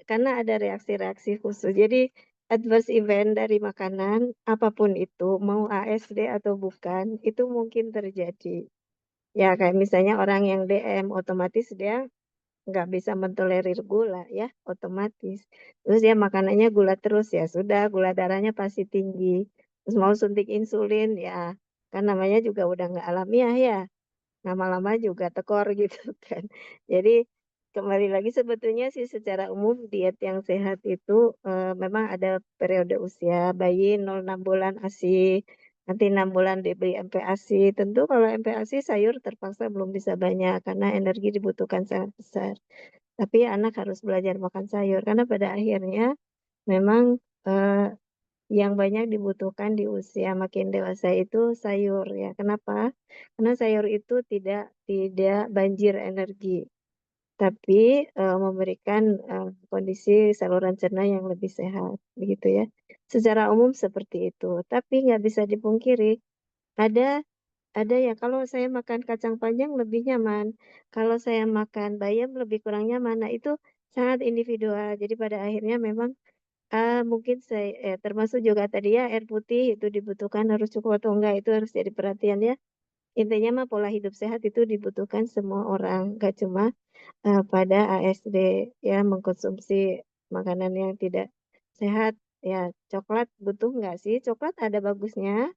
karena ada reaksi-reaksi khusus. Jadi adverse event dari makanan apapun itu, mau ASD atau bukan, itu mungkin terjadi. Ya kayak misalnya orang yang DM otomatis dia nggak bisa mentolerir gula ya, otomatis. Terus dia makanannya gula terus ya sudah, gula darahnya pasti tinggi. Terus mau suntik insulin ya, kan namanya juga udah nggak alamiah ya. Lama-lama juga tekor gitu kan. Jadi kembali lagi sebetulnya sih secara umum diet yang sehat itu memang ada periode usia bayi 0,6 bulan ASI, nanti 6 bulan diberi MPASI. Tentu kalau MPASI sayur terpaksa belum bisa banyak karena energi dibutuhkan sangat besar. Tapi anak harus belajar makan sayur karena pada akhirnya memang eh, yang banyak dibutuhkan di usia makin dewasa itu sayur ya. Kenapa? Karena sayur itu tidak banjir energi, tapi memberikan kondisi saluran cerna yang lebih sehat, begitu ya. Secara umum seperti itu. Tapi nggak bisa dipungkiri ada ada ya kalau saya makan kacang panjang lebih nyaman, kalau saya makan bayam lebih kurang nyaman. Nah itu sangat individual. Jadi pada akhirnya memang mungkin saya termasuk juga tadi ya air putih itu dibutuhkan harus cukup atau enggak itu harus jadi perhatian ya. Intinya mah pola hidup sehat itu dibutuhkan semua orang, nggak cuma pada ASD ya mengkonsumsi makanan yang tidak sehat. Ya, coklat butuh nggak sih? Coklat ada bagusnya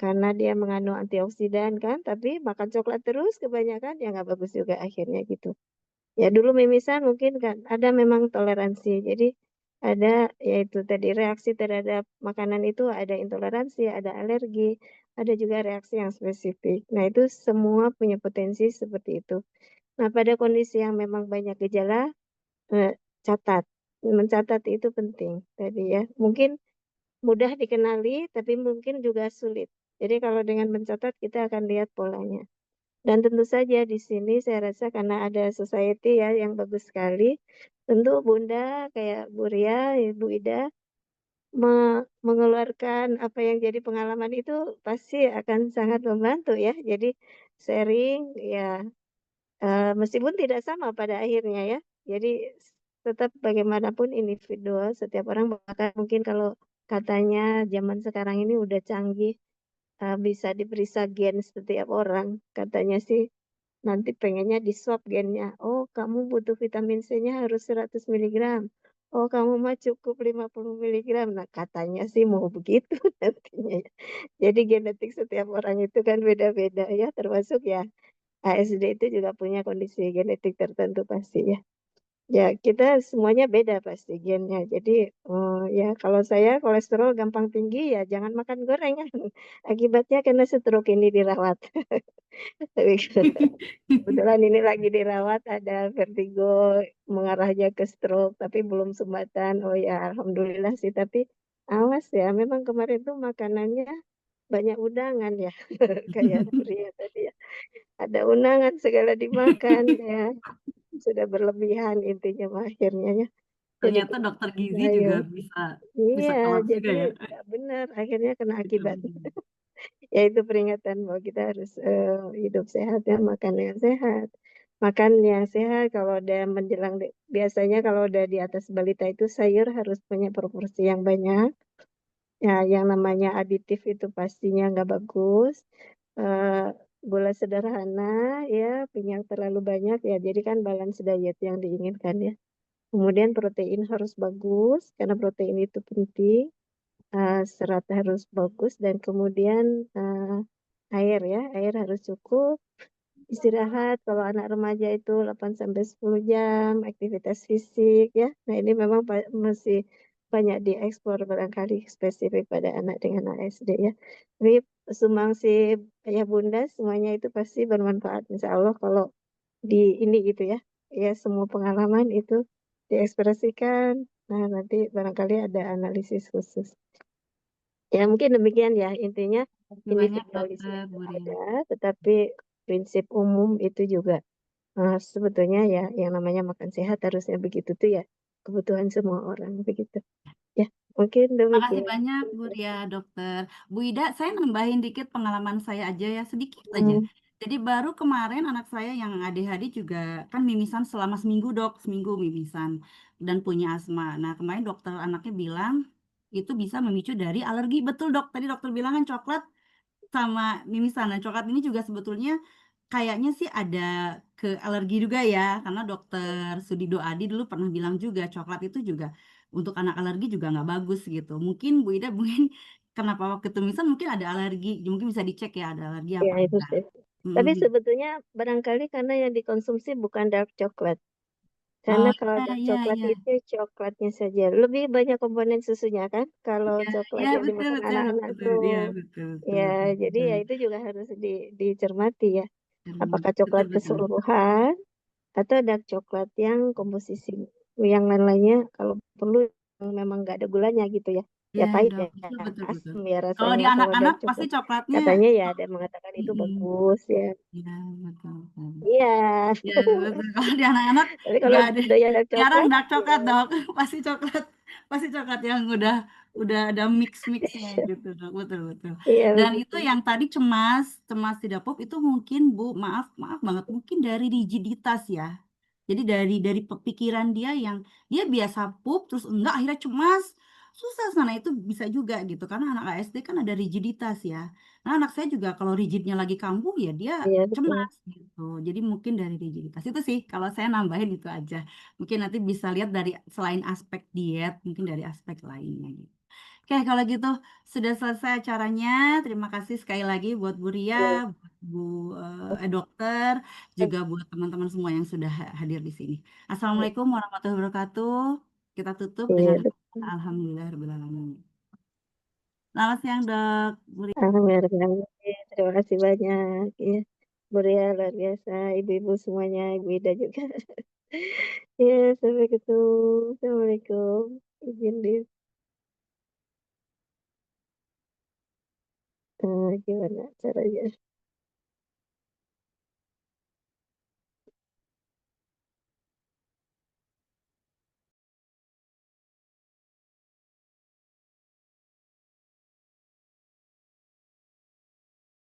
karena dia mengandung antioksidan kan, tapi makan coklat terus kebanyakan ya nggak bagus juga akhirnya gitu. Ya dulu mimisan mungkin kan ada memang toleransi. Jadi ada yaitu tadi reaksi terhadap makanan itu ada intoleransi, ada alergi, ada juga reaksi yang spesifik. Nah itu semua punya potensi seperti itu. Nah pada kondisi yang memang banyak gejala, eh, catat. Mencatat itu penting tadi ya. Mungkin mudah dikenali, tapi mungkin juga sulit. Jadi kalau dengan mencatat kita akan lihat polanya. Dan tentu saja di sini saya rasa karena ada society ya yang bagus sekali, tentu Bunda kayak Bu Ria, Ibu Ida mengeluarkan apa yang jadi pengalaman itu pasti akan sangat membantu ya. Jadi sharing ya meskipun tidak sama pada akhirnya ya. Jadi tetap bagaimanapun individual setiap orang bahkan mungkin kalau katanya zaman sekarang ini udah canggih bisa diperiksa gen setiap orang katanya sih nanti pengennya di swab gennya. Oh, kamu butuh vitamin C-nya harus 100 miligram. Oh, kamu mah cukup 50 miligram. Nah, katanya sih mau begitu nantinya. Ya. Jadi genetik setiap orang itu kan beda-beda ya, termasuk ya ASD itu juga punya kondisi genetik tertentu pasti ya. Ya, kita semuanya beda pasti gennya. Jadi, ya kalau saya kolesterol gampang tinggi ya jangan makan gorengan. Akibatnya kena stroke ini dirawat. Tapi kebetulan ini lagi dirawat ada vertigo mengarahnya ke stroke tapi belum sumbatan. Oh ya, alhamdulillah sih. Tapi awas ya, memang kemarin tuh makanannya banyak undangan ya, kayak Ria tadi ya. Ada undangan segala dimakan ya, sudah berlebihan intinya mah akhirnya ya. Jadi
Ternyata dokter gizi juga
sayur.
bisa
Iya,
bisa kelap juga
jadi
ya.
nggak benar akhirnya kena akibat.
Betul.
Ya itu peringatan bahwa kita harus hidup sehat ya, makan yang sehat. Makan yang sehat kalau udah menjelang biasanya kalau udah di atas balita itu sayur harus punya proporsi yang banyak. Ya, yang namanya aditif itu pastinya nggak bagus. Eh, Gula sederhana ya, minyak terlalu banyak ya. Jadi kan balance diet yang diinginkan ya. Kemudian protein harus bagus karena protein itu penting. Serat harus bagus dan kemudian air ya, air harus cukup. Istirahat kalau anak remaja itu 8 sampai 10 jam, aktivitas fisik ya. Nah, ini memang masih banyak diekspor barangkali spesifik pada anak dengan ASD ya. Tapi sumbangsi ayah bunda semuanya itu pasti bermanfaat insya Allah kalau di ini gitu ya. Ya semua pengalaman itu diekspresikan. Nah, nanti barangkali ada analisis khusus. Ya mungkin demikian ya intinya
Terima kasih banyak dokter
individualisasi
Bu Ria.
ada, tetapi prinsip umum itu juga sebetulnya ya yang namanya makan sehat harusnya begitu tuh ya kebutuhan semua orang begitu. Ya mungkin
Makasih
demikian.
banyak Bu Ria, dokter. Bu Ida, saya nambahin dikit pengalaman saya aja ya, sedikit aja.
Hmm,
Jadi baru kemarin anak saya yang ADHD juga kan mimisan selama seminggu dok, seminggu mimisan dan punya asma. Nah kemarin dokter anaknya bilang itu bisa memicu dari alergi. Betul dok, tadi dokter bilang kan coklat sama mimisan. Nah coklat ini juga sebetulnya kayaknya sih ada ke alergi juga ya, karena dokter Sudido Adi dulu pernah bilang juga coklat itu juga untuk anak alergi juga nggak bagus gitu. Mungkin Bu Ida mungkin kenapa waktu tumisan mungkin ada alergi, mungkin bisa dicek ya ada alergi
Ya,
apa
itu
enggak.
sih.
Mm,
Tapi
gitu.
sebetulnya barangkali karena yang dikonsumsi bukan dark coklat. Karena kalau
Ya,
dark
ya,
coklat
ya,
itu coklatnya saja. Lebih banyak komponen susunya kan. Kalau
ya,
coklat
ya
yang
betul
dimakan
betul
anak-anak
betul,
tuh,
ya betul betul
ya
betul
jadi
betul
ya itu juga harus dicermati ya. Apakah
betul
coklat
betul.
keseluruhan atau dark coklat yang komposisi yang lain-lainnya kalau perlu yang memang nggak ada gulanya gitu ya.
Ya,
Ya pahit
dok,
ya,
betul betul betul.
asam ya
Kalau
rasanya
di
kalau dark
anak-anak pasti
coklat.
coklatnya,
Katanya ya ada yang mengatakan itu
mm-mm.
bagus ya.
Ya betul betul.
Iya.
Ya betul. Kalau di anak-anak
Tapi kalau
nggak ada,
doyan dark
jarang
coklat,
dark
ya
coklat dok. Pasti coklat yang udah ada mixnya gitu dok. Betul betul.
iya
Dan itu
begitu.
yang tadi cemas tidak pop itu mungkin Bu, maaf maaf banget mungkin dari rigiditas ya. Jadi dari pikiran dia yang dia biasa pup terus enggak akhirnya cemas. Susah sana itu bisa juga gitu karena anak ASD kan ada rigiditas ya. Nah, anak saya juga kalau rigidnya lagi kambuh ya dia
Iya betul.
cemas gitu. Jadi mungkin dari rigiditas itu sih kalau saya nambahin itu aja. Mungkin nanti bisa lihat dari selain aspek diet, mungkin dari aspek lainnya gitu. Oke, kalau gitu sudah selesai acaranya. Terima kasih sekali lagi buat Bu Ria,
Iya.
buat Bu dokter, juga buat teman-teman semua yang sudah hadir di sini. Assalamualaikum warahmatullahi wabarakatuh. Kita tutup
Iya
dengan
betul.
Alhamdulillahirobbilalamin. Selamat siang, Dok. Bu Ria.
Alhamdulillah. Terima kasih banyak. Ya. Buria luar biasa. Ibu-ibu semuanya, Ibu Ida juga. Ya, sampai ketemu. Assalamualaikum. Izin di gimana caranya?